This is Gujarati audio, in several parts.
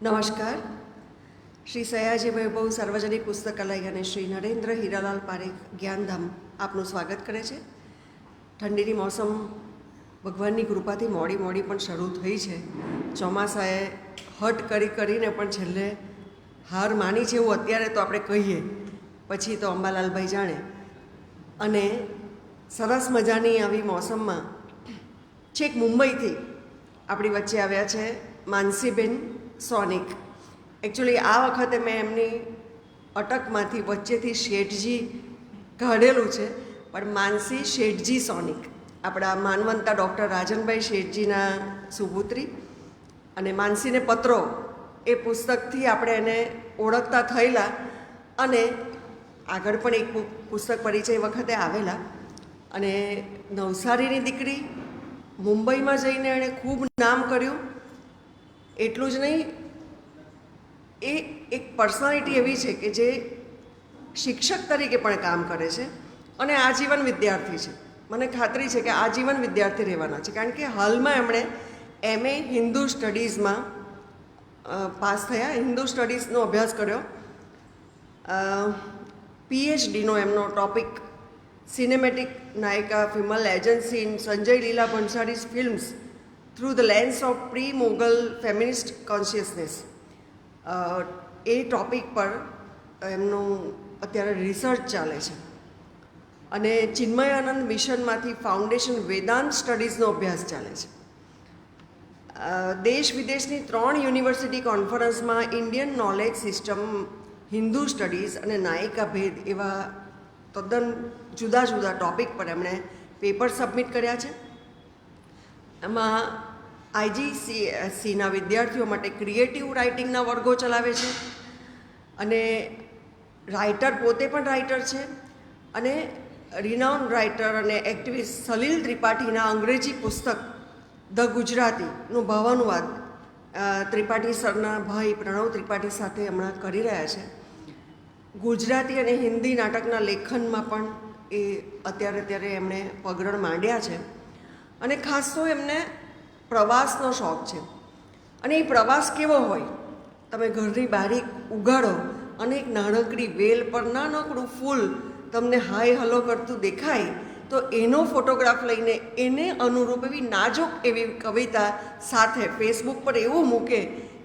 નમસ્કાર. શ્રી સયાજી વૈભવ સાર્વજનિક પુસ્તકાલય અને શ્રી નરેન્દ્ર હીરાલાલ પારેખ જ્ઞાનધામ આપનું સ્વાગત કરે છે. ઠંડીની મોસમ ભગવાનની કૃપાથી મોડી પણ શરૂ થઈ છે. ચોમાસાએ હટ કરીને પણ છેલ્લે હાર માની છે એવું અત્યારે તો આપણે કહીએ, પછી તો અંબાલાલભાઈ જાણે. અને સરસ મજાની આવી મોસમમાં છેક મુંબઈથી આપણી વચ્ચે આવ્યા છે માનસીબેન સોનિક. એકચ્યુઅલી આ વખતે મેં એમની અટકમાંથી વચ્ચેથી શેઠજી કાઢેલું છે, પણ માનસી શેઠજી સોનિક આપણા માનવંતા ડૉક્ટર રાજનભાઈ શેઠજીના સુપુત્રી. અને માનસીને પત્રો એ પુસ્તકથી આપણે એને ઓળખતા થયેલા અને આગળ પણ એક પુસ્તક પરિચય વખતે આવેલા. અને નવસારીની દીકરી, મુંબઈમાં જઈને એણે ખૂબ નામ કર્યું. એટલું જ નહીં, એ એક પર્સનાલિટી એવી છે કે જે શિક્ષક તરીકે પણ કામ કરે છે અને આજીવન વિદ્યાર્થી છે. મને ખાતરી છે કે આજીવન વિદ્યાર્થી રહેવાના છે, કારણ કે હાલમાં એમણે MA હિન્દુ સ્ટડીઝમાં પાસ થયા, હિન્દુ સ્ટડીઝનો અભ્યાસ કર્યો. PhDનો એમનો ટોપિક સિનેમેટિક નાયિકા female agency in Sanjay Leela Bhansali's films through the lens of pre Mughal feminist consciousness. એ ટોપિક પર એમનું અત્યારે રિસર્ચ ચાલે છે. અને ચિન્મયાનંદ મિશનમાંથી ફાઉન્ડેશન વેદાંત સ્ટડીઝનો અભ્યાસ ચાલે છે. દેશ વિદેશની 3 યુનિવર્સિટી કોન્ફરન્સમાં Indian knowledge system, Hindu studies અને નાયિકા ભેદ એવા તદ્દન જુદા જુદા ટૉપિક પર એમણે પેપર સબમિટ કર્યા છે. એમાં IGCSEના વિદ્યાર્થીઓ માટે ક્રિએટિવ રાઇટિંગના વર્ગો ચલાવે છે. અને રાઇટર, પોતે પણ રાઇટર છે. અને રિનાઉન્ડ રાઇટર અને એક્ટિવિસ્ટ સલીલ ત્રિપાઠીના અંગ્રેજી પુસ્તક ધ ગુજરાતીનું ભાવાનુવાદ ત્રિપાઠી સરના ભાઈ પ્રણવ ત્રિપાઠી સાથે હમણાં કરી રહ્યા છે. ગુજરાતી અને હિન્દી નાટકના લેખનમાં પણ એ અત્યારે એમણે પગરણ માંડ્યા છે. અને ખાસ તો એમને પ્રવાસનો શોખ છે. અને એ પ્રવાસ કેવો હોય, તમે ઘરની બારી ઉગાડો અને એક નાનકડી વેલ પર નાનકડું ફૂલ તમને હાય હલો કરતું દેખાય તો એનો ફોટોગ્રાફ લઈને એને અનુરૂપ એવી નાજુક એવી કવિતા સાથે ફેસબુક પર એવું મૂકે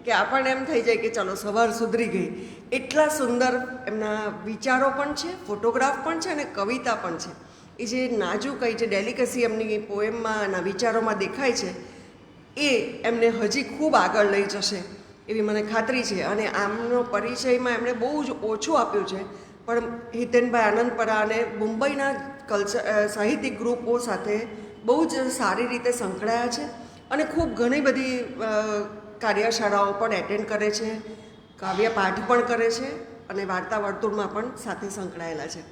કે આપણને એમ થઈ જાય કે ચાલો સવાર સુધરી ગઈ. એટલા સુંદર એમના વિચારો પણ છે, ફોટોગ્રાફ પણ છે અને કવિતા પણ છે. એ જે નાજુક, જે ડેલિકસી એમની પોએમમાં અને વિચારોમાં દેખાય છે, એ એમને હજી ખૂબ આગળ લઈ જશે એવી મને ખાતરી છે. અને આમનો પરિચયમાં એમણે બહુ જ ઓછું આપ્યું છે, પણ હિતેનભાઈ આનંદપરા અને મુંબઈના સાહિત્યિક ગ્રુપો સાથે બહુ જ સારી રીતે સંકળાયા છે. અને ખૂબ ઘણી બધી કાર્યશાળાઓ પણ એટેન્ડ કરે છે, કાવ્ય પાઠ પણ કરે છે અને વાર્તા વર્તુળમાં પણ સાથે સંકળાયેલા છે.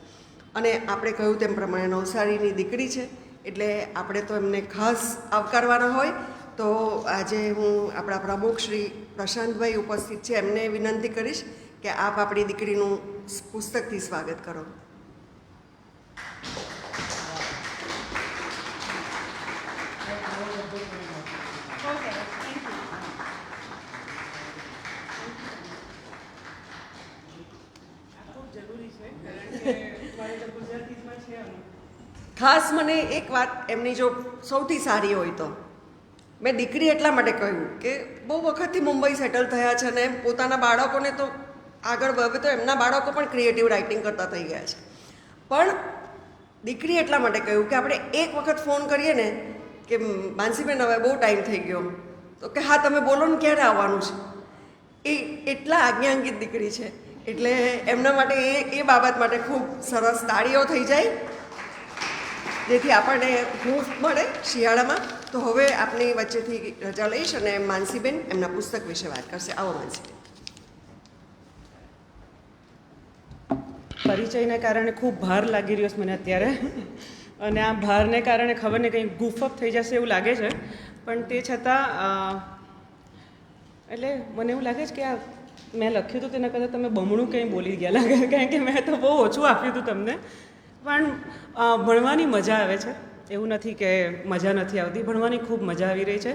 અને આપણે કહ્યું તેમ પ્રમાણે નવસારીની દીકરી છે, એટલે આપણે તો એમને ખાસ આવકારવાના હોય. તો આજે હું આપણા પ્રમુખ શ્રી પ્રશાંતભાઈ ઉપસ્થિત છે, એમને વિનંતી કરીશ કે આપ આપણી દીકરીનું પુસ્તકથી સ્વાગત કરો. ખાસ મને એક વાત એમની જો સૌથી સારી હોય તો, મેં દીકરી એટલા માટે કહ્યું કે બહુ વખતથી મુંબઈ સેટલ થયા છે અને પોતાના બાળકોને તો આગળ હવે તો એમના બાળકો પણ ક્રિએટિવ રાઇટિંગ કરતા થઈ ગયા છે. પણ દીકરી એટલા માટે કહ્યું કે આપણે એક વખત ફોન કરીએ ને કે માનસીબેન હવે બહુ ટાઈમ થઈ ગયો, તો કે હા તમે બોલો ને ક્યારે આવવાનું છે. એ એટલા આજ્ઞાંકિત દીકરી છે, એટલે એમના માટે એ બાબત માટે ખૂબ સરસ તાળીઓ થઈ જાય, જેથી આપણને હૂંફ મળે શિયાળામાં. તો હવે આપની વચ્ચેથી રજા લઈશ અને માનસીબેન એમના પુસ્તક વિશે વાત કરશે. આવો માનસીબેન. પરિચયને કારણે ખૂબ ભાર લાગી રહ્યો છે મને અત્યારે, અને આ ભારને કારણે ખબર ને કંઈ ગુફઅપ થઈ જશે એવું લાગે છે. પણ તે છતાં એટલે મને એવું લાગે છે કે આ મેં લખ્યું હતું તેના કરતાં તમે બમણું કંઈ બોલી ગયા લાગે, કારણ કે મેં તો બહુ ઓછું આપ્યું હતું તમને. પણ ભણવાની મજા આવે છે એવું નથી કે મજા નથી આવતી, ભણવાની ખૂબ મજા આવી રહી છે.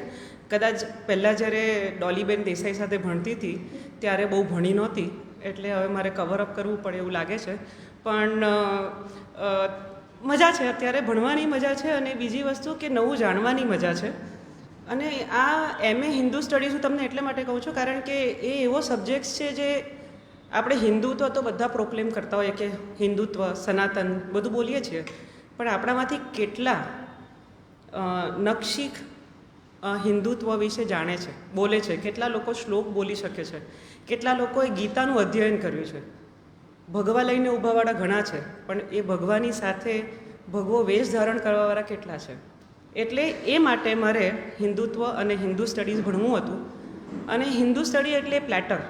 કદાચ પહેલાં જ્યારે ડોલીબેન દેસાઈ સાથે ભણતી હતી ત્યારે બહુ ભણી નહોતી, એટલે હવે મારે કવરઅપ કરવું પડે એવું લાગે છે. પણ મજા છે, અત્યારે ભણવાની મજા છે, અને બીજી વસ્તુ કે નવું જાણવાની મજા છે. અને આ MA હિન્દુ સ્ટડીઝ હું તમને એટલે માટે કહું છું કારણ કે એ એવો સબ્જેક્ટ છે જે આપણે હિન્દુત્વ તો બધા પ્રોક્લેમ કરતા હોઈએ કે હિન્દુત્વ, સનાતન બધું બોલીએ છીએ, પણ આપણામાંથી કેટલા નખશીખ હિન્દુત્વ વિશે જાણે છે, બોલે છે, કેટલા લોકો શ્લોક બોલી શકે છે, કેટલા લોકોએ ગીતાનું અધ્યયન કર્યું છે. ભગવા લઈને ઊભાવાળા ઘણા છે, પણ એ ભગવાની સાથે ભગવો વેશ ધારણ કરવાવાળા કેટલા છે. એટલે એ માટે મારે હિન્દુત્વ અને હિન્દુ સ્ટડીઝ ભણવું હતું. અને હિન્દુ સ્ટડી એટલે પ્લેટર.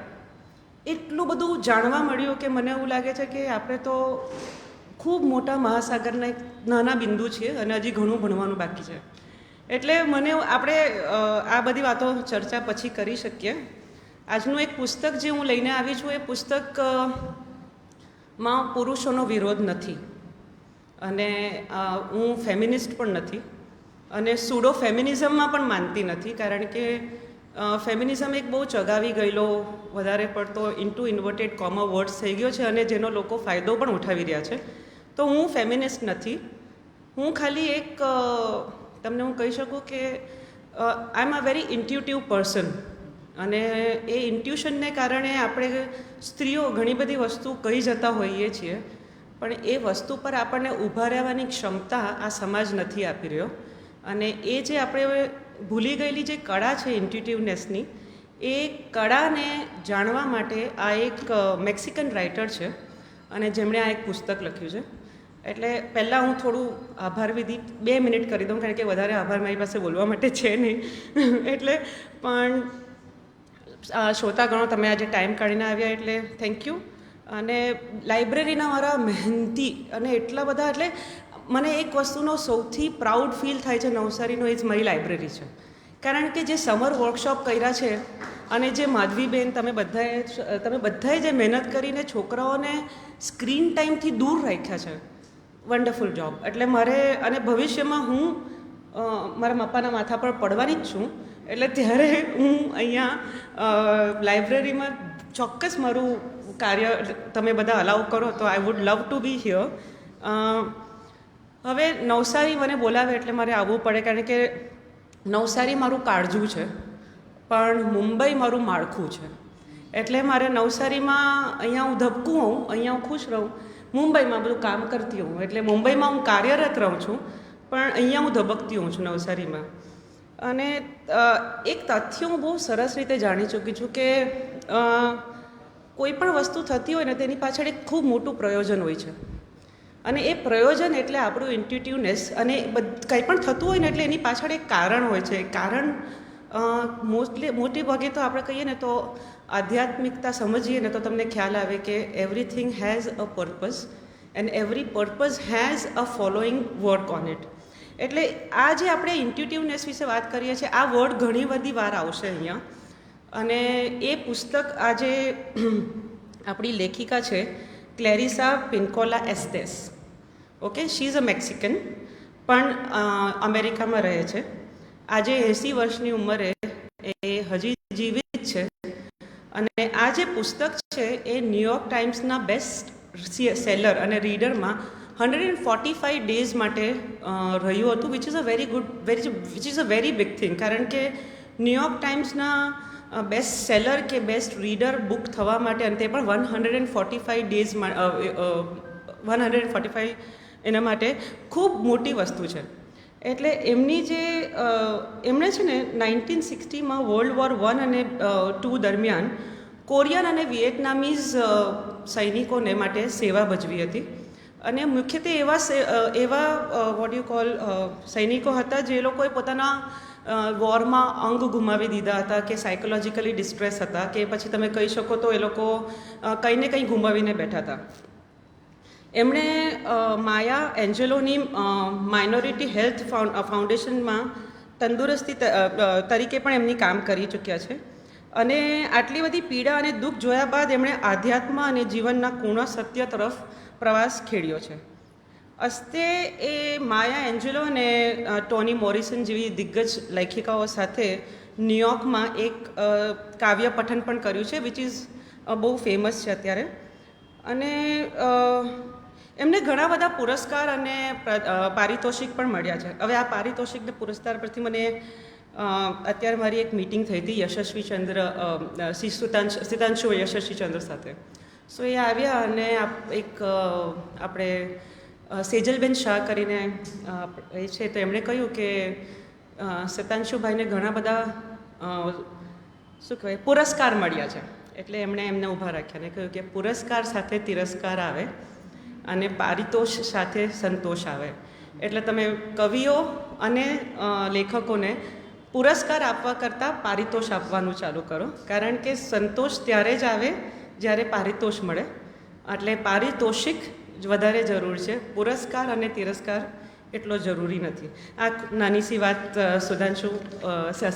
એટલું બધું જાણવા મળ્યું કે મને એવું લાગે છે કે આપણે તો ખૂબ મોટા મહાસાગરના એક નાના બિંદુ છીએ અને હજી ઘણું ભણવાનું બાકી છે. એટલે મને આપણે આ બધી વાતો ચર્ચા પછી કરી શકીએ. આજનું એક પુસ્તક જે હું લઈને આવી છું, એ પુસ્તકમાં પુરુષોનો વિરોધ નથી, અને હું ફેમિનિસ્ટ પણ નથી, અને સુડો ફેમિનિઝમમાં પણ માનતી નથી, કારણ કે ફેમિનિઝમ એક બહુ ચગાવી ગયેલો, વધારે પડતો ઇન્ટુ ઇન્વર્ટેડ કોમા વર્ડ્સ થઈ ગયો છે, અને જેનો લોકો ફાયદો પણ ઉઠાવી રહ્યા છે. તો હું ફેમિનિસ્ટ નથી. હું ખાલી એક તમને હું કહી શકું કે I M a very intuitive person, અને એ ઇન્ટ્યુશનને કારણે આપણે સ્ત્રીઓ ઘણી બધી વસ્તુ કહી જતા હોઈએ છીએ, પણ એ વસ્તુ પર આપણને ઊભા રહેવાની ક્ષમતા આ સમાજ નથી આપી રહ્યો. અને એ જે આપણે ભૂલી ગયેલી જે કળા છે ઇન્ટ્યુટિવનેસની, એ કળાને જાણવા માટે આ એક મેક્સિકન રાઇટર છે, અને જેમણે આ એક પુસ્તક લખ્યું છે. એટલે પહેલાં હું થોડું આભાર વિધિ 2 મિનિટ કરી દઉં, કારણ કે વધારે આભાર મારી પાસે બોલવા માટે છે નહીં. એટલે પણ શ્રોતાગણો, તમે આજે ટાઈમ કાઢીને આવ્યા એટલે થેન્ક યુ. અને લાઇબ્રેરીના મારા મહેનતી અને એટલા બધા, એટલે મને એક વસ્તુનો સૌથી પ્રાઉડ ફીલ થાય છે નવસારીનો, એ જ મારી લાઇબ્રેરી છે. કારણ કે જે સમર વર્કશોપ કર્યા છે, અને જે માધવીબેન તમે બધાએ જે મહેનત કરીને છોકરાઓને સ્ક્રીન ટાઈમથી દૂર રાખ્યા છે, વન્ડરફુલ જોબ. એટલે મારે, અને ભવિષ્યમાં હું મારા પપ્પાના માથા પર પડવાની જ છું, એટલે ત્યારે હું અહીંયા લાઇબ્રેરીમાં ચોક્કસ મારું કાર્ય તમે બધા અલાઉ કરો તો I would love to be here. હવે નવસારી મને બોલાવે એટલે મારે આવવું પડે, કારણ કે નવસારી મારું કાળજું છે, પણ મુંબઈ મારું માળખું છે. એટલે મારે નવસારીમાં અહીંયા હું ધબકું હોઉં, અહીંયા હું ખુશ રહું, મુંબઈમાં બધું કામ કરતી હોઉં. એટલે મુંબઈમાં હું કાર્યરત રહું છું, પણ અહીંયા હું ધબકતી હોઉં છું નવસારીમાં. અને એક તથ્ય હું બહુ સરસ રીતે જાણી ચૂકી છું કે કોઈ પણ વસ્તુ થતી હોય ને તેની પાછળ એક ખૂબ મોટું પ્રયોજન હોય છે. અને એ પ્રયોજન એટલે આપણું ઇન્ટ્યુટિવનેસ. અને કંઈ પણ થતું હોય ને એટલે એની પાછળ એક કારણ હોય છે. કારણ મોટી ભાગે તો આપણે કહીએ ને તો આધ્યાત્મિકતા સમજીએ ને તો તમને ખ્યાલ આવે કે everything has a purpose, and every purpose has a following work on it. એટલે આ જે આપણે ઇન્ટ્યુટિવનેસ વિશે વાત કરીએ છીએ, આ વર્ડ ઘણી બધી વાર આવશે અહીંયા. અને એ પુસ્તક આજે આપણી લેખિકા છે Clarissa Pinkola Estes. Okay, she is a Mexican, પણ અમેરિકામાં રહે છે. આજે 80 વર્ષની ઉંમરે એ હજી જીવિત છે. અને આ જે પુસ્તક છે એ ન્યૂયોર્ક ટાઈમ્સના બેસ્ટ સેલર અને રીડરમાં 145 ડેઝ માટે રહ્યું હતું, which is a very big thing. કારણ કે ન્યૂયોર્ક ટાઈમ્સના બેસ્ટ સેલર કે બેસ્ટ રીડર બુક થવા માટે, અને તે પણ 145 ડેઝ 145 એના માટે ખૂબ મોટી વસ્તુ છે. એટલે એમણે છે ને 1960માં વર્લ્ડ વોર 1 અને 2 દરમિયાન કોરિયન અને વિયેટનામીઝ સૈનિકોને માટે સેવા ભજવી હતી. અને મુખ્યત્વે એવા વોટ યુ કોલ સૈનિકો હતા જે લોકોએ પોતાના વોરમાં અંગ ગુમાવી દીધા હતા, કે સાયકોલોજીકલી ડિસ્ટ્રેસ હતા, કે પછી તમે કહી શકો તો એ લોકો કંઈ ને કંઈ ગુમાવીને બેઠા હતા. એમણે માયા એન્જેલોની માઇનોરિટી હેલ્થ ફાઉન્ડેશનમાં તંદુરસ્તી તરીકે પણ એમની કામ કરી ચૂક્યા છે. અને આટલી બધી પીડા અને દુઃખ જોયા બાદ એમણે આધ્યાત્મ અને જીવનના પૂર્ણ સત્ય તરફ પ્રવાસ ખેડ્યો છે. અસ્તે એ માયા એન્જેલો અને ટોની મોરિસન જેવી દિગ્ગજ લેખિકાઓ સાથે ન્યુયોર્કમાં એક કાવ્ય પઠન પણ કર્યું છે વિચ ઇઝ બહુ ફેમસ છે અત્યારે. અને એમને ઘણા બધા પુરસ્કાર અને પારિતોષિક પણ મળ્યા છે. હવે આ પારિતોષિક ને પુરસ્કાર પરથી મને અત્યારે મારી એક મીટિંગ થઈ હતી યશસ્વી ચંદ્ર સિતાંશુ યશસ્વી ચંદ્ર સાથે. સો એ આવ્યા અને એક આપણે સેજલબેન શાહ કરીને એ છે તો એમણે કહ્યું કે સિતાંશુભાઈને ઘણા બધા શું કહેવાય પુરસ્કાર મળ્યા છે. એટલે એમણે એમને ઊભા રાખ્યા અને કહ્યું કે પુરસ્કાર સાથે તિરસ્કાર આવે અને પારિતોષ સાથે સંતોષ આવે. એટલે તમે કવિઓ અને લેખકોને પુરસ્કાર આપવા કરતાં પારિતોષ આપવાનું ચાલુ કરો, કારણ કે સંતોષ ત્યારે જ આવે જ્યારે પારિતોષ મળે. એટલે પારિતોષિક વધારે જરૂર છે, પુરસ્કાર અને તિરસ્કાર એટલો જરૂરી નથી. આ નાની સી વાત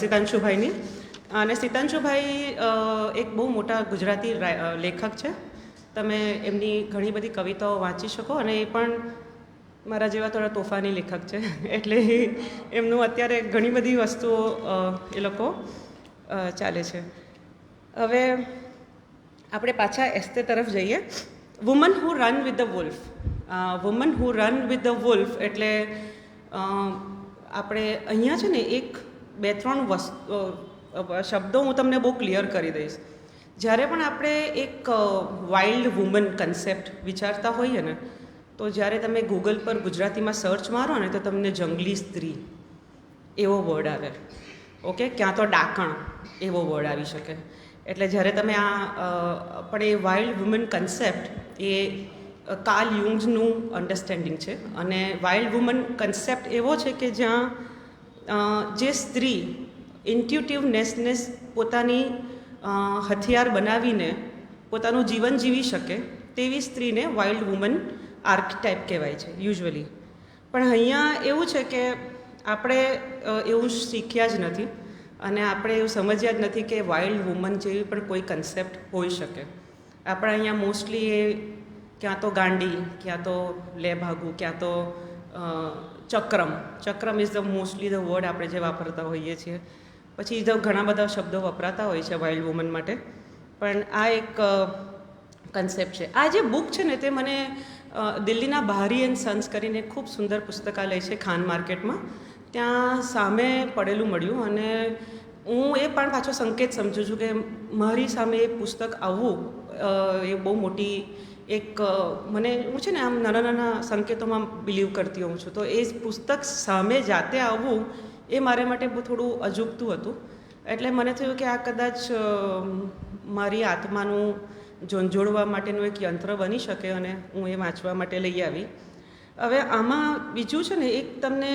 સિતાંશુભાઈની. અને સિતાંશુભાઈ એક બહુ મોટા ગુજરાતી લેખક છે. તમે એમની ઘણી બધી કવિતાઓ વાંચી શકો અને એ પણ મારા જેવા થોડા તોફાની લેખક છે. એટલે એમનું અત્યારે ઘણી બધી વસ્તુઓ એ લોકો ચાલે છે. હવે આપણે પાછા એસ્તે તરફ જઈએ. Woman who run with the wolf. Woman who run with the wolf એટલે આપણે અહીંયા છે ને એક બે ત્રણ શબ્દો હું તમને બહુ ક્લિયર કરી દઈશ. જ્યારે પણ આપણે એક વાઇલ્ડ વુમન કન્સેપ્ટ વિચારતા હોઈએ ને, તો જ્યારે તમે ગૂગલ પર ગુજરાતીમાં સર્ચ મારો ને તો તમને જંગલી સ્ત્રી એવો વર્ડ આવે. ઓકે, ક્યાં તો ડાકણ એવો વર્ડ આવી શકે. એટલે જ્યારે તમે પણ એ વાઇલ્ડ વુમન કન્સેપ્ટ એ કાર્લ યુંગનું અન્ડરસ્ટેન્ડિંગ છે. અને વાઇલ્ડ વુમન કન્સેપ્ટ એવો છે કે જ્યાં જે સ્ત્રી ઇન્ટ્યુટિવનેસને પોતાની હથિયાર બનાવીને પોતાનું જીવન જીવી શકે તેવી સ્ત્રીને વાઇલ્ડ વુમન આર્કટાઇપ કહેવાય છે યુઝ્યુઅલી. પણ અહીંયા એવું છે કે આપણે એવું શીખ્યા જ નથી અને આપણે એવું સમજ્યા જ નથી કે વાઇલ્ડ વુમન જેવી પણ કોઈ કન્સેપ્ટ હોઈ શકે. આપણે અહીંયા મોસ્ટલી એ ક્યાં તો ગાંડી, ક્યાં તો લે ભાગું, ક્યાં તો ચક્રમ is the mostly the word આપણે જે વાપરતા હોઈએ છીએ. પછી તો ઘણા બધા શબ્દો વપરાતા હોય છે વાઇલ્ડ વુમન માટે, પણ આ એક કન્સેપ્ટ છે. આ જે બુક છે ને તે મને દિલ્હીના બહારી એન્ડ સન્સ કરીને ખૂબ સુંદર પુસ્તકાલય છે ખાન માર્કેટમાં, ત્યાં સામે પડેલું મળ્યું. અને હું એ પણ પાછો સંકેત સમજું છું કે મારી સામે એ પુસ્તક આવવું એ બહુ મોટી એક મને હું છે ને આમ નાના નાના સંકેતોમાં બિલીવ કરતી હોઉં છું. તો એ પુસ્તક સામે જાતે આવવું એ મારા માટે બહુ થોડું અજુગતું હતું. એટલે મને થયું કે આ કદાચ મારી આત્માનું ઝંઝોળવા માટેનું એક યંત્ર બની શકે અને હું એ વાંચવા માટે લઈ આવી. હવે આમાં બીજું છે ને એક તમને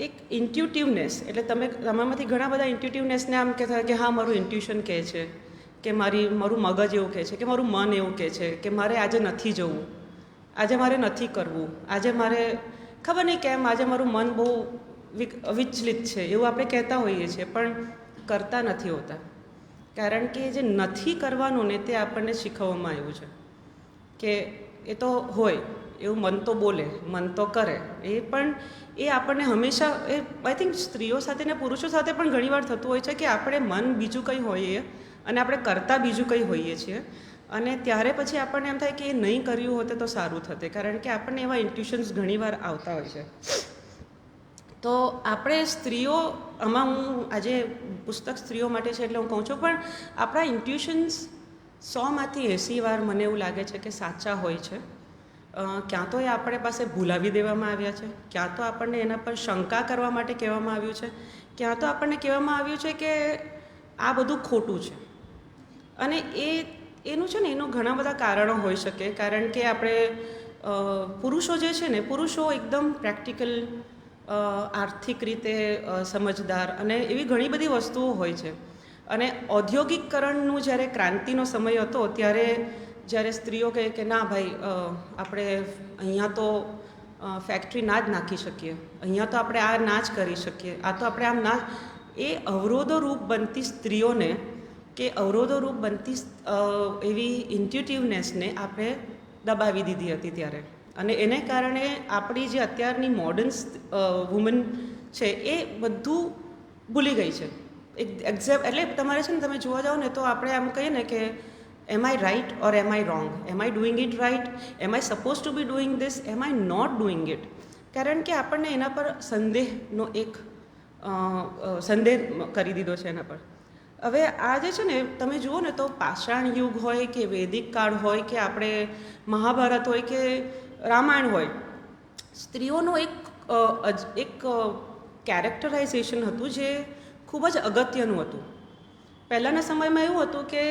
એક ઇન્ટ્યુટિવનેસ, એટલે તમે તમારામાંથી ઘણા બધા ઇન્ટ્યુટિવનેસને આમ કહેતા કે હા મારું ઇન્ટ્યુશન કહે છે, કે મારું મગજ એવું કહે છે, કે મારું મન એવું કહે છે કે મારે આજે નથી જવું, આજે મારે નથી કરવું, આજે મારે ખબર નહીં કેમ આજે મારું મન બહુ વિચલિત છે, એવું આપણે કહેતા હોઈએ છીએ પણ કરતા નથી હોતા. કારણ કે જે નથી કરવાનું ને તે આપણને શીખવવામાં આવ્યું છે કે એ તો હોય એવું મન તો બોલે, મન તો કરે. એ પણ એ આપણને હંમેશા એ આઈ થિંક સ્ત્રીઓ સાથે ને પુરુષો સાથે પણ ઘણીવાર થતું હોય છે કે આપણે મન બીજું કંઈ હોઈએ અને આપણે કરતા બીજું કંઈ હોઈએ છીએ. અને ત્યારે પછી આપણને એમ થાય કે એ નહીં કર્યું હોતે તો સારું થતે, કારણ કે આપણને એવા ઇન્ટ્યુશન્સ ઘણીવાર આવતા હોય છે. તો આપણે સ્ત્રીઓ, આમાં હું આજે પુસ્તક સ્ત્રીઓ માટે છે એટલે હું કહું છું, પણ આપણા ઇન્ટ્યુશન્સ 100માંથી 80 વાર મને એવું લાગે છે કે સાચા હોય છે. ક્યાં તો એ આપણે પાસે ભૂલાવી દેવામાં આવ્યા છે, ક્યાં તો આપણને એના પર શંકા કરવા માટે કહેવામાં આવ્યું છે, ક્યાં તો આપણને કહેવામાં આવ્યું છે કે આ બધું ખોટું છે. અને એનું છે ને એનું ઘણા બધા કારણો હોઈ શકે. કારણ કે આપણે પુરુષો જે છે ને, પુરુષો એકદમ પ્રેક્ટિકલ, આર્થિક રીતે સમજદાર અને એવી ઘણી બધી વસ્તુઓ હોય છે. અને ઔદ્યોગિકરણનું જ્યારે ક્રાંતિનો સમય હતો ત્યારે જ્યારે સ્ત્રીઓ કહે કે ના ભાઈ આપણે અહીંયા તો ફેક્ટરી ના જ નાખી શકીએ, અહીંયા તો આપણે આ ના જ કરી શકીએ, આ તો આપણે આમ ના, એ અવરોધોરૂપ બનતી સ્ત્રીઓને કે અવરોધોરૂપ બનતી એવી ઇન્ટ્યુટિવનેસને આપણે દબાવી દીધી હતી ત્યારે. અને એને કારણે આપણી જે અત્યારની મોડર્ન વુમન છે એ બધું ભૂલી ગઈ છે. એટલે તમારે છે ને, તમે જોવા જાઓ ને તો આપણે આમ કહીએ ને કે am I right or am I wrong, am I doing it right, am I suppose to be doing this, am I not doing it. કારણ કે આપણને એના પર સંદેહનો એક સંદેહ કરી દીધો છે એના પર. હવે આ જે છે ને, તમે જુઓ ને તો પાષાણ યુગ હોય કે વૈદિક કાળ હોય કે આપણે મહાભારત હોય કે રામાયણ હોય, સ્ત્રીઓનું એક કેરેક્ટરાઇઝેશન હતું જે ખૂબ જ અગત્યનું હતું. પહેલાંના સમયમાં એવું હતું કે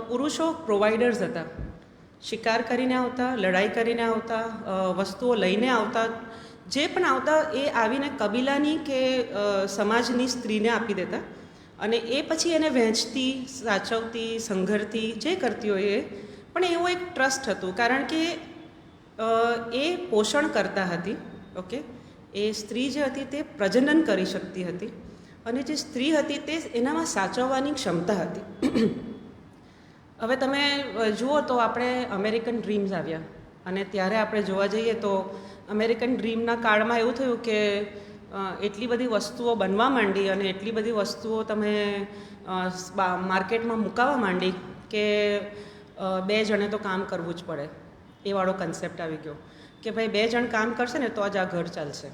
પુરુષો પ્રોવાઈડર્સ હતા, શિકાર કરીને આવતા, લડાઈ કરીને આવતા, વસ્તુઓ લઈને આવતા, જે પણ આવતા એ આવીને કબીલાની કે સમાજની સ્ત્રીને આપી દેતા અને એ પછી એને વહેંચતી, સાચવતી, સંઘરતી, જે કરતી હોય એ. પણ એવું એક ટ્રસ્ટ હતું, કારણ કે એ પોષણ કરતા હતી. ઓકે, એ સ્ત્રી જે હતી તે પ્રજનન કરી શકતી હતી અને જે સ્ત્રી હતી તે એનામાં સાચવવાની ક્ષમતા હતી. હવે તમે જુઓ તો આપણે અમેરિકન ડ્રીમ્સ આવ્યા અને ત્યારે આપણે જોવા જઈએ તો અમેરિકન ડ્રીમના કાળમાં એવું થયું કે એટલી બધી વસ્તુઓ બનવા માંડી અને એટલી બધી વસ્તુઓ તમે માર્કેટમાં મુકાવા માંડી કે 2 જણે તો કામ કરવું જ પડે, એ વાળો કન્સેપ્ટ આવી ગયો કે ભાઈ 2 જણ કામ કરશે ને તો જ આ ઘર ચાલશે.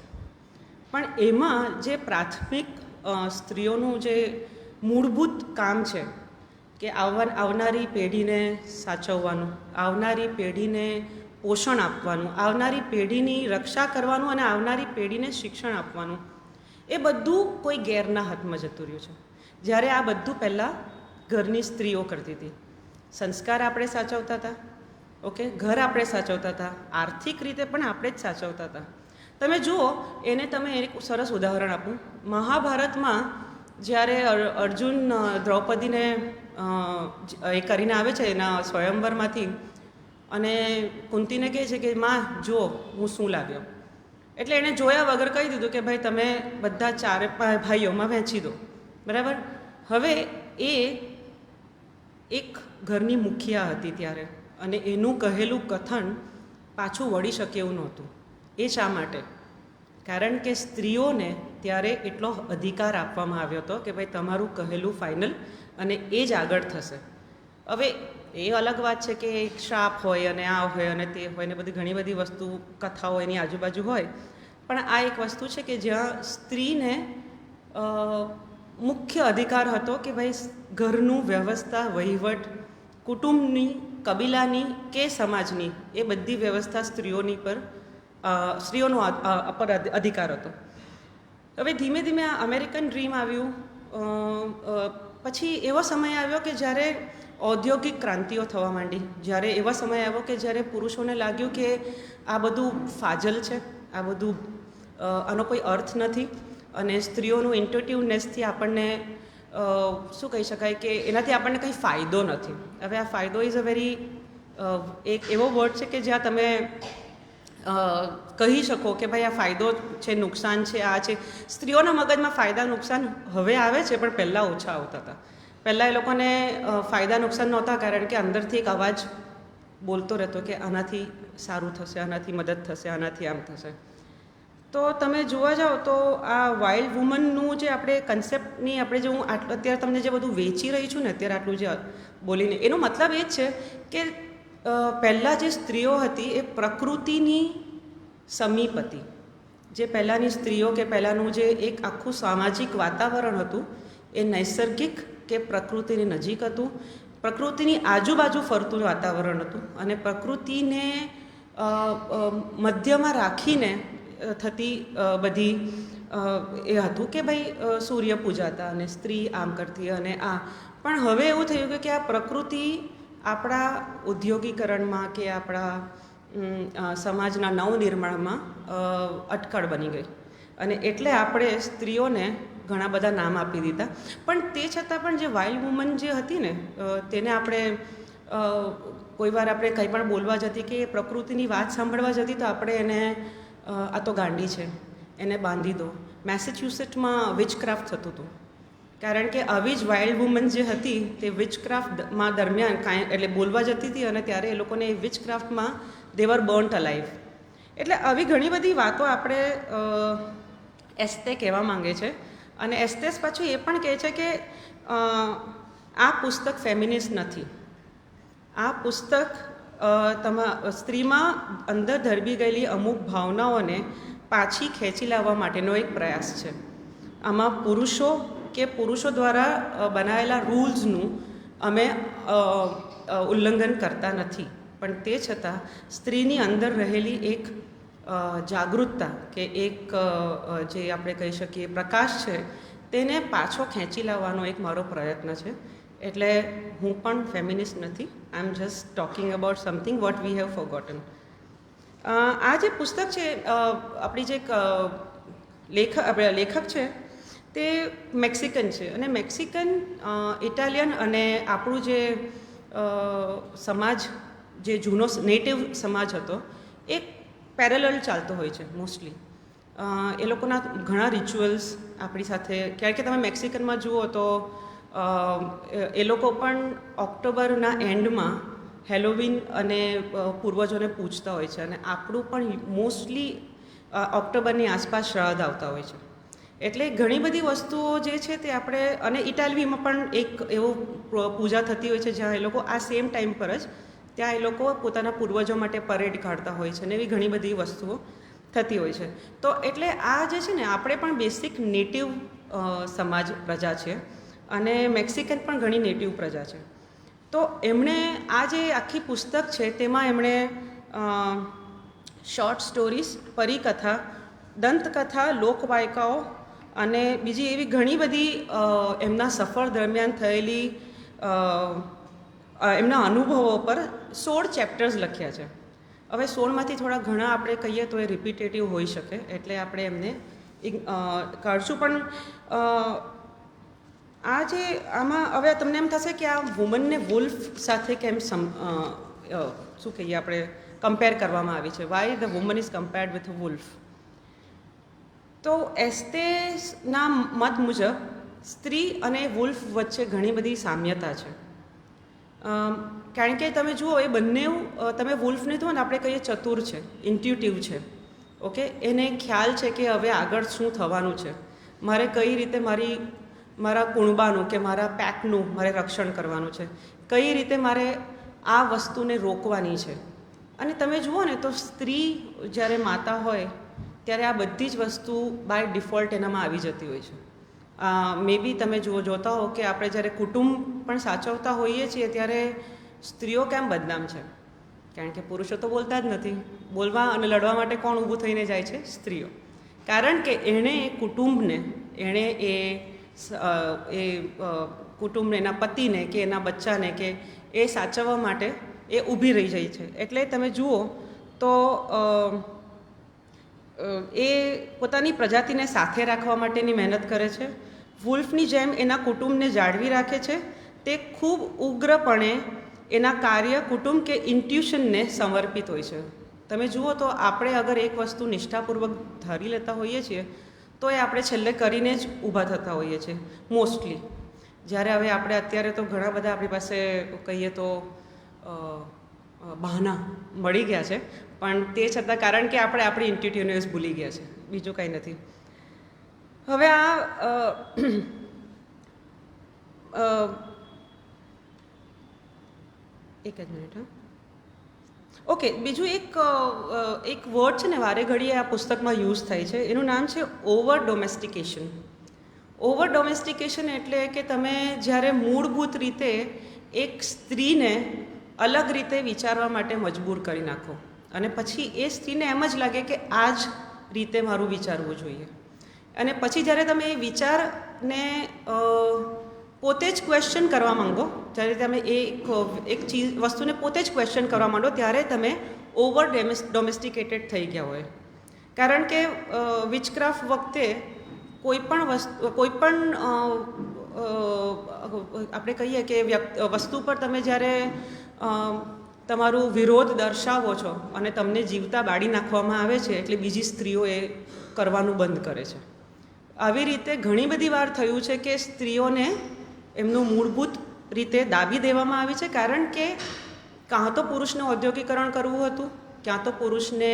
પણ એમાં જે પ્રાથમિક સ્ત્રીઓનું જે મૂળભૂત કામ છે કે આવનારી પેઢીને સાચવવાનું, આવનારી પેઢીને પોષણ આપવાનું, આવનારી પેઢીની રક્ષા કરવાનું અને આવનારી પેઢીને શિક્ષણ આપવાનું, એ બધું કોઈ ગેરના હાથમાં જતું રહ્યું છે. જ્યારે આ બધું પહેલાં ઘરની સ્ત્રીઓ કરતી હતી. સંસ્કાર આપણે સાચવતા હતા, ઓકે, ઘર આપણે સાચવતા હતા, આર્થિક રીતે પણ આપણે જ સાચવતા હતા. તમે જુઓ, એને તમે એક સરસ ઉદાહરણ આપું. મહાભારતમાં જ્યારે અર્જુન દ્રૌપદીને એ કરીને આવે છે એના સ્વયંવરમાંથી અને કુંતીને કહે છે કે માં જુઓ હું શું લાવ્યો, એટલે એણે જોયા વગર કહી દીધું કે ભાઈ તમે બધા 4 ભાઈઓમાં વહેંચી દો, બરાબર. હવે એ એક ઘરની મુખિયા હતી ત્યારે અને એનું કહેલું કથન પાછું વળી શકે એવું નહોતું. એ શા માટે? કારણ કે સ્ત્રીઓને ત્યારે એટલો અધિકાર આપવામાં આવ્યો હતો કે ભાઈ તમારું કહેલું ફાઇનલ અને એ જ આગળ થશે. હવે એ અલગ વાત છે કે એક શ્રાપ હોય અને આ હોય અને તે હોય ને બધી ઘણી બધી વસ્તુ કથાઓ એની આજુબાજુ હોય, પણ આ એક વસ્તુ છે કે જ્યાં સ્ત્રીને મુખ્ય અધિકાર હતો કે ભાઈ ઘરનું વ્યવસ્થા, વહીવટ, કુટુંબની, કબીલાની કે સમાજની, એ બધી વ્યવસ્થા સ્ત્રીઓનો પર અધિકાર હતો. હવે ધીમે ધીમે આ અમેરિકન ડ્રીમ આવ્યું. પછી એવો સમય આવ્યો કે જ્યારે ઔદ્યોગિક ક્રાંતિઓ થવા માંડી, જ્યારે એવા સમય આવ્યો કે જ્યારે પુરુષોને લાગ્યું કે આ બધું ફાજલ છે, આ બધું આનો કોઈ અર્થ નથી અને સ્ત્રીઓનું ઇન્ટ્યુટિવનેસથી આપણને શું કહી શકાય કે એનાથી આપણને કંઈ ફાયદો નથી. હવે આ ફાયદો ઇઝ અ વેરી એક એવો વર્ડ છે કે જ્યાં તમે કહી શકો કે ભાઈ આ ફાયદો છે, નુકસાન છે, આ છે. સ્ત્રીઓના મગજમાં ફાયદા નુકસાન હવે આવે છે પણ પહેલાં ઓછા આવતા હતા. પહેલાં એ લોકોને ફાયદા નુકસાન નહોતા, કારણ કે અંદરથી એક અવાજ બોલતો રહેતો કે આનાથી સારું થશે, આનાથી મદદ થશે, આનાથી આમ થશે. તો તમે જોવા જાઓ તો આ વાઇલ્ડ વુમનનું જે આપણે કન્સેપ્ટની આપણે જે હું અત્યારે તમને જે બધું વેચી રહી છું ને અત્યારે આટલું જે બોલીને, એનો મતલબ એ જ છે કે પહેલાં જે સ્ત્રીઓ હતી એ પ્રકૃતિની સમીપ હતી. જે પહેલાંની સ્ત્રીઓ કે પહેલાંનું જે એક આખું સામાજિક વાતાવરણ હતું એ નૈસર્ગિક કે પ્રકૃતિની નજીક હતું, પ્રકૃતિની આજુબાજુ ફરતું વાતાવરણ હતું અને પ્રકૃતિને મધ્યમાં રાખીને થતી બધી એ હતું કે ભાઈ સૂર્ય પૂજાતા અને સ્ત્રી આમ કરતી અને આ. પણ હવે એવું થયું કે આ પ્રકૃતિ આપણા ઉદ્યોગીકરણમાં કે આપણા સમાજના નવનિર્માણમાં અટકળ બની ગઈ અને એટલે આપણે સ્ત્રીઓને ઘણા બધા નામ આપી દીધા. પણ તે છતાં પણ જે વાઇલ્ડ વુમન જે હતી ને તેને આપણે કોઈ વાર આપણે કંઈ પણ બોલવા જતી કે પ્રકૃતિની વાત સાંભળવા જતી તો આપણે એને આ તો ગાંડી છે, એને બાંધી દો. મેસેચ્યુસેટ્સમાં વિચક્રાફ્ટ થતું હતું, કારણ કે આવી જ વાઇલ્ડ વુમન જે હતી તે વિચક્રાફ્ટમાં દરમિયાન એટલે બોલવા જતી હતી અને ત્યારે એ લોકોને એ વિચક્રાફ્ટમાં દે વર બર્ન્ટ અલાઇવ. એટલે આવી ઘણી બધી વાતો આપણે એસ્તે કહેવા માંગે છે. અને એસ્તેસ પાછું એ પણ કહે છે કે આ પુસ્તક ફેમિનિસ્ટ નથી. આ પુસ્તક સ્ત્રીમાં અંદર ધરબી ગયેલી અમુક ભાવનાઓને પાછી ખેંચી લાવવા માટેનો એક પ્રયાસ છે. આમાં પુરુષો દ્વારા બનાવેલા રૂલ્સનું અમે ઉલ્લંઘન કરતા નથી, પણ તે છતાં સ્ત્રીની અંદર રહેલી એક જાગૃતતા કે એક જે આપણે કહી શકીએ પ્રકાશ છે, તેને પાછો ખેંચી લાવવાનો એક મારો પ્રયત્ન છે. એટલે હું પણ ફેમિનિસ્ટ નથી. I am just talking about something what we have forgotten. આ જે પુસ્તક છે, આપણી જે લેખક છે તે મેક્સિકન છે, અને મેક્સિકન, ઇટાલિયન અને આપણું જે સમાજ, જે જૂનો નેટિવ સમાજ હતો, એક પેરેલલ ચાલતો હોય છે મોસ્ટલી. એ લોકોના ઘણા રિચ્યુઅલ્સ આપણી સાથે, કારણ કે તમે મેક્સિકનમાં જુઓ તો એ લોકો પણ ઓક્ટોબરના એન્ડમાં હેલોવીન અને પૂર્વજોને પૂજતા હોય છે, અને આપણું પણ મોસ્ટલી ઓક્ટોબરની આસપાસ શ્રાદ્ધ આવતા હોય છે. એટલે ઘણી બધી વસ્તુઓ જે છે તે આપણે, અને ઇટાલીમાં પણ એક એવો પૂજા થતી હોય છે જ્યાં એ લોકો આ સેમ ટાઈમ પર જ ત્યાં એ લોકો પોતાના પૂર્વજો માટે પરેડ કાઢતા હોય છે, અને એવી ઘણી બધી વસ્તુઓ થતી હોય છે. તો એટલે આ જે છે ને, આપણે પણ બેસિક નેટિવ સમાજ પ્રજા છે, અને મેક્સિકન પણ ઘણી નેટિવ પ્રજા છે. તો એમણે આ જે આખી પુસ્તક છે તેમાં એમણે શોર્ટ સ્ટોરીઝ, પરિકથા, દંતકથા, લોકવાયકાઓ અને બીજી એવી ઘણી બધી એમના સફર દરમિયાન થયેલી એમના અનુભવો પર 16 ચેપ્ટર્સ લખ્યા છે. હવે 16માંથી થોડા ઘણા આપણે કહીએ તો એ રિપીટેટિવ હોઈ શકે, એટલે આપણે એમને કાઢશું. પણ આ જે આમાં હવે તમને એમ થશે કે આ વુમનને વુલ્ફ સાથે કેમ શું કહીએ આપણે કમ્પેર કરવામાં આવી છે, Y the woman is compared with wolf. તો એસ્તેના મત મુજબ સ્ત્રી અને વુલ્ફ વચ્ચે ઘણી બધી સામ્યતા છે. કારણ કે તમે જુઓ, એ બંને, તમે વુલ્ફને જુઓ ને, આપણે કહીએ ચતુર છે, ઇન્ટ્યુટિવ છે, ઓકે, એને ખ્યાલ છે કે હવે આગળ શું થવાનું છે, મારે કઈ રીતે મારા કુણબાનું કે મારા પેકનું મારે રક્ષણ કરવાનું છે, કઈ રીતે મારે આ વસ્તુને રોકવાની છે. અને તમે જુઓ ને તો સ્ત્રી જ્યારે માતા હોય ત્યારે આ બધી જ વસ્તુ બાય ડિફોલ્ટ એનામાં આવી જતી હોય છે. મે બી તમે જોતા હો કે આપણે જ્યારે કુટુંબ પણ સાચવતા હોઈએ છીએ ત્યારે સ્ત્રીઓ કેમ બદનામ છે, કારણ કે પુરુષો તો બોલતા જ નથી. બોલવા અને લડવા માટે કોણ ઊભું થઈને જાય છે? સ્ત્રીઓ. કારણ કે એણે એ કુટુંબને, એણે એ કુટુંબને, એના પતિને કે એના બચ્ચાને કે એ સાચવવા માટે એ ઊભી રહી જાય છે. એટલે તમે જુઓ તો એ પોતાની પ્રજાતિને સાથે રાખવા માટેની મહેનત કરે છે. વુલ્ફની જેમ એના કુટુંબને જાળવી રાખે છે. તે ખૂબ ઉગ્રપણે એના કાર્ય, કુટુંબ કે ઇન્ટ્યુશનને સમર્પિત હોય છે. તમે જુઓ તો આપણે અગર એક વસ્તુ નિષ્ઠાપૂર્વક ધારી લેતા હોઈએ છીએ તો એ આપણે છેલ્લે કરીને જ ઊભા થતા હોઈએ છીએ મોસ્ટલી. જ્યારે હવે આપણે અત્યારે તો ઘણા બધા આપણી પાસે કહીએ તો બહાના મળી ગયા છે, પણ તે છતાં કારણ કે આપણે આપણી ઇન્ટ્યુટિવનેસ ભૂલી ગયા છે, બીજું કંઈ નથી. હવે એક જ મિનિટ. ઓકે, બીજું એક વર્ડ છે ને વારે ઘડીએ આ પુસ્તકમાં યુઝ થાય છે, એનું નામ છે ઓવર ડોમેસ્ટિકેશન. ઓવર ડોમેસ્ટિકેશન એટલે કે તમે જ્યારે મૂળભૂત રીતે એક સ્ત્રીને અલગ રીતે વિચારવા માટે મજબૂર કરી નાખો, અને પછી એ સ્ત્રીને એમ જ લાગે કે આ જ રીતે મારું વિચારવું જોઈએ, અને પછી જ્યારે તમે એ વિચારને પોતે જ ક્વેશ્ચન કરવા માંગો, જ્યારે તમે એક વસ્તુને પોતે જ ક્વેશ્ચન કરવા માંડો, ત્યારે તમે ઓવર ડોમેસ્ટિકેટેડ થઈ ગયા હોય. કારણ કે વિચક્રાફ્ટ વખતે કોઈ પણ આપણે કહીએ કે વસ્તુ પર તમે જ્યારે તમારું વિરોધ દર્શાવો છો અને તમને જીવતા બાળી નાખવામાં આવે છે, એટલે બીજી સ્ત્રીઓ એ કરવાનું બંધ કરે છે. આવી રીતે ઘણી બધી વાર થયું છે કે સ્ત્રીઓને એમનું મૂળભૂત રીતે દાબી દેવામાં આવી છે, કારણ કે કાં તો પુરુષને ઔદ્યોગિકરણ કરવું હતું, ક્યાં તો પુરુષને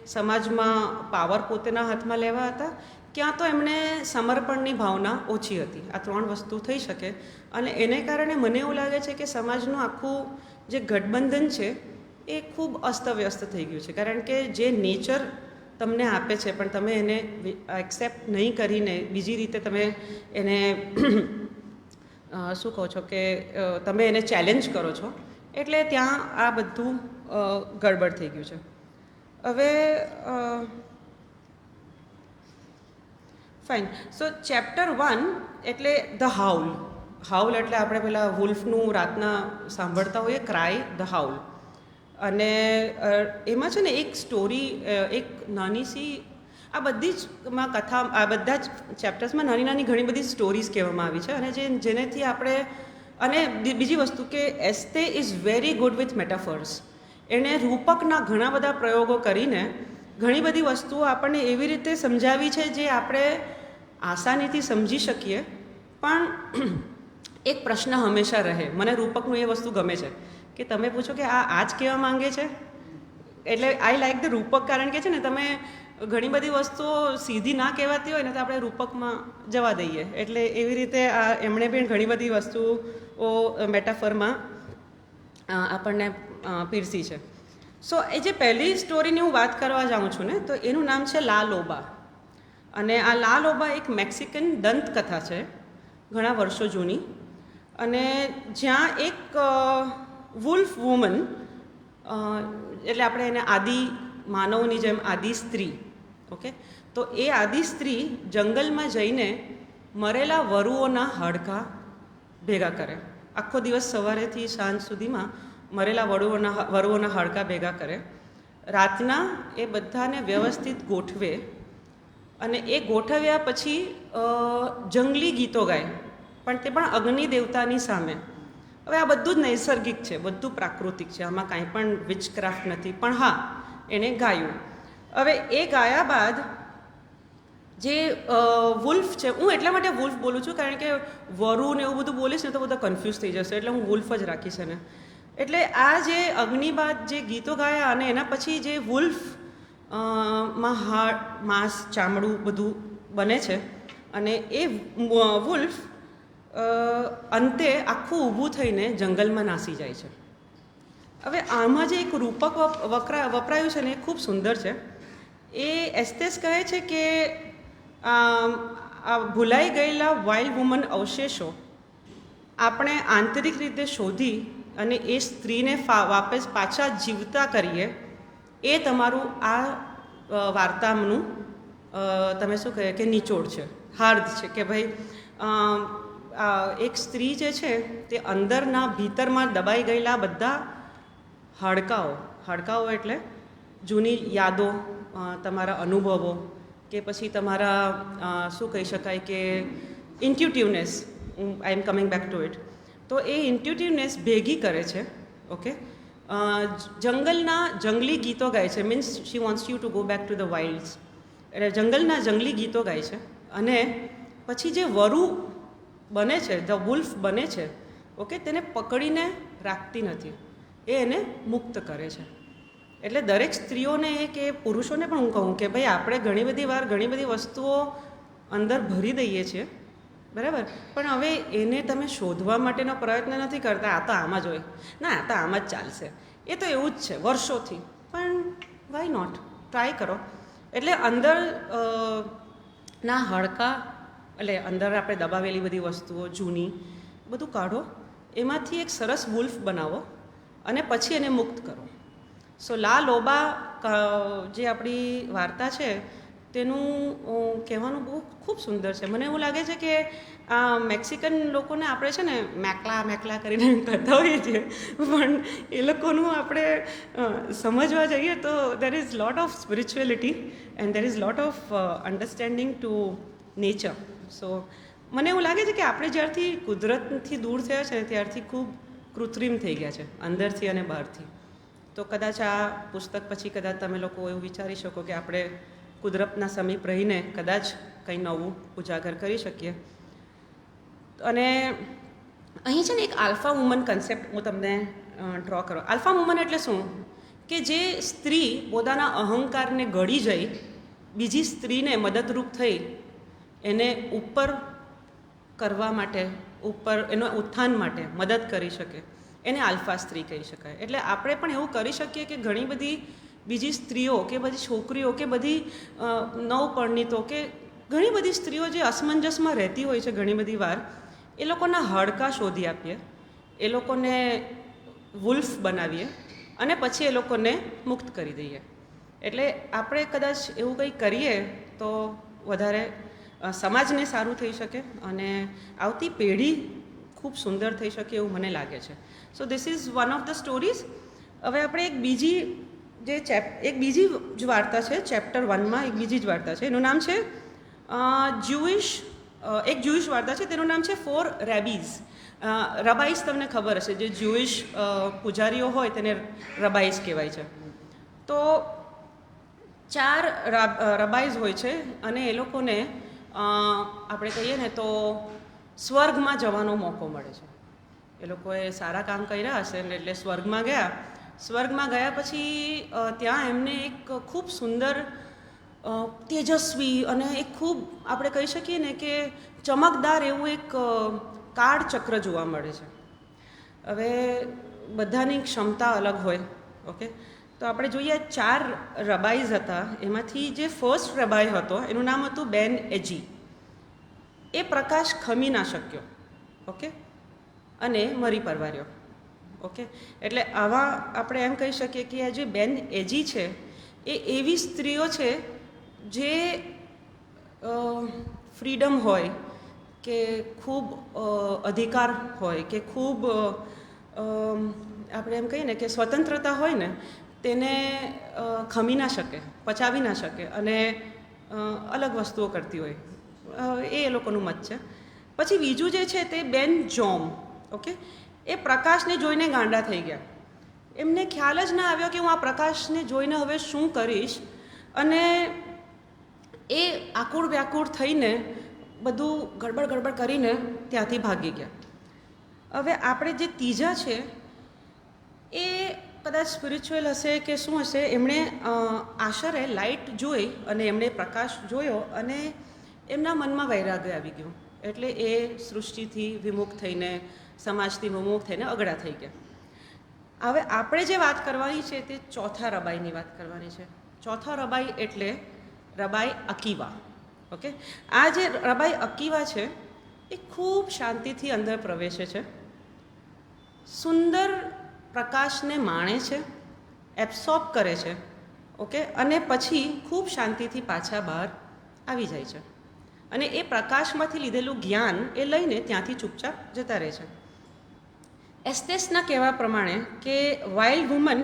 સમાજમાં પાવર પોતાના હાથમાં લેવા હતા, ક્યાં તો એમણે સમર્પણની ભાવના ઓછી હતી. આ 3 વસ્તુ થઈ શકે. અને એને કારણે મને એવું લાગે છે કે સમાજનું આખું જે ગઠબંધન છે એ ખૂબ અસ્તવ્યસ્ત થઈ ગયું છે. કારણ કે જે નેચર તમને આપે છે પણ તમે એને એક્સેપ્ટ નહીં કરીને બીજી રીતે તમે એને શું કહો છો કે તમે એને ચેલેન્જ કરો છો, એટલે ત્યાં આ બધું ગડબડ થઈ ગયું છે. હવે ફાઇન. સો ચેપ્ટર 1 એટલે ધ હાઉલ. હાઉલ એટલે આપણે પેલા વુલ્ફનું રાતના સાંભળતા હોઈએ, ક્રાય, ધ હાઉલ. અને એમાં છે ને એક સ્ટોરી, એક નાની સી, આ બધી જ માં કથા, આ બધા જ ચેપ્ટર્સમાં નાની નાની ઘણી બધી સ્ટોરીઝ કહેવામાં આવી છે. અને જેનેથી આપણે, અને બીજી વસ્તુ કે એસ્તે ઇઝ વેરી ગુડ વિથ મેટાફર્સ. એણે રૂપકના ઘણા બધા પ્રયોગો કરીને ઘણી બધી વસ્તુઓ આપણને એવી રીતે સમજાવી છે જે આપણે આસાનીથી સમજી શકીએ. પણ એક પ્રશ્ન હંમેશા રહે, મને રૂપકનું એ વસ્તુ ગમે છે કે તમે પૂછો કે આ જ કહેવા માંગે છે. એટલે આઈ લાઈક ધ રૂપક, કારણ કે છે ને તમે ઘણી બધી વસ્તુઓ સીધી ના કહેવાતી હોય ને તો આપણે રૂપકમાં જવા દઈએ. એટલે એવી રીતે એમણે પણ ઘણી બધી વસ્તુઓ મેટાફરમાં આપણને પીરસી છે. સો એ જે પહેલી સ્ટોરીની હું વાત કરવા જાઉં છું ને, તો એનું નામ છે લા લોબા. અને આ લા લોબા એક મેક્સિકન દંતકથા છે, ઘણા વર્ષો જૂની. અને જ્યાં એક વુલ્ફ વુમન, એટલે આપણે એને આદિ માનવની જેમ આદિ સ્ત્રી, ઓકે, તો એ આદિ સ્ત્રી જંગલમાં જઈને મરેલા વરુઓના હાડકાં ભેગા કરે. આખો દિવસ સવારેથી સાંજ સુધીમાં મરેલા વરુઓના હાડકાં ભેગા કરે. રાતના એ બધાને વ્યવસ્થિત ગોઠવે અને એ ગોઠવ્યા પછી જંગલી ગીતો ગાય, પણ તે પણ અગ્નિ દેવતાની સામે. હવે આ બધું જ નૈસર્ગિક છે, બધું પ્રાકૃતિક છે, આમાં કાંઈ પણ વિચક્રાફ્ટ નથી. પણ હા, એણે ગાયું. હવે એ ગાયા બાદ જે વુલ્ફ છે, હું એટલા માટે વુલ્ફ બોલું છું કારણ કે વરુ ને એવું બધું બોલીશ ને તો બધા કન્ફ્યુઝ થઈ જશે, એટલે હું વુલ્ફ જ રાખીશ એને. એટલે આ જે અગ્નિ બાદ જે ગીતો ગાયા અને એના પછી જે વુલ્ફ માં હાડ, માંસ, ચામડું બધું બને છે. અને એ વુલ્ફ અંતે આખું ઊભું થઈને જંગલમાં નાસી જાય છે. હવે આમાં જે એક રૂપક વપરાયું છે ને એ ખૂબ સુંદર છે. એ એસ્તેસ કહે છે કે આ ભૂલાઈ ગયેલા વાઇલ્ડ વુમન અવશેષો આપણે આંતરિક રીતે શોધી અને એ સ્ત્રીને વાપસ પાછા જીવતા કરીએ, એ તમારું આ વાર્તાનું તમે શું કહે કે નિચોડ છે, હાર્દ છે. કે ભાઈ એક સ્ત્રી જે છે તે અંદરના ભીતરમાં દબાઈ ગયેલા બધા હાડકાઓ એટલે જૂની યાદો, તમારા અનુભવો, કે પછી તમારા શું કહી શકાય કે intuitiveness, I am coming back to it. તો એ ઇન્ટ્યુટિવનેસ ભેગી કરે છે. ઓકે, જંગલી ગીતો ગાય છે, means she wants you to go back to the wilds. એટલે જંગલી ગીતો ગાય છે. અને પછી જે વરુ બને છે, ધ વુલ્ફ બને છે, ઓકે, તેને પકડીને રાખતી નથી, એ એને મુક્ત કરે છે. એટલે દરેક સ્ત્રીઓને કે પુરુષોને પણ હું કહું કે ભાઈ આપણે ઘણી બધી વસ્તુઓ અંદર ભરી દઈએ છીએ, બરાબર, પણ હવે એને તમે શોધવા માટેનો પ્રયત્ન નથી કરતા. આ તો આમાં જ હોય, ના આ તો આમાં જ ચાલશે, એ તો એવું જ છે વર્ષોથી. પણ વાય નોટ, ટ્રાય કરો. એટલે અંદર ના હાડકાં, એટલે અંદર આપણે દબાવેલી બધી વસ્તુઓ જૂની બધું કાઢો, એમાંથી એક સરસ વુલ્ફ બનાવો અને પછી એને મુક્ત કરો. સો લા લોબા જે આપણી વાર્તા છે તેનું કહેવાનું બહુ ખૂબ સુંદર છે. મને એવું લાગે છે કે આ મેક્સિકન લોકોને આપણે છે ને મેકલા કરીને કરતા હોઈએ છીએ, પણ એ લોકોનું આપણે સમજવા જઈએ તો there is lot of spirituality and there is lot of understanding to nature. So મને એવું લાગે છે કે આપણે જ્યારથી કુદરતથી દૂર થયા છે ત્યારથી ખૂબ કૃત્રિમ થઈ ગયા છે, અંદરથી અને બહારથી. તો કદાચ આ પુસ્તક પછી કદાચ તમે લોકો એવું વિચારી શકો કે આપણે કુદરતના સમીપ રહીને કદાચ કંઈ નવું ઉજાગર કરી શકીએ. અને અહીં છે ને એક આલ્ફા વુમન કન્સેપ્ટ હું તમને ડ્રો કરો. આલ્ફા વુમન એટલે શું કે જે સ્ત્રી પોતાના અહંકારને ગળી જઈ બીજી સ્ત્રીને મદદરૂપ થઈ એને ઉપર કરવા માટે, ઉપર એના ઉત્થાન માટે મદદ કરી શકે, એને આલ્ફા સ્ત્રી કહી શકાય. એટલે આપણે પણ એવું કરી શકીએ કે ઘણી બધી બીજી સ્ત્રીઓ કે બધી છોકરીઓ કે બધી નવપરિણીતો કે ઘણી બધી સ્ત્રીઓ જે અસમંજસમાં રહેતી હોય છે ઘણી બધી વાર, એ લોકોના હાડકાં શોધી આપીએ, એ લોકોને વુલ્ફ બનાવીએ અને પછી એ લોકોને મુક્ત કરી દઈએ. એટલે આપણે કદાચ એવું કંઈ કરીએ તો વધારે સમાજને સારું થઈ શકે અને આવતી પેઢી ખૂબ સુંદર થઈ શકે એવું મને લાગે છે. So this is one of the stories. હવે આપણે એક બીજી જ વાર્તા છે, ચેપ્ટર 1માં એક બીજી જ વાર્તા છે, એનું નામ છે એક જ્યુઇશ વાર્તા છે, તેનું નામ છે 4 રેબીઝ. રબાઈસ તમને ખબર હશે, જે જ્યુઇશ પૂજારીઓ હોય તેને રબાઈસ કહેવાય છે. તો 4 રબાઈસ હોય છે અને એ લોકોને આપણે કહીએ ને તો સ્વર્ગમાં જવાનો મોકો મળે છે. એ લોકોએ સારા કામ કર્યા હશે એટલે સ્વર્ગમાં ગયા. સ્વર્ગમાં ગયા પછી ત્યાં એમને એક ખૂબ સુંદર તેજસ્વી અને એક ખૂબ આપણે કહી શકીએ ને કે ચમકદાર એવું એક કાળ ચક્ર જોવા મળે છે. હવે બધાની ક્ષમતા અલગ હોય. ઓકે, તો આપણે જોઈએ 4 રબાઈઝ હતા. એમાંથી જે ફર્સ્ટ રબાઈ હતો એનું નામ હતું બેન એજી. એ પ્રકાશ ખમી ના શક્યો. ઓકે, અને મરી પરવાર્યો. ઓકે, એટલે આવા આપણે એમ કહી શકીએ કે આ જે બેન એજી છે એ એવી સ્ત્રીઓ છે જે ફ્રીડમ હોય કે ખૂબ અધિકાર હોય કે ખૂબ આપણે એમ કહીએ ને કે સ્વતંત્રતા હોય ને તેને ખમી ના શકે, પચાવી ના શકે અને અલગ વસ્તુઓ કરતી હોય. એ લોકોનું મત છે. પછી બીજું જે છે તે બેન જોમ. ઓકે, એ પ્રકાશને જોઈને ગાંડા થઈ ગયા. એમને ખ્યાલ જ ના આવ્યો કે હું આ પ્રકાશને જોઈને હવે શું કરીશ, અને એ આકુળ વ્યાકુળ થઈને બધું ગડબડ કરીને ત્યાંથી ભાગી ગયા. હવે આપણે જે ત્રીજા છે એ કદાચ સ્પિરિચ્યુઅલ હશે કે શું હશે, એમણે આશરે લાઇટ જોઈ અને એમણે પ્રકાશ જોયો અને એમના મનમાં વૈરાગ્ય આવી ગયું. એટલે એ સૃષ્ટિથી વિમુખ થઈને, સમાજથી વિમુખ થઈને અગડા થઈ ગયા. હવે આપણે જે વાત કરવાની છે તે ચોથા રબાઈની વાત કરવાની છે. ચોથા રબાઈ એટલે રબાઈ અકીવા. ઓકે, આ જે રબાઈ અકીવા છે એ ખૂબ શાંતિથી અંદર પ્રવેશે છે, સુંદર પ્રકાશને માણે છે, એબ્સોર્બ કરે છે. ઓકે, અને પછી ખૂબ શાંતિથી પાછા બહાર આવી જાય છે અને એ પ્રકાશમાંથી લીધેલું જ્ઞાન એ લઈને ત્યાંથી ચૂપચાપ જતા રહે છે. એસ્ટેસના કહેવા પ્રમાણે કે વાઇલ્ડ વુમન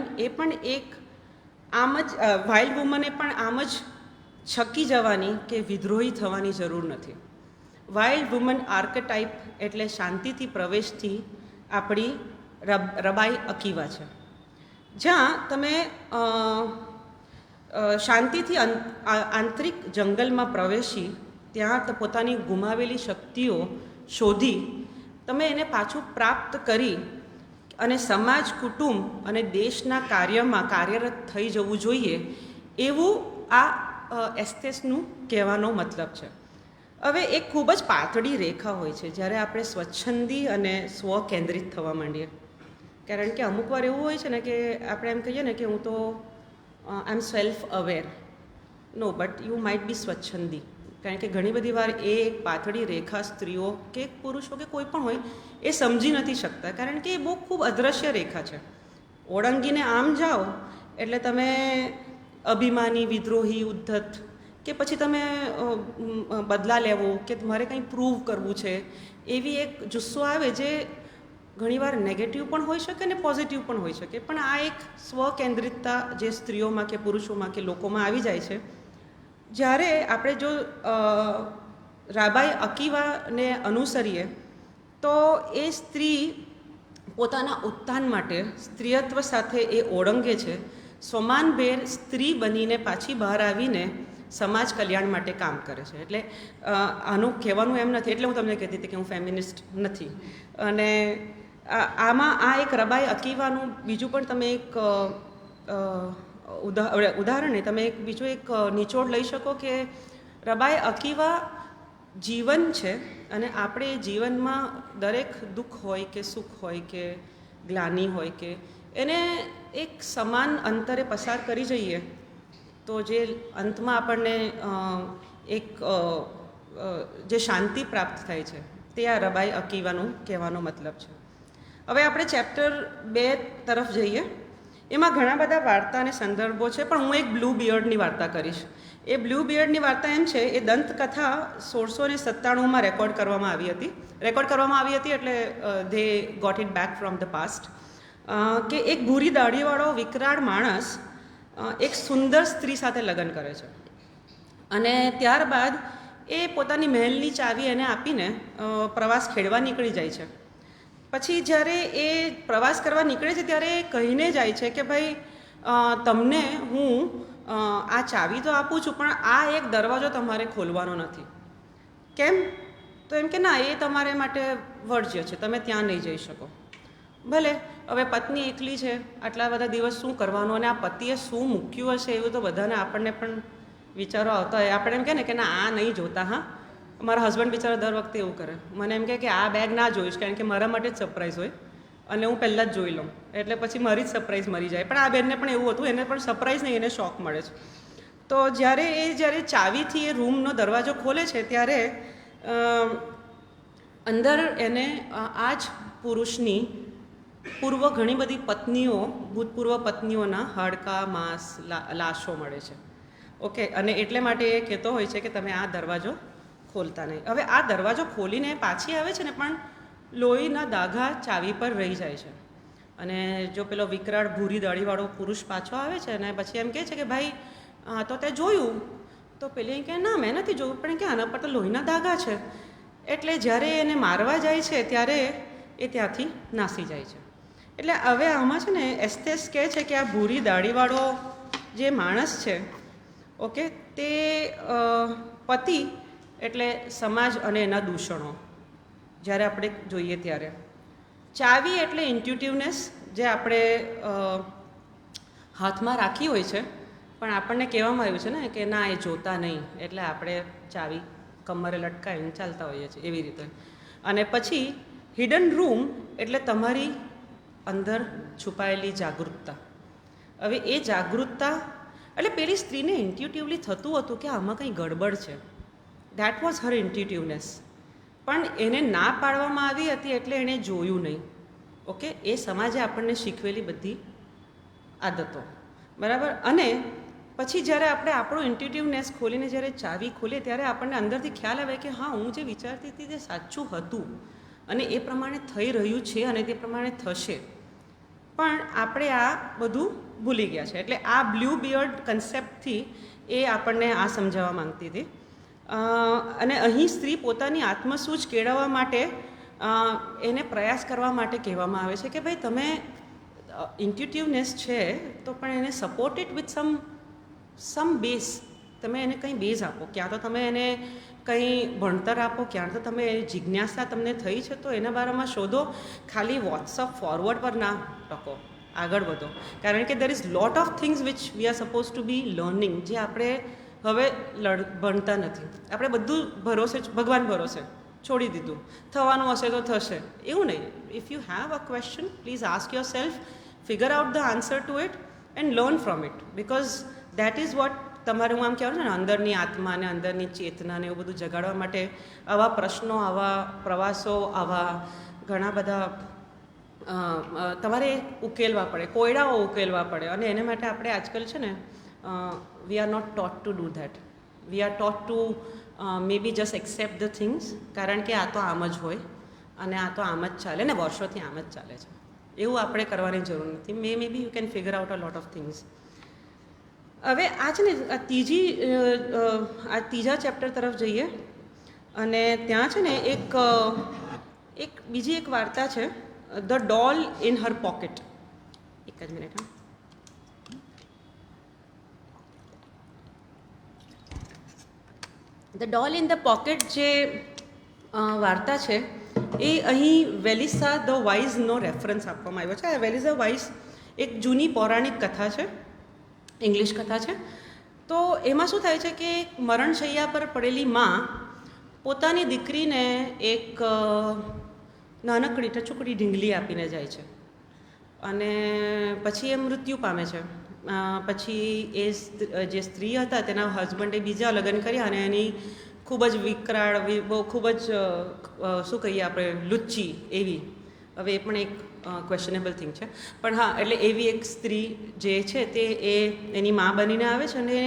એ પણ આમ જ છકી જવાની કે વિદ્રોહી થવાની જરૂર નથી. વાઇલ્ડ વુમન આર્કેટાઇપ એટલે શાંતિથી પ્રવેશથી આપણી રબાઈ અકીવા છે, જ્યાં તમે શાંતિથી આંતરિક જંગલમાં પ્રવેશી ત્યાં પોતાની ગુમાવેલી શક્તિઓ શોધી તમે એને પાછું પ્રાપ્ત કરી અને સમાજ, કુટુંબ અને દેશના કાર્યમાં કાર્યરત થઈ જવું જોઈએ, એવું આ એસ્થેસનું કહેવાનો મતલબ છે. હવે એક ખૂબ જ પાતળી રેખા હોય છે જ્યારે આપણે સ્વચ્છંદી અને સ્વકેન્દ્રિત થવા માંડીએ. કારણ કે અમુક વાર એવું હોય છે ને કે આપણે એમ કહીએ ને કે હું તો I am self aware. No, but you might be સ્વચ્છંદી. કારણ કે ઘણી બધી વાર એ એક પાતળી રેખા સ્ત્રીઓ કે પુરુષો કે કોઈ પણ હોય એ સમજી નથી શકતા, કારણ કે એ બહુ ખૂબ અદૃશ્ય રેખા છે. ઓળંગીને આમ જાઓ એટલે તમે અભિમાની, વિદ્રોહી, ઉદ્ધત કે પછી તમે બદલા લેવો કે મારે કંઈ પ્રૂવ કરવું છે એવી એક જુસ્સો આવે જે ઘણીવાર નેગેટિવ પણ હોઈ શકે અને પોઝિટિવ પણ હોઈ શકે. પણ આ એક સ્વકેન્દ્રિતતા જે સ્ત્રીઓમાં કે પુરુષોમાં કે લોકોમાં આવી જાય છે. જ્યારે આપણે જો રાબાઈ અકીવાને અનુસરીએ તો એ સ્ત્રી પોતાના ઉત્થાન માટે સ્ત્રીત્વ સાથે એ ઓળંગે છે, સમાનભેર સ્ત્રી બનીને પાછી બહાર આવીને સમાજ કલ્યાણ માટે કામ કરે છે. એટલે આનું કહેવાનું એમ નથી, એટલે હું તમને કહેતી હતી કે હું ફેમિનિસ્ટ નથી. અને આમાં આ એક રબાઈ અકીવાનું બીજું પણ તમે એક ઉદાહરણ નહીં, તમે એક બીજું એક નિચોડ લઈ શકો કે રબાઈ અકીવા જીવન છે અને આપણે જીવનમાં દરેક દુઃખ હોય કે સુખ હોય કે ગ્લાનિ હોય કે એને એક સમાન અંતરે પસાર કરી જઈએ તો જે અંતમાં આપણને એક જે શાંતિ પ્રાપ્ત થાય છે તે આ રબાઈ અકીવાનું કહેવાનો મતલબ છે. હવે આપણે ચેપ્ટર 2 તરફ જઈએ. એમાં ઘણા બધા વાર્તા અને સંદર્ભો છે, પણ હું એક બ્લુ બિયર્ડની વાર્તા કરીશ. એ બ્લુ બિયર્ડની વાર્તા એમ છે, એ દંતકથા 1697માં રેકોર્ડ કરવામાં આવી હતી એટલે they got it back from the past. કે એક ભૂરી દાઢીવાળો વિકરાળ માણસ એક સુંદર સ્ત્રી સાથે લગ્ન કરે છે અને ત્યારબાદ એ પોતાની મહેલની ચાવી એને આપીને પ્રવાસ ખેડવા નીકળી જાય છે. પછી જ્યારે એ પ્રવાસ કરવા નીકળે છે ત્યારે એ કહીને જાય છે કે ભાઈ તમને હું આ ચાવી તો આપું છું, પણ આ એક દરવાજો તમારે ખોલવાનો નથી. કેમ? તો એમ કે ના, એ તમારે માટે વર્જ્ય છે, તમે ત્યાં નહીં જઈ શકો. ભલે, હવે પત્ની એકલી છે, આટલા બધા દિવસ શું કરવાનું અને આ પતિએ શું મૂક્યું હશે એવું તો બધાને આપણને પણ વિચારો આવતા હોય. આપણે એમ કહે ને કે ના, આ નહીં જોતા. હા, મારા હસબન્ડ બિચારા દર વખતે એવું કરે, મને એમ કહે કે આ બેગ ના જોઈશ, કારણ કે મારા માટે જ સરપ્રાઈઝ હોય અને હું પહેલાં જ જોઈ લઉં, એટલે પછી મારી જ સરપ્રાઈઝ મરી જાય. પણ આ બેનને પણ એવું હતું, એને પણ સરપ્રાઈઝ નહીં, એને શોખ મળે છે. તો જ્યારે ચાવીથી એ રૂમનો દરવાજો ખોલે છે ત્યારે અંદર એને આ જ પુરુષની પૂર્વ ઘણી બધી પત્નીઓ, ભૂતપૂર્વ પત્નીઓના હાડકા, માંસ, લાશો મળે છે. ઓકે, અને એટલે માટે એ કહેતો હોય છે કે તમે આ દરવાજો ખોલતા નહીં. હવે આ દરવાજો ખોલીને પાછી આવે છે ને, પણ લોહીના દાગા ચાવી પર રહી જાય છે. અને જો પેલો વિકરાળ ભૂરી દાઢીવાળો પુરુષ પાછો આવે છે ને પછી એમ કહે છે કે ભાઈ તો તે જોયું? તો પેલી કહે ના, મેં નથી જોયું, પણ કે આના પર તો લોહીના દાગા છે. એટલે જ્યારે એને મારવા જાય છે ત્યારે એ ત્યાંથી નાસી જાય છે. એટલે હવે આમાં છે ને એસ્થેસ કહે છે કે આ ભૂરી દાઢીવાળો જે માણસ છે, ઓકે, તે પતિ એટલે સમાજ અને એના દૂષણો જ્યારે આપણે જોઈએ ત્યારે. ચાવી એટલે ઇન્ટ્યુટિવનેસ, જે આપણે હાથમાં રાખી હોય છે, પણ આપણને કહેવામાં આવ્યું છે ને કે ના, એ જોતા નહીં, એટલે આપણે ચાવી કમરે લટકાવીને ચાલતા હોઈએ છીએ એવી રીતે. અને પછી હિડન રૂમ એટલે તમારી અંદર છુપાયેલી જાગૃતતા. હવે એ જાગૃતતા એટલે પેલી સ્ત્રીને ઇન્ટ્યુટિવલી થતું હતું કે આમાં કંઈ ગડબડ છે. That was her intuitiveness. પણ એને ના પાડવામાં આવી હતી એટલે એણે જોયું નહીં. ઓકે, એ સમાજે આપણને શીખવેલી બધી આદતો, બરાબર. અને પછી જ્યારે આપણે આપણો ઇન્ટ્યુટિવનેસ ખોલીને જ્યારે ચાવી ખોલીએ ત્યારે આપણને અંદરથી ખ્યાલ આવે કે હા, હું જે વિચારતી હતી તે સાચું હતું અને એ પ્રમાણે થઈ રહ્યું છે અને તે પ્રમાણે થશે. પણ આપણે આ બધું ભૂલી ગયા છે. એટલે આ બ્લુ બિયર્ડ કન્સેપ્ટથી એ આપણને આ સમજાવવા માંગતી હતી. અને અહીં સ્ત્રી પોતાની આત્મસૂઝ કેળવવા માટે એને પ્રયાસ કરવા માટે કહેવામાં આવે છે કે ભાઈ તમે ઇન્ટ્યુટિવનેસ છે તો પણ એને support it with some base. તમે એને કંઈ બેઝ આપો, ક્યાં તો તમે એને કંઈ ભણતર આપો, ક્યાં તો તમે જિજ્ઞાસા તમને થઈ છે તો એના બારામાં શોધો. ખાલી વોટ્સઅપ ફોરવર્ડ પર ના ટકો, આગળ વધો. કારણ કે there is lot of things which we are suppose to be learning, જે આપણે હવે ભણતા નથી. આપણે બધું ભગવાન ભરોસે છોડી દીધું, થવાનું હશે તો થશે એવું નહીં. If you have a question, please ask yourself, figure out the answer to it and learn from it, because that is what તમારે, હું આમ કહેવાય ને, અંદરની આત્મા અને અંદરની ચેતનાને એવું બધું જગાડવા માટે આવા પ્રશ્નો, આવા પ્રવાસો, આવા ઘણા બધા તમારે ઉકેલવા પડે, કોયડાઓ ઉકેલવા પડે. અને એને માટે આપણે આજકાલ છે ને we are not taught to do that. We are taught to maybe just accept the things, કારણ કે આ તો આમ જ હોય અને આ તો આમ જ ચાલે ને, વર્ષોથી આમ જ ચાલે છે. એવું આપણે કરવાની જરૂર નથી. Maybe you can figure out a lot of things. હવે આ છે ને આ ત્રીજા ચેપ્ટર તરફ જઈએ અને ત્યાં છે ને એક બીજી એક વાર્તા છે, the doll in her pocket. એક જ મિનિટ. હા, the doll in the pocket જે વાર્તા છે એ અહીં વેલિસા ધ વાઇઝનો રેફરન્સ આપવામાં આવ્યો છે. વેલિસા વાઇઝ એક જૂની પૌરાણિક કથા છે, ઇંગ્લિશ કથા છે. તો એમાં શું થાય છે કે મરણશૈયા પર પડેલી માં પોતાની દીકરીને એક નાનકડી ટચુકડી ઢીંગલી આપીને જાય છે અને પછી એ મૃત્યુ પામે છે. પછી એ જે સ્ત્રી હતા તેના હસબન્ડે બીજા લગ્ન કર્યા અને એની ખૂબ જ વિકરાળ, બહુ ખૂબ જ શું કહીએ આપણે, લુચ્ચી એવી, હવે એ પણ એક ક્વેશ્ચનેબલ થિંગ છે, પણ હા, એટલે એવી એક સ્ત્રી જે છે તે એની મા બનીને આવે છે અને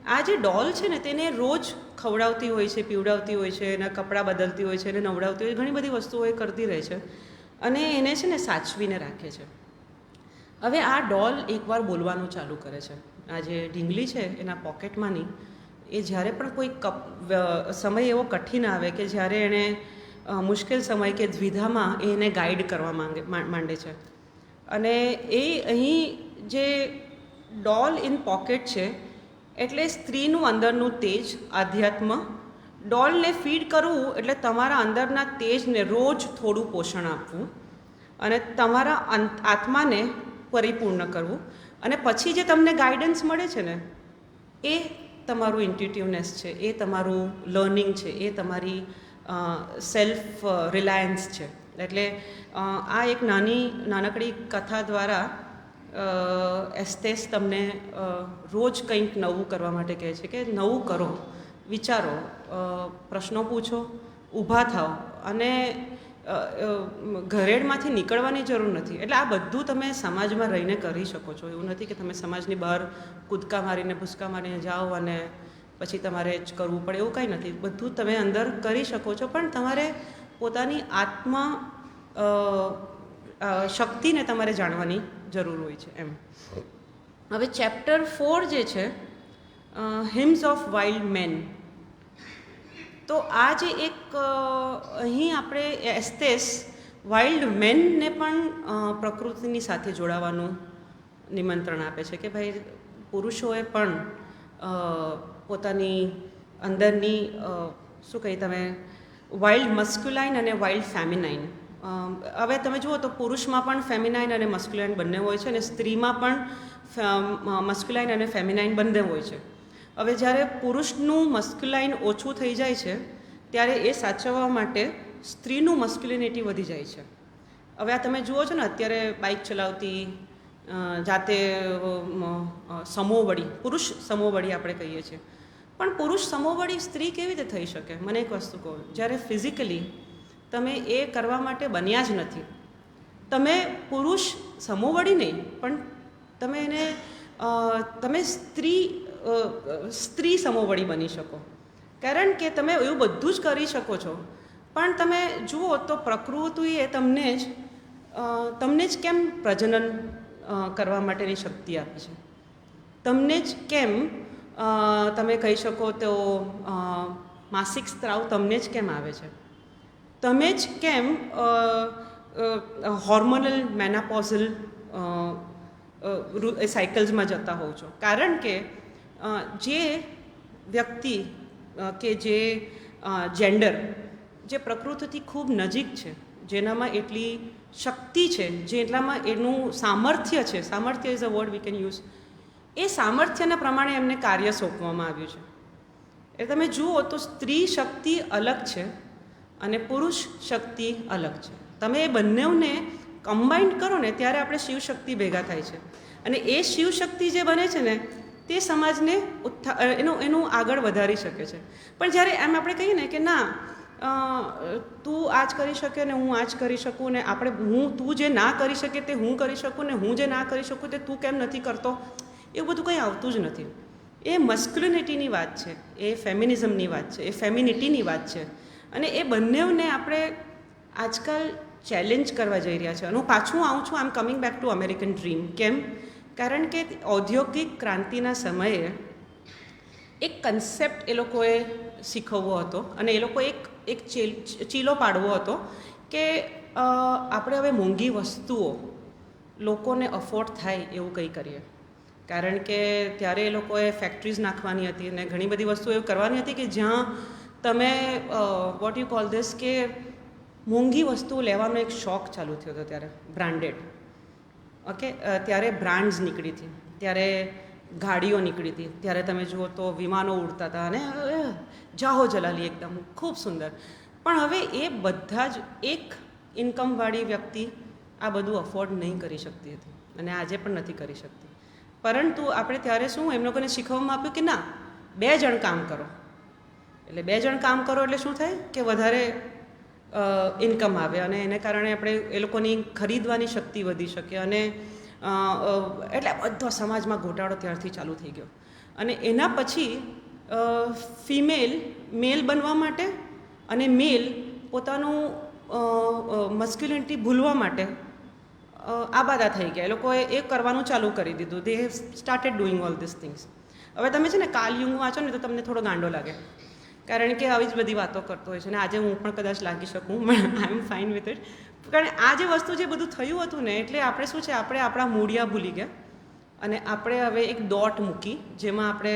આ જે ડોલ છે ને તેને રોજ ખવડાવતી હોય છે, પીવડાવતી હોય છે, એના કપડાં બદલતી હોય છે, એને નવડાવતી હોય છે, ઘણી બધી વસ્તુઓ એ કરતી રહે છે અને એને છે ને સાચવીને રાખે છે. હવે આ ડોલ એકવાર બોલવાનું ચાલુ કરે છે. આ જે ઢીંગલી છે એના પોકેટમાંની એ જ્યારે પણ કોઈ સમય એવો કઠિન આવે કે જ્યારે એણે મુશ્કેલ સમય કે દ્વિધામાં એને ગાઈડ કરવા માંડે છે અને એ અહીં જે ડોલ ઇન પોકેટ છે એટલે સ્ત્રીનું અંદરનું તેજ, આધ્યાત્મ. ડોલને ફીડ કરવું એટલે તમારા અંદરના તેજને રોજ થોડું પોષણ આપવું અને તમારા આત્માને પરિપૂર્ણ કરવું અને પછી જે તમને ગાઈડન્સ મળે છે ને એ તમારું ઇન્ટ્યુટિવનેસ છે, એ તમારું લર્નિંગ છે, એ તમારી સેલ્ફ રિલાયન્સ છે. એટલે આ એક નાનકડી કથા દ્વારા એસ્થેસ તમને રોજ કંઈક નવું કરવા માટે કહે છે કે નવું કરો, વિચારો, પ્રશ્નો પૂછો, ઊભા થાઓ અને ઘરેડમાંથી નીકળવાની જરૂર નથી. એટલે આ બધું તમે સમાજમાં રહીને કરી શકો છો. એવું નથી કે તમે સમાજની બહાર કૂદકા મારીને ભૂસકા મારીને જાઓ અને પછી તમારે જ કરવું પડે, એવું કાંઈ નથી. બધું તમે અંદર કરી શકો છો, પણ તમારે પોતાની આત્મા શક્તિને તમારે જાણવાની જરૂર હોય છે એમ. હવે ચેપ્ટર 4 જે છે, હિમ્સ ઓફ વાઇલ્ડ મેન. તો આ જે એક અહીં આપણે એસ્થેસ વાઇલ્ડ મેનને પણ પ્રકૃતિની સાથે જોડાવાનું નિમંત્રણ આપે છે કે ભાઈ પુરુષોએ પણ પોતાની અંદરની શું કહી તમે વાઇલ્ડ મસ્ક્યુલાઇન અને વાઇલ્ડ ફેમિનાઇન. હવે તમે જુઓ તો પુરુષમાં પણ ફેમિનાઇન અને મસ્ક્યુલાઇન બંને હોય છે અને સ્ત્રીમાં પણ મસ્ક્યુલાઇન અને ફેમિનાઇન બંને હોય છે. હવે જ્યારે પુરુષનું મસ્ક્યુલાઇન ઓછું થઈ જાય છે ત્યારે એ સાચવવા માટે સ્ત્રીનું મસ્ક્યુલિનિટી વધી જાય છે. હવે આ તમે જુઓ છો ને અત્યારે બાઇક ચલાવતી જાતે સમોવડી, પુરુષ સમોવડી આપણે કહીએ છીએ, પણ પુરુષ સમોવડી સ્ત્રી કેવી રીતે થઈ શકે? મને એક વસ્તુ કહો, જ્યારે ફિઝિકલી તમે એ કરવા માટે બન્યા જ નથી. તમે પુરુષ સમોવડી નહીં, પણ તમે એને તમે સ્ત્રી સમોવડી બની શકો, કારણ કે તમે એવું બધું જ કરી શકો છો. પણ તમે જુઓ તો પ્રકૃતિએ તમને જ કેમ પ્રજનન કરવા માટેની શક્તિ આપી છે? તમને જ કેમ તમે કહી શકો તો માસિક સ્ત્રાવ તમને જ કેમ આવે છે? તમે જ કેમ હોર્મોનલ મેનાપોઝલ સાયકલ્સમાં જતા હોવ છો? કારણ કે જે વ્યક્તિ કે જે જેન્ડર જે પ્રકૃતિથી ખૂબ નજીક છે, જેનામાં એટલી શક્તિ છે, જેટલામાં એનું સામર્થ્ય છે, સામર્થ્ય is a word we can use, એ સામર્થ્યના પ્રમાણે એમને કાર્ય સોંપવામાં આવ્યું છે. એ તમે જુઓ તો સ્ત્રી શક્તિ અલગ છે અને પુરુષ શક્તિ અલગ છે. તમે એ બંનેને કમ્બાઇન્ડ કરો ને ત્યારે આપણે શિવશક્તિ ભેગા થાય છે અને એ શિવશક્તિ જે બને છે ને તે સમાજને એનું આગળ વધારી શકે છે. પણ જ્યારે એમ આપણે કહીએ ને કે ના તું આ જ કરી શકે ને હું આ જ કરી શકું ને તું જે ના કરી શકે તે હું કરી શકું ને હું જે ના કરી શકું તે તું કેમ નથી કરતો, એવું બધું કંઈ આવતું જ નથી. એ મસ્ક્યુલિનિટીની વાત છે, એ ફેમિનિઝમની વાત છે, એ ફેમિનિટીની વાત છે અને એ બંનેને આપણે આજકાલ ચેલેન્જ કરવા જઈ રહ્યા છે. અને હું પાછું આવું છું, I am coming back to American dream. કેમ? કારણ કે ઔદ્યોગિક ક્રાંતિના સમયે એક કન્સેપ્ટ એ લોકોએ શીખવવો હતો અને એ લોકો એક ચીલો પાડવો હતો કે આપણે હવે મોંઘી વસ્તુઓ લોકોને અફોર્ડ થાય એવું કંઈ કરીએ. કારણ કે ત્યારે એ લોકોએ ફેક્ટરીઝ નાખવાની હતી અને ઘણી બધી વસ્તુઓ એવું કરવાની હતી કે જ્યાં તમે વોટ યુ કોલ ધીસ કે મોંઘી વસ્તુઓ લેવાનો એક શોખ ચાલુ થયો હતો ત્યારે, બ્રાન્ડેડ. ઓકે, ત્યારે બ્રાન્ડ્સ નીકળી હતી, ત્યારે ગાડીઓ નીકળી હતી, ત્યારે તમે જુઓ તો વિમાનો ઉડતા હતા અને જાહો જલાલી એકદમ ખૂબ સુંદર. પણ હવે એ બધા જ એક ઇન્કમવાળી વ્યક્તિ આ બધું અફોર્ડ નહીં કરી શકતી હતી અને આજે પણ નથી કરી શકતી. પરંતુ આપણે ત્યારે શું એમ લોકોને શીખવવામાં આપ્યું કે ના, 2 જણ કામ કરો. એટલે 2 જણ કામ કરો એટલે શું થાય કે વધારે ઇન્કમ આવે અને એને કારણે આપણે એ લોકોની ખરીદવાની શક્તિ વધી શકે અને એટલે બધો સમાજમાં ઘોટાળો ત્યારથી ચાલુ થઈ ગયો. અને એના પછી મેલ બનવા માટે અને મેલ પોતાનું મસ્ક્યુલિનિટી ભૂલવા માટે આબાદા થઈ ગયા. એ લોકોએ એ કરવાનું ચાલુ કરી દીધું. They have started doing all this things. હવે તમે છે ને કાલ યુંગ વાંચો ને તો તમને થોડો ગાંડો લાગે, કારણ કે આવી જ બધી વાતો કરતો હોય છે અને આજે હું પણ કદાચ લાગી શકું, આઈ એમ ફાઇન વિથ ઇટ. કારણ આ જે વસ્તુ જે બધું થયું હતું ને, એટલે આપણે શું છે, આપણે આપણા મૂળિયા ભૂલી ગયા અને આપણે હવે એક દોટ મૂકી જેમાં આપણે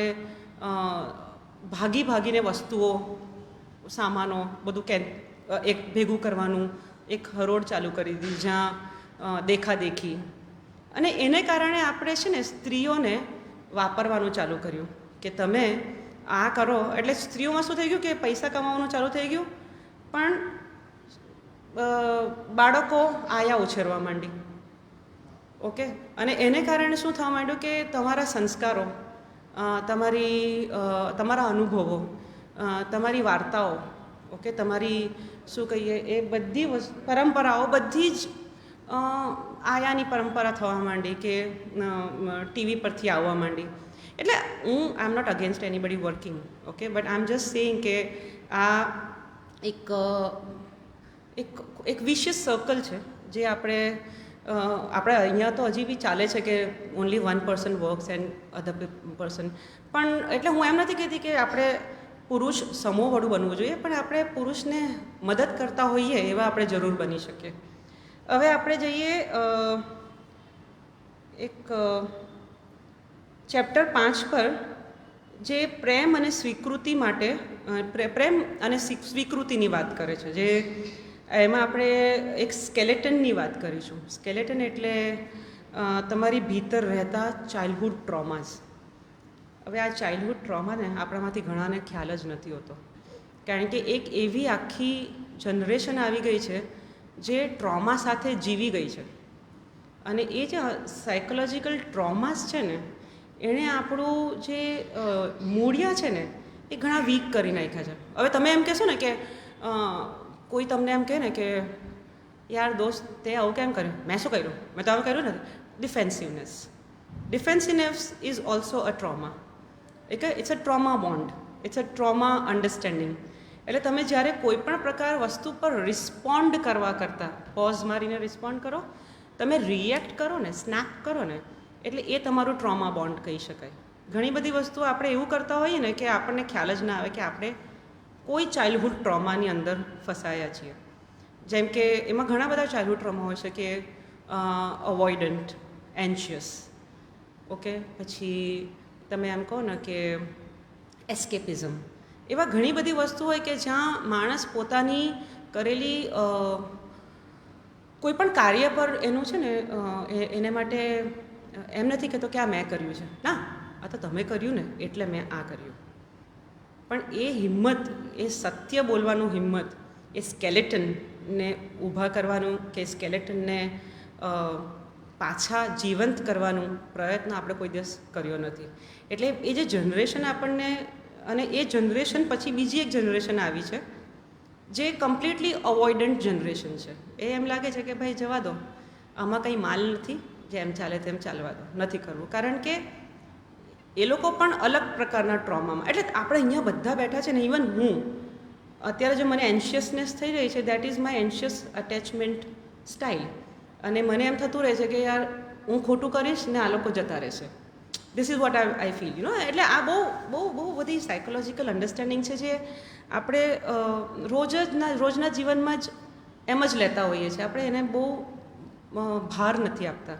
ભાગીને વસ્તુઓ, સામાનો બધું એક ભેગું કરવાનું એક હરોળ ચાલુ કરી દીધી, જ્યાં દેખાદેખી. અને એને કારણે આપણે છે ને સ્ત્રીઓને વાપરવાનું ચાલુ કર્યું કે તમે આ કરો. એટલે સ્ત્રીઓમાં શું થઈ ગયું કે પૈસા કમાવાનું ચાલુ થઈ ગયું, પણ બાળકો આયા ઉછેરવા માંડી. ઓકે, અને એને કારણે શું થવા માંડ્યું કે તમારા સંસ્કારો, તમારા અનુભવો, તમારી વાર્તાઓ, ઓકે, તમારી શું કહીએ એ બધી પરંપરાઓ બધી જ આયાની પરંપરા થવા માંડી કે ટીવી પરથી આવવા માંડી. એટલે હું I am not against anybody working, okay, but I am just saying કે આ એક વિશિયસ સર્કલ છે જે આપણે અહીંયા તો હજી બી ચાલે છે કે only 1% works and other person. પણ એટલે હું એમ નથી કહેતી કે આપણે પુરુષ સમૂહવાળું બનવું જોઈએ, પણ આપણે પુરુષને મદદ કરતા હોઈએ એવા આપણે જરૂર બની શકીએ. હવે આપણે જઈએ એક ચેપ્ટર 5 પર, જે પ્રેમ અને સ્વીકૃતિ માટે પ્રેમ અને સ્વીકૃતિની વાત કરે છે. જે એમાં આપણે એક સ્કેલેટનની વાત કરીશું. સ્કેલેટન એટલે તમારી ભીતર રહેતા ચાઇલ્ડહુડ ટ્રોમાસ. હવે આ ચાઇલ્ડહુડ ટ્રોમાને આપણામાંથી ઘણાને ખ્યાલ જ નથી હોતો, કારણ કે એક એવી આખી જનરેશન આવી ગઈ છે જે ટ્રોમા સાથે જીવી ગઈ છે. અને એ જે સાયકોલોજીકલ ટ્રોમાસ છે ને, એણે આપણું જે મૂળિયા છે ને એ ઘણા વીક કરી નાખ્યા છે. હવે તમે એમ કહેશો ને કે કોઈ તમને એમ કહે ને કે યાર દોસ્ત તે આવું કેમ કર્યું, મેં શું કર્યું, મેં તો આવું કર્યું નથી. Defensiveness is also a trauma. It's a trauma bond, it's a trauma understanding. એટલે તમે જ્યારે કોઈ પણ પ્રકાર વસ્તુ પર રિસ્પોન્ડ કરવા કરતાં પોઝ મારીને રિસ્પોન્ડ કરો, તમે રિએક્ટ કરો ને, સ્નેપ કરો ને, એટલે એ તમારું ટ્રોમા બોન્ડ કહી શકાય. ઘણી બધી વસ્તુઓ આપણે એવું કરતા હોઈએ ને કે આપણને ખ્યાલ જ ના આવે કે આપણે કોઈ ચાઇલ્ડહુડ ટ્રોમાની અંદર ફસાયા છીએ. જેમ કે એમાં ઘણા બધા ચાઇલ્ડહુડ ટ્રોમા હોય છે કે અવોઇડન્ટ, એન્શિયસ, ઓકે, પછી તમે એમ કહો ને કે એસ્કેપિઝમ. એવા ઘણી બધી વસ્તુ હોય કે જ્યાં માણસ પોતાની કરેલી કોઈ પણ કાર્ય પર એનું છે ને એને માટે એમ નથી કહેતો કે આ મેં કર્યું છે, ના, આ તો તમે કર્યું ને એટલે મેં આ કર્યું. પણ એ હિંમત, એ સત્ય બોલવાનું હિંમત, એ સ્કેલેટનને ઊભા કરવાનું કે સ્કેલેટનને પાછા જીવંત કરવાનું પ્રયત્ન આપણે કોઈ દિવસ કર્યો નથી. એટલે એ જે જનરેશન આપણને, અને એ જનરેશન પછી બીજી એક જનરેશન આવી છે જે કમ્પ્લીટલી અવોઇડન્ટ જનરેશન છે. એ એમ લાગે છે કે ભાઈ જવા દો, આમાં કંઈ માલ નથી, જેમ ચાલે તેમ ચાલવા દો, નથી કરવું. કારણ કે એ લોકો પણ અલગ પ્રકારના ટ્રોમામાં, એટલે આપણે અહીંયા બધા બેઠા છે ને, ઇવન હું અત્યારે જો મને એન્શિયસનેસ થઈ રહી છે, that is my એન્શિયસ attachment style. અને મને એમ થતું રહે છે કે યાર હું ખોટું કરીશ ને આ લોકો જતા રહેશે. This is what I feel, you know. એટલે આ બહુ બધી સાયકોલોજીકલ અન્ડરસ્ટેન્ડિંગ છે જે આપણે રોજના જીવનમાં જ એમ જ લેતા હોઈએ છીએ. આપણે એને બહુ ભાર નથી આપતા.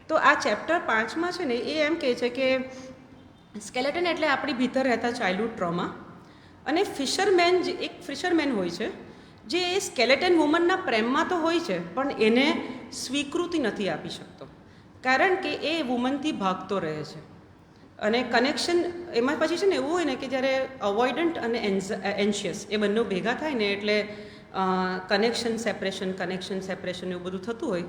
તો આ ચેપ્ટર 5માં છે ને એ એમ કહે છે કે સ્કેલેટન એટલે આપણી ભીતર રહેતા ચાઇલ્ડહુડ ટ્રોમા. અને એક ફિશરમેન હોય છે જે એ સ્કેલેટન વુમનના પ્રેમમાં તો હોય છે, પણ એને સ્વીકૃતિ નથી આપી શકતો. કારણ કે એ વુમનથી ભાગતો રહે છે. અને કનેક્શન એમાં પછી છે ને એવું હોય ને કે જ્યારે અવોઇડન્ટ અને એન્શિયસ એ બંને ભેગા થાય ને એટલે કનેક્શન સેપરેશન એવું બધું થતું હોય.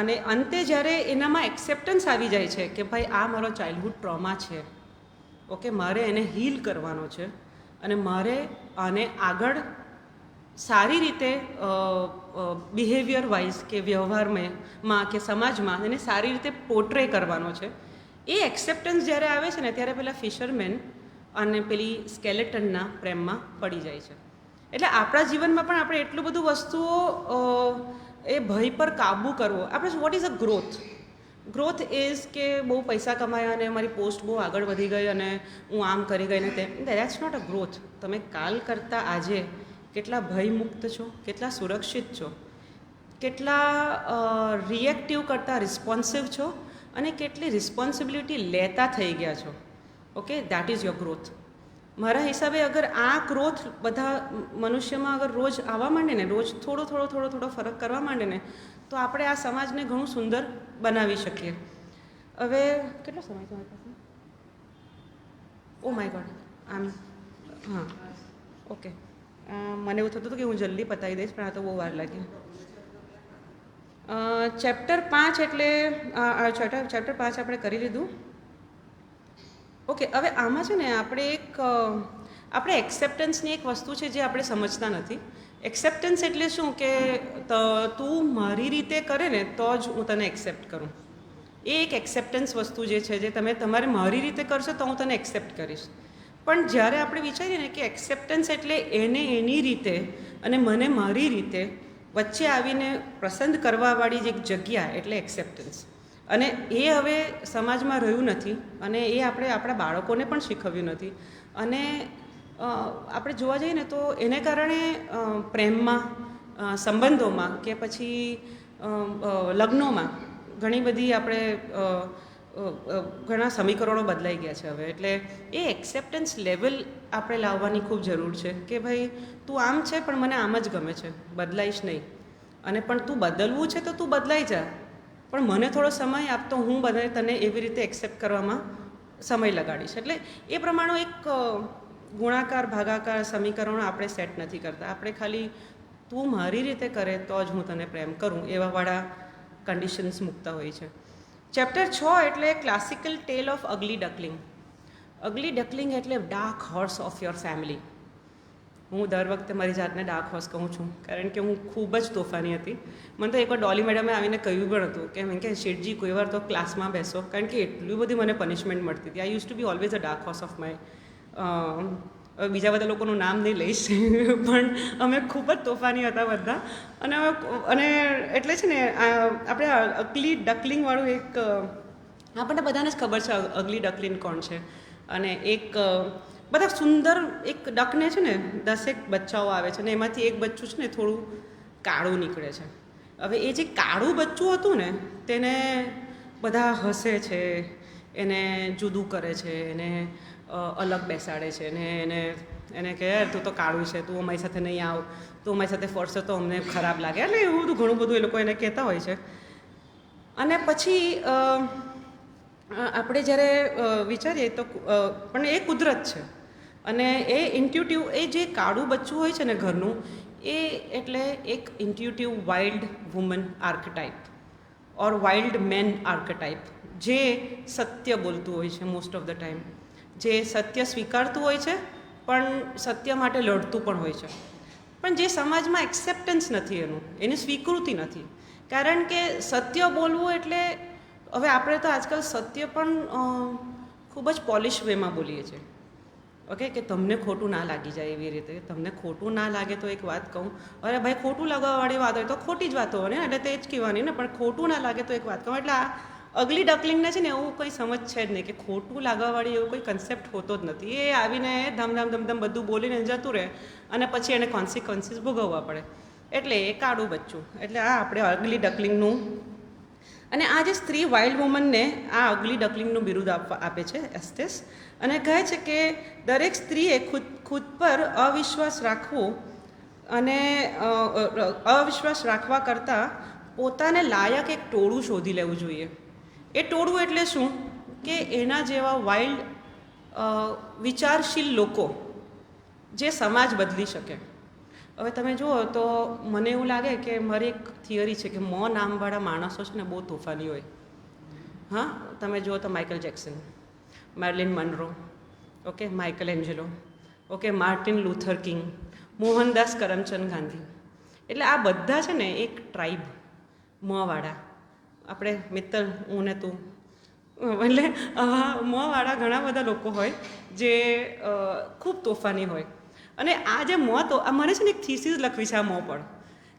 અને અંતે જ્યારે એનામાં એક્સેપ્ટન્સ આવી જાય છે કે ભાઈ આ મારો ચાઇલ્ડહુડ ટ્રોમા છે, ઓકે, મારે એને હીલ કરવાનો છે અને મારે આને આગળ સારી રીતે બિહેવિયર વાઇઝ કે વ્યવહારમાં કે સમાજમાં એને સારી રીતે પોર્ટ્રે કરવાનો છે. એ એક્સેપ્ટન્સ જ્યારે આવે છે ને ત્યારે પેલા ફિશરમેન અને પેલી સ્કેલેટનના પ્રેમમાં પડી જાય છે. એટલે આપણા જીવનમાં પણ આપણે એટલું બધું વસ્તુઓ એ ભય પર કાબૂ કરવો. આપણે vote is a growth is કે બહુ પૈસા કમાયા અને મારી પોસ્ટ બહુ આગળ વધી ગઈ અને હું આમ કરી ગઈ ને તેમ. That's not a growth. તમે કાલ કરતાં આજે કેટલા ભયમુક્ત છો, કેટલા સુરક્ષિત છો, કેટલા રિએક્ટિવ કરતાં રિસ્પોન્સિવ છો અને કેટલી રિસ્પોન્સિબિલિટી લેતા થઈ ગયા છો. Okay, that is your growth. મારા હિસાબે અગર આ ગ્રોથ બધા મનુષ્યમાં અગર રોજ આવવા માંડે ને, રોજ થોડો ફરક કરવા માંડે ને, તો આપણે આ સમાજને ઘણું સુંદર બનાવી શકીએ. હવે કેટલો સમય તમારી પાસે? ઓ માય ગોડ, હા, ઓકે. મને એવું થતું હતું કે હું જલ્દી પતાવી દઈશ, પણ આ તો બહુ વાર લાગી. ચેપ્ટર 5 એટલે ચેપ્ટર 5 આપણે કરી લીધું. ઓકે, હવે આમાં છે ને આપણે એક્સેપ્ટન્સની એક વસ્તુ છે જે આપણે સમજતા નથી. એક્સેપ્ટન્સ એટલે શું કે તું મારી રીતે કરે ને તો જ હું તને એક્સેપ્ટ કરું. એ એક એક્સેપ્ટન્સ વસ્તુ જે છે, જે તમારે મારી રીતે કરશો તો હું તને એક્સેપ્ટ કરીશ. પણ જ્યારે આપણે વિચારીએ ને કે એક્સેપ્ટન્સ એટલે એને એની રીતે અને મને મારી રીતે વચ્ચે આવીને પસંદ કરવાવાળી જે એક જગ્યા એટલે એક્સેપ્ટન્સ. અને એ હવે સમાજમાં રહ્યું નથી અને એ આપણે આપણા બાળકોને પણ શીખવ્યું નથી. અને આપણે જોવા જઈએ ને તો એને કારણે પ્રેમમાં, સંબંધોમાં કે પછી લગ્નોમાં ઘણી બધી આપણે ઘણા સમીકરણો બદલાઈ ગયા છે હવે. એટલે એ એક્સેપ્ટન્સ લેવલ આપણે લાવવાની ખૂબ જરૂર છે કે ભાઈ તું આમ છે પણ મને આમ જ ગમે છે, બદલાઈશ નહીં. અને પણ તું બદલવું છે તો તું બદલાઈ જા, પણ મને થોડો સમય આપતો હું તને એવી રીતે એક્સેપ્ટ કરવામાં સમય લગાડીશ. એટલે એ પ્રમાણે એક ગુણાકાર ભાગાકાર સમીકરણો આપણે સેટ નથી કરતા. આપણે ખાલી તું મારી રીતે કરે તો જ હું તને પ્રેમ કરું એવાવાળા કન્ડિશન્સ મૂકતા હોય છે. ચેપ્ટર 6 એટલે ક્લાસિકલ ટેલ ઓફ અગલી ડકલિંગ. અગલી ડકલિંગ એટલે dark horse of your family. હું દર વખતે મારી જાતને ડાર્ક હોર્સ કહું છું કારણ કે હું ખૂબ જ તોફાની હતી. મને તો એકવાર ડોલી મેડમે આવીને કહ્યું પણ હતું કે મેં કે શેઠજી કોઈ વાર તો ક્લાસમાં બેસો, કારણ કે એટલી બધી મને પનિશમેન્ટ મળતી હતી. I use to be always a dark horse of my. બીજા બધા લોકોનું નામ નહીં લઈશ પણ અમે ખૂબ જ તોફાની હતા બધા. અને એટલે છે ને આપણે અગલી ડકલિંગવાળું એક આપણને બધાને જ ખબર છે અગલી ડકલિંગ કોણ છે. અને એક બધા સુંદર એક ડકને છે ને 10 બચ્ચાઓ આવે છે અને એમાંથી એક બચ્ચું છે ને થોડું કાળું નીકળે છે. હવે એ જે કાળું બચ્ચું હતું ને તેને બધા હસે છે, એને જુદું કરે છે, એને અલગ બેસાડે છે ને એને કહે તું તો કાળું છે, તું અમારી સાથે નહીં આવ, તું અમારી સાથે ફરશે તો અમને ખરાબ લાગે. એટલે એવું બધું ઘણું બધું એ લોકો એને કહેતા હોય છે. અને પછી આપણે જ્યારે વિચારીએ તો પણ એ કુદરત છે. અને એ ઇન્ટ્યુટિવ, એ જે કાળું બચ્ચું હોય છે ને ઘરનું, એ એટલે એક ઇન્ટ્યુટિવ વાઇલ્ડ વુમન આર્કટાઈપ ઓર વાઇલ્ડ મેન આર્કટાઈપ, જે સત્ય બોલતું હોય છે મોસ્ટ ઓફ ધ ટાઈમ, જે સત્ય સ્વીકારતું હોય છે પણ સત્ય માટે લડતું પણ હોય છે. પણ જે સમાજમાં એક્સેપ્ટન્સ નથી એની સ્વીકૃતિ નથી. કારણ કે સત્ય બોલવું એટલે હવે આપણે તો આજકાલ સત્ય પણ ખૂબ જ પોલિશ વેમાં બોલીએ છીએ. ઓકે, કે તમને ખોટું ના લાગી જાય એવી રીતે. તમને ખોટું ના લાગે તો એક વાત કહું, અરે ભાઈ ખોટું લગાવવાવાળી વાત હોય તો ખોટી જ વાતો હોય ને, એટલે તે જ કહેવાની ને. પણ ખોટું ના લાગે તો એક વાત કહું. એટલે આ અગલી ડકલિંગને છે ને એવું કંઈ સમજ છે જ નહીં કે ખોટું લાગવાવાળી એવું કોઈ કન્સેપ્ટ હોતો જ નથી. એ આવીને ધમ બધું બોલીને જતું રહે અને પછી એને કોન્સિક્વન્સીસ ભોગવવા પડે. એટલે એ કાળું બચ્ચું. એટલે આ આપણે અગલી ડકલિંગનું. અને આ જે સ્ત્રી વાઇલ્ડ વુમનને આ અગલી ડકલિંગનું બિરુદ આપે છે એસ્ટેસ, અને કહે છે કે દરેક સ્ત્રીએ ખુદ પર અવિશ્વાસ રાખવો અને અવિશ્વાસ રાખવા કરતાં પોતાને લાયક એક ટોળું શોધી લેવું જોઈએ. એ ટોળું એટલે શું કે એના જેવા વાઇલ્ડ વિચારશીલ લોકો જે સમાજ બદલી શકે. હવે તમે જુઓ તો મને એવું લાગે કે મારી એક થિયરી છે કે નામવાળા માણસો છે ને બહુ તોફાની હોય. હા, તમે જુઓ તો Michael Jackson, Marilyn Monroe, okay, Michelangelo, okay, Martin Luther King, Mohandas Karamchand Gandhi. એટલે આ બધા છે ને એક ટ્રાઇબ વાળા, આપણે મિત્તલ, હું ને તું, એટલે વાળા ઘણા બધા લોકો હોય જે ખૂબ તોફાની હોય. અને આ જે તો મને છે ને એક થીસીસ લખવી છે આ પર,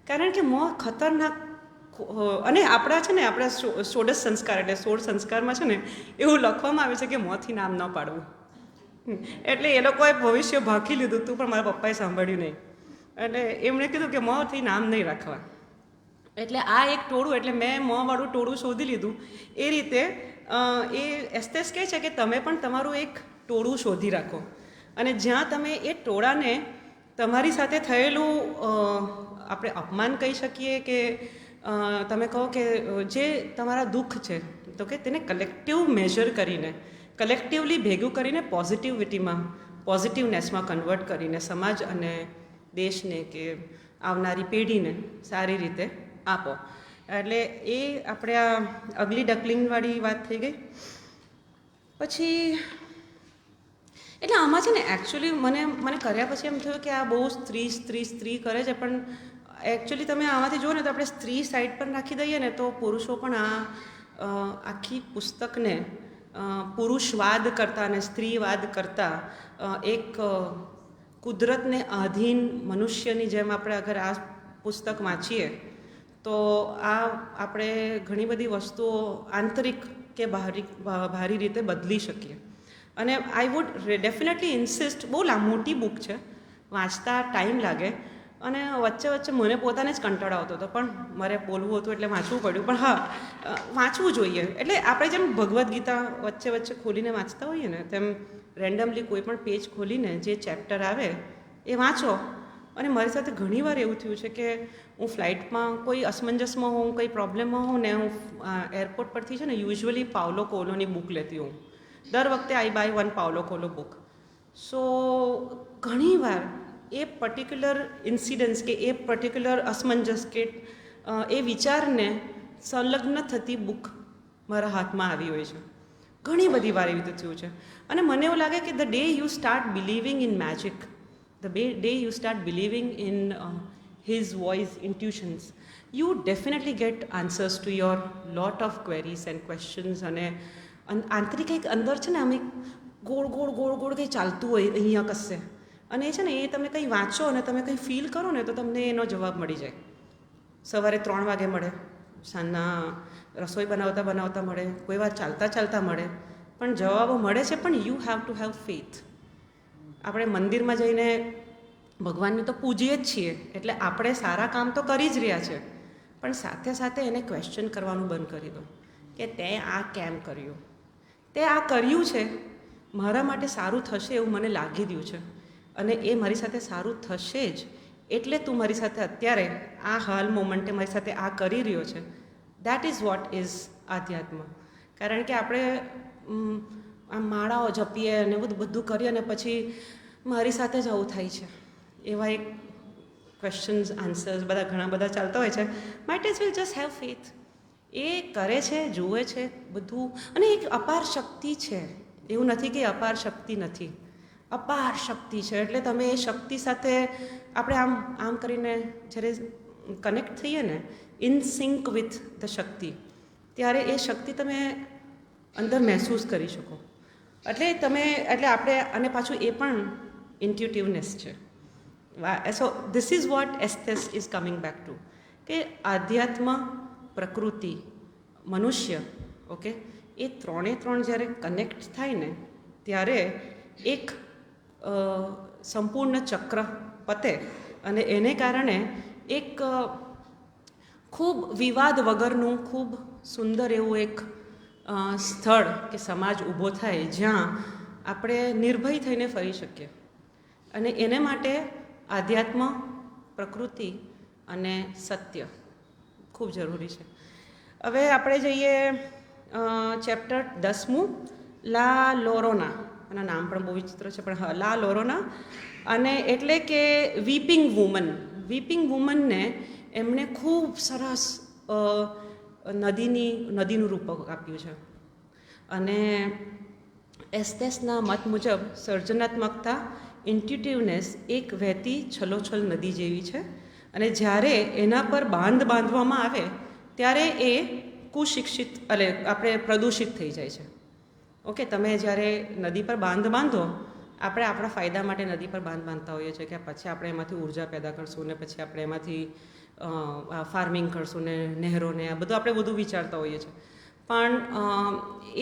કારણ કે ખતરનાક. અને આપણા છે ને આપણા ષોડશ સંસ્કાર એટલે 16 સંસ્કારમાં છે ને એવું લખવામાં આવે છે કે મોંથી નામ ન પાડવું. એટલે એ લોકોએ ભવિષ્ય ભાંકી લીધું હતું, પણ મારા પપ્પાએ સાંભળ્યું નહીં. એટલે એમણે કીધું કે મોંથી નામ નહીં રાખવા. એટલે આ એક ટોળું, એટલે મેં વાળું ટોળું શોધી લીધું. એ રીતે એ એસ્થેસ કહે છે કે તમે પણ તમારું એક ટોળું શોધી રાખો, અને જ્યાં તમે એ ટોળાને તમારી સાથે થયેલું આપણે અપમાન કહી શકીએ કે તમે કહો કે જે તમારા દુઃખ છે તો કે તેને કલેક્ટિવ મેઝર કરીને, કલેક્ટિવલી ભેગું કરીને પોઝિટિવનેસમાં કન્વર્ટ કરીને સમાજ અને દેશને કે આવનારી પેઢીને સારી રીતે આપો. એટલે એ આપણે આ અગલી ડકલિંગવાળી વાત થઈ ગઈ. પછી એટલે આમાં છે ને એકચ્યુઅલી મને કર્યા પછી એમ થયું કે આ બહુ સ્ત્રી કરે છે, પણ એકચ્યુઅલી તમે આમાંથી જુઓ ને તો આપણે સ્ત્રી સાઈડ પર રાખી દઈએ ને તો પુરુષો પણ આ આખી પુસ્તકને પુરુષવાદ કરતાં અને સ્ત્રીવાદ કરતાં એક કુદરતને આધીન મનુષ્યની જેમ આપણે અગર આ પુસ્તક વાંચીએ તો આ આપણે ઘણી બધી વસ્તુઓ આંતરિક કે બાહરી રીતે બદલી શકીએ. અને આઈ વુડ ડેફિનેટલી ઇન્સિસ્ટ, બહુ મોટી બુક છે, વાંચતા ટાઈમ લાગે, અને વચ્ચે મને પોતાને જ કંટાળો આવતો હતો, પણ મારે બોલવું હતું એટલે વાંચવું પડ્યું. પણ હા, વાંચવું જોઈએ. એટલે આપણે જેમ ભગવદ્ ગીતા વચ્ચે ખોલીને વાંચતા હોઈએ ને, તેમ રેન્ડમલી કોઈ પણ પેજ ખોલીને જે ચેપ્ટર આવે એ વાંચો. અને મારી સાથે ઘણીવાર એવું થયું છે કે હું ફ્લાઇટમાં કોઈ અસમંજસમાં હોઉં, કંઈ પ્રોબ્લેમમાં હોઉં ને, હું એરપોર્ટ પરથી છે ને યુઝ્યુઅલી પાઉલો કોલોની બુક લેતી હોઉં. દર વખતે આઈ બાય વન પાઉલો કોલો બુક. સો ઘણીવાર એ પર્ટિક્યુલર ઇન્સિડન્સ કે એ પર્ટિક્યુલર અસમંજસ કે એ વિચારને સંલગ્ન થતી બુક મારા હાથમાં આવી હોય છે. ઘણી બધી વાર એવી રીતે થયું છે. અને મને એવું લાગે કે the day you start believing in magic, the day you start believing in his voice intuitions, you definitely get answers to your lot of queries and questions. અને આંતરિક એક અંદર છે ને આમ એક ગોળ કંઈ ચાલતું હોય અહીંયા કશે, અને એ છે ને એ તમે કંઈ વાંચો અને તમે કંઈ ફીલ કરો ને તો તમને એનો જવાબ મળી જાય. સવારે 3 વાગે મળે, સાંજના રસોઈ બનાવતા મળે, કોઈ વાર ચાલતા મળે, પણ જવાબો મળે છે. પણ you have to have faith. આપણે મંદિરમાં જઈને ભગવાનને તો પૂજીએ જ છીએ, એટલે આપણે સારા કામ તો કરી જ રહ્યા છે, પણ સાથે સાથે એને ક્વેશ્ચન કરવાનું બંધ કરી દો કે તે આ કેમ કર્યું, તે આ કર્યું છે મારા માટે સારું થશે એવું મને લાગી રહ્યું છે, અને એ મારી સાથે સારું થશે જ, એટલે તું મારી સાથે અત્યારે આ હાલ મોમેન્ટે મારી સાથે આ કરી રહ્યો છે. દેટ ઇઝ વોટ ઇઝ આધ્યાત્મ. કારણ કે આપણે આમ માળાઓ જપીએ અને બધું કરીએ અને પછી મારી સાથે જ આવું થાય છે, એવા એક ક્વેશ્ચન્સ આન્સર્સ ઘણા બધા ચાલતા હોય છે. Might as well just have faith. એ કરે છે, જુએ છે બધું, અને એક અપાર શક્તિ છે. એવું નથી કે અપાર શક્તિ નથી, અપાર શક્તિ છે. એટલે તમે એ શક્તિ સાથે આપણે આમ કરીને જ્યારે કનેક્ટ થઈએ ને, ઇન સિંક વિથ ધ શક્તિ, ત્યારે એ શક્તિ તમે અંદર મહેસૂસ કરી શકો. એટલે આપણે, અને પાછું એ પણ ઇન્ટ્યુટિવનેસ છે. So this is what Estes is coming back to, કે આધ્યાત્મ, પ્રકૃતિ, મનુષ્ય, ઓકે, એ ત્રણે જ્યારે કનેક્ટ થાય ને, ત્યારે એક સંપૂર્ણ ચક્ર પતે, અને એને કારણે એક ખૂબ વિવાદ વગરનું ખૂબ સુંદર એવું એક સ્થળ કે સમાજ ઊભો થાય, જ્યાં આપણે નિર્ભય થઈને ફરી શકીએ. અને એને માટે આધ્યાત્મ, પ્રકૃતિ અને સત્ય ખૂબ જરૂરી છે. હવે આપણે જઈએ ચેપ્ટર 10મું લા લોરોના, એના નામ પણ બહુ વિચિત્ર છે પણ હા, લા લોરોના. અને એટલે કે વીપિંગ વુમનને એમણે ખૂબ સરસ નદીનું રૂપ આપ્યું છે. અને એસ્ટેસના મત મુજબ સર્જનાત્મકતા, ઇન્ટ્યુટિવનેસ એક વહેતી છલોછલ નદી જેવી છે, અને જ્યારે એના પર બાંધવામાં આવે ત્યારે એ કુશિક્ષિત આપણે પ્રદૂષિત થઈ જાય છે. ઓકે, તમે જ્યારે નદી પર બાંધો, આપણે આપણા ફાયદા માટે નદી પર બાંધતા હોઈએ છીએ કે પછી આપણે એમાંથી ઉર્જા પેદા કરશું ને પછી આપણે એમાંથી ફાર્મિંગ કરશું ને નહેરોને આ બધું આપણે બધું વિચારતા હોઈએ છીએ. પણ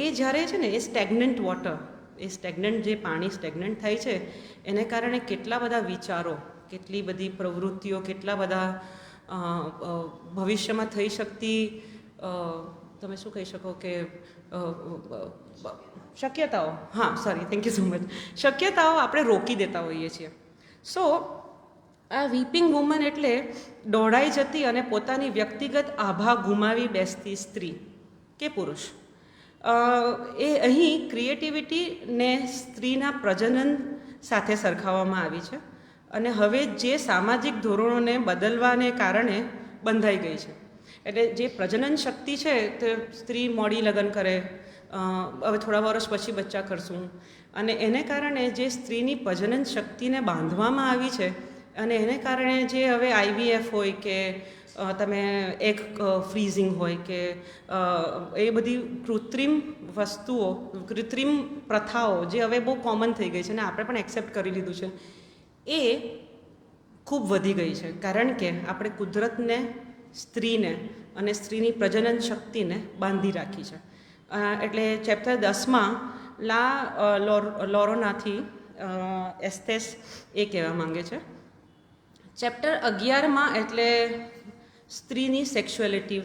એ જ્યારે છે ને એ સ્ટેગ્નન્ટ વોટર, એ સ્ટેગ્નન્ટ જે પાણી સ્ટેગ્નન્ટ થાય છે એને કારણે કેટલા બધા વિચારો, કેટલી બધી પ્રવૃત્તિઓ, કેટલા બધા ભવિષ્યમાં થઈ શકતી તમે શું કહી શકો કે શક્યતાઓ, હા sorry, thank you so much, શક્યતાઓ આપણે રોકી દેતા હોઈએ છીએ. સો આ વીપિંગ વુમન એટલે દોડાઈ જતી અને પોતાની વ્યક્તિગત આભા ગુમાવી બેસતી સ્ત્રી કે પુરુષ. એ અહીં ક્રિએટિવિટીને સ્ત્રીના પ્રજનન સાથે સરખાવવામાં આવી છે અને હવે જે સામાજિક ધોરણોને બદલવાને કારણે બંધાઈ ગઈ છે. એટલે જે પ્રજનન શક્તિ છે તે સ્ત્રી મોડી લગ્ન કરે, હવે થોડા વર્ષ પછી બચ્ચા કરશું, અને એને કારણે જે સ્ત્રીની પ્રજનન શક્તિને બાંધવામાં આવી છે અને એને કારણે જે હવે IVF હોય કે તમે એગ ફ્રીઝિંગ હોય કે એ બધી કૃત્રિમ વસ્તુઓ, કૃત્રિમ પ્રથાઓ જે હવે બહુ કોમન થઈ ગઈ છે અને આપણે પણ એક્સેપ્ટ કરી લીધું છે, એ ખૂબ વધી ગઈ છે. કારણ કે આપણે કુદરતને, સ્ત્રીને અને સ્ત્રીની પ્રજનન શક્તિને બાંધી રાખી છે. એટલે ચેપ્ટર 10માં લા લોરોનાથી એસ્ટેસ એ કહેવા માંગે છે. ચેપ્ટર 11માં એટલે સ્ત્રીની સેક્સ્યુઅલિટી.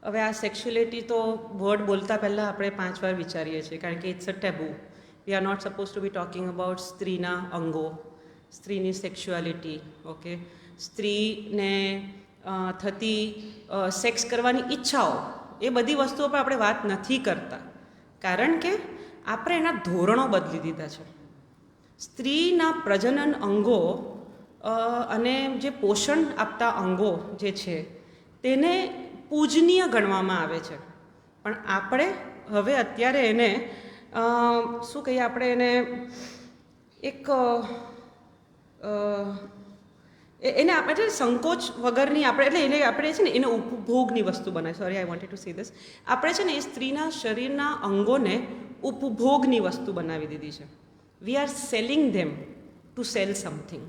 હવે આ સેક્સ્યુઅલિટી તો વર્ડ બોલતા પહેલાં આપણે 5 વાર વિચારીએ છીએ, કારણ કે it's a taboo. We are not suppose to be talking about સ્ત્રીના અંગો, સ્ત્રીની સેક્સ્યુઆલિટી. ઓકે, સ્ત્રીને થતી સેક્સ કરવાની ઈચ્છાઓ, એ બધી વસ્તુઓ પર આપણે વાત નથી કરતા, કારણ કે આપણે એના ધોરણો બદલી દીધા છે. સ્ત્રીના પ્રજનન અંગો અને જે પોષણ આપતા અંગો જે છે તેને પૂજનીય ગણવામાં આવે છે, પણ આપણે હવે અત્યારે એને શું કહીએ, આપણે એને એક એને આપણે સંકોચ વગરની આપણે છે ને એને ઉપભોગની વસ્તુ બનાવી. Sorry, I wanted to say this. આપણે છે ને એ સ્ત્રીના શરીરના અંગોને ઉપભોગની વસ્તુ બનાવી દીધી છે. We are selling them to sell something.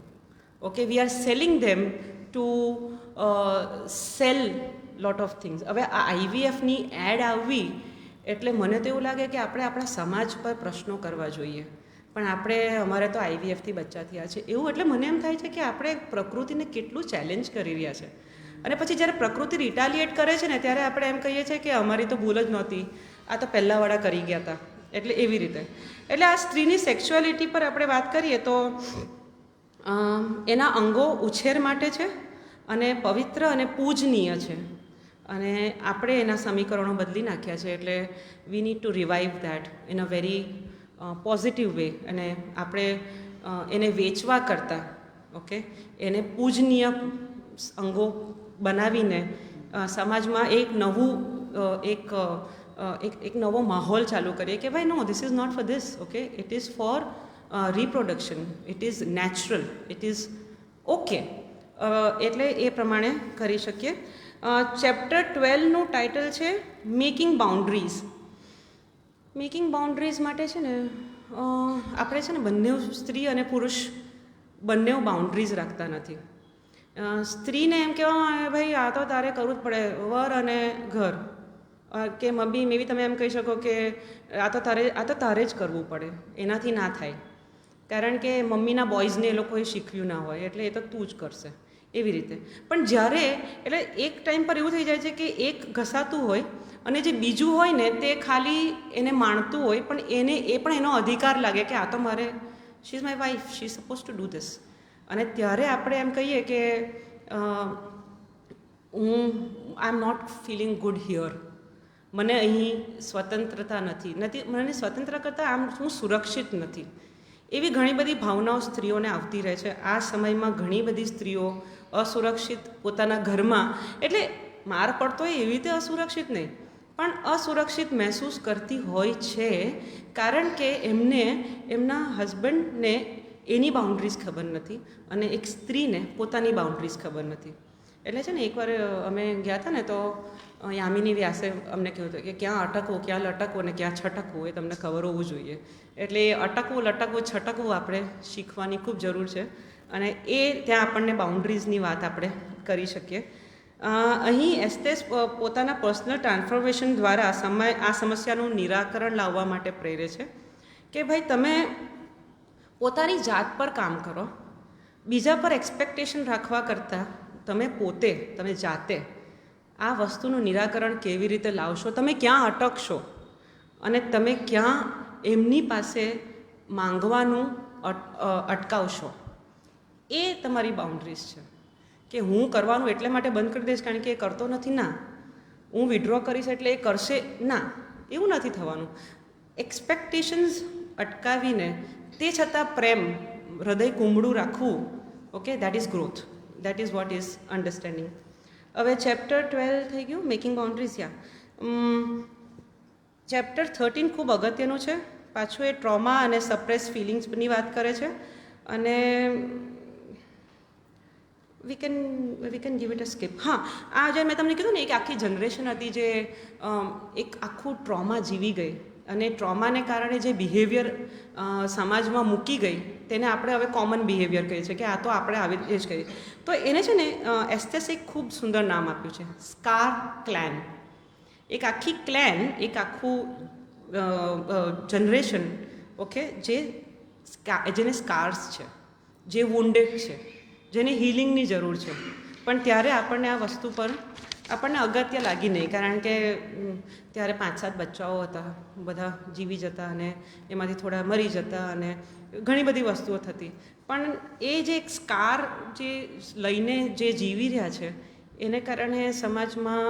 Okay, we are selling them to sell lot of things. હવે આ IVFની એડ આવવી એટલે મને તો એવું લાગે કે આપણે આપણા સમાજ પર પ્રશ્નો કરવા જોઈએ. પણ અમારે તો IVFથી બચ્ચા થયા છે એવું, એટલે મને એમ થાય છે કે આપણે પ્રકૃતિને કેટલું ચેલેન્જ કરી રહ્યા છે. અને પછી જ્યારે પ્રકૃતિ રિટાલિએટ કરે છે ને ત્યારે આપણે એમ કહીએ છીએ કે અમારી તો ભૂલ જ નહોતી, આ તો પહેલાંવાળા કરી ગયા હતા. એટલે એવી રીતે, એટલે આ સ્ત્રીની સેક્સ્યુઆલિટી પર આપણે વાત કરીએ તો એના અંગો ઉછેર માટે છે અને પવિત્ર અને પૂજનીય છે, અને આપણે એના સમીકરણો બદલી નાખ્યા છે. એટલે we need to revive that in a very positive way. અને આપણે એને વેચવા કરતાં, ઓકે, એને પૂજનીય અંગો બનાવીને સમાજમાં એક નવો માહોલ ચાલુ કરીએ કે ભાઈ નો, this is not for this. Okay, it is for reproduction, it is natural, it is okay. એટલે એ પ્રમાણે કરી શકીએ. ચેપ્ટર 12નું ટાઇટલ છે મેકિંગ બાઉન્ડ્રીઝ. મેકિંગ બાઉન્ડ્રીઝ માટે છે ને આપણે છે ને બંને સ્ત્રી અને પુરુષ બંને બાઉન્ડ્રીઝ રાખતા નથી. સ્ત્રીને એમ કહેવામાં આવે ભાઈ આ તો તારે કરવું જ પડે, વર અને ઘર, કે મમ્મી મેબી તમે એમ કહી શકો કે આ તો તારે જ કરવું પડે, એનાથી ના થાય, કારણ કે મમ્મીના બોયઝને એ લોકોએ શીખવ્યું ના હોય એટલે એ તો તું જ કરશે, એવી રીતે. પણ જ્યારે એટલે એક ટાઈમ પર એવું થઈ જાય છે કે એક ઘસાતું હોય અને જે બીજું હોય ને તે ખાલી એને માણતું હોય, પણ એ પણ એનો અધિકાર લાગે કે આ તો મારે, she is my wife, she is suppose to do this. અને ત્યારે આપણે એમ કહીએ કે I am not feeling good here. મને અહીં સ્વતંત્રતા નથી મને સ્વતંત્ર કરતાં આમ હું સુરક્ષિત નથી. એવી ઘણી બધી ભાવનાઓ સ્ત્રીઓને આવતી રહે છે. આ સમયમાં ઘણી બધી સ્ત્રીઓ અસુરક્ષિત પોતાના ઘરમાં, એટલે માર પડતો હોય એવી રીતે અસુરક્ષિત નહીં, પણ અસુરક્ષિત મહેસૂસ કરતી હોય છે, કારણ કે એમને એમના હસબન્ડને એની બાઉન્ડ્રીઝ ખબર નથી અને એક સ્ત્રીને પોતાની બાઉન્ડ્રીઝ ખબર નથી. એટલે છે ને, એકવાર અમે ગયા હતા ને, તો યામિની વ્યાસે અમને કહ્યું હતું કે ક્યાં અટકવું, ક્યાં લટકવું અને ક્યાં છટકવું એ તમને ખબર હોવું જોઈએ. એટલે એ અટકવું, લટકવું, છટકવું આપણે શીખવાની ખૂબ જરૂર છે, અને એ ત્યાં આપણને બાઉન્ડ્રીઝની વાત આપણે કરી શકીએ. અહીં એસ્તેસ પોતાના પર્સનલ ટ્રાન્સફોર્મેશન દ્વારા આ સમસ્યાનું નિરાકરણ લાવવા માટે પ્રેરે છે કે ભાઈ તમે પોતાની જાત પર કામ કરો, બીજા પર એક્સપેક્ટેશન રાખવા કરતાં તમે જાતે આ વસ્તુનું નિરાકરણ કેવી રીતે લાવશો, તમે ક્યાં અટકશો અને તમે ક્યાં એમની પાસે માંગવાનું અટકાવશો, એ તમારી બાઉન્ડ્રીઝ છે. કે હું કરવાનું એટલે માટે બંધ કરી દઈશ કારણ કે એ કરતો નથી, ના. હું વિડ્રો કરીશ એટલે એ કરશે, ના. એવું નથી થવાનું. એક્સપેક્ટેશન્સ અટકાવીને તે છતાં પ્રેમ, હૃદય કુમળું રાખવું, okay, that is growth. That is what is understanding. હવે ચેપ્ટર 12 થઈ ગયું, મેકિંગ બાઉન્ડ્રીઝ. ચેપ્ટર 13 ખૂબ અગત્યનું છે. પાછું એ ટ્રોમા અને સપ્રેસ ફિલિંગ્સની વાત કરે છે, અને we can give it a skip. હા, આ જે મેં તમને કીધું ને, એક આખી જનરેશન હતી જે એક આખું ટ્રોમા જીવી ગઈ, અને ટ્રોમાને કારણે જે બિહેવિયર સમાજમાં મૂકી ગઈ તેને આપણે હવે કોમન બિહેવિયર કહીએ છીએ કે આ તો આપણે આવી રીતે જ કરીએ. તો એને છે ને એસ્તેસ એક ખૂબ સુંદર નામ આપ્યું છે, સ્કાર ક્લેન. એક આખી ક્લેન, એક આખું જનરેશન, ઓકે, જેને સ્કાર્સ છે, જે વુન્ડેડ છે, જેને હિલિંગની જરૂર છે, પણ ત્યારે આપણને આ વસ્તુ પર આપણને અગત્ય લાગી નહીં, કારણ કે ત્યારે 5-7 બચ્ચાઓ હતા, બધા જીવી જતા અને એમાંથી થોડા મરી જતા અને ઘણી બધી વસ્તુઓ થતી. પણ એ જે એક સ્કાર જે લઈને જે જીવી રહ્યા છે એને કારણે સમાજમાં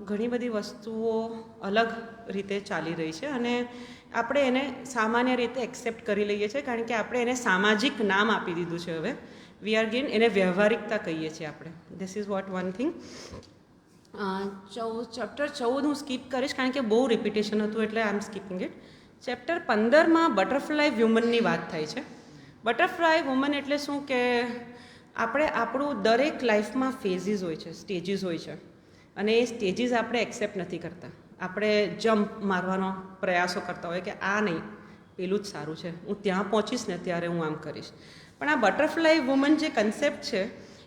ઘણી બધી વસ્તુઓ અલગ રીતે ચાલી રહી છે, અને આપણે એને સામાન્ય રીતે એક્સેપ્ટ કરી લઈએ છીએ, કારણ કે આપણે એને સામાજિક નામ આપી દીધું છે. હવે વી આર ગેન એને વ્યવહારિકતા કહીએ છીએ આપણે. This is vote one thing. Chapter 14 હું સ્કીપ કરીશ કારણ કે બહુ રિપીટેશન હતું, એટલે આઈ એમ સ્કીપિંગ ઇટ. ચેપ્ટર 15માં બટરફ્લાય વુમનની વાત થાય છે. બટરફ્લાય વુમન એટલે શું કે આપણું દરેક લાઈફમાં ફેઝિસ હોય છે, સ્ટેજીસ હોય છે, અને એ સ્ટેજીસ આપણે એક્સેપ્ટ નથી કરતા. આપણે જમ્પ મારવાનો પ્રયાસો કરતા હોય કે આ નહીં, પેલું જ સારું છે, હું ત્યાં પહોંચીશ ને ત્યારે હું આમ કરીશ. પણ આ બટરફ્લાય વુમન જે કન્સેપ્ટ છે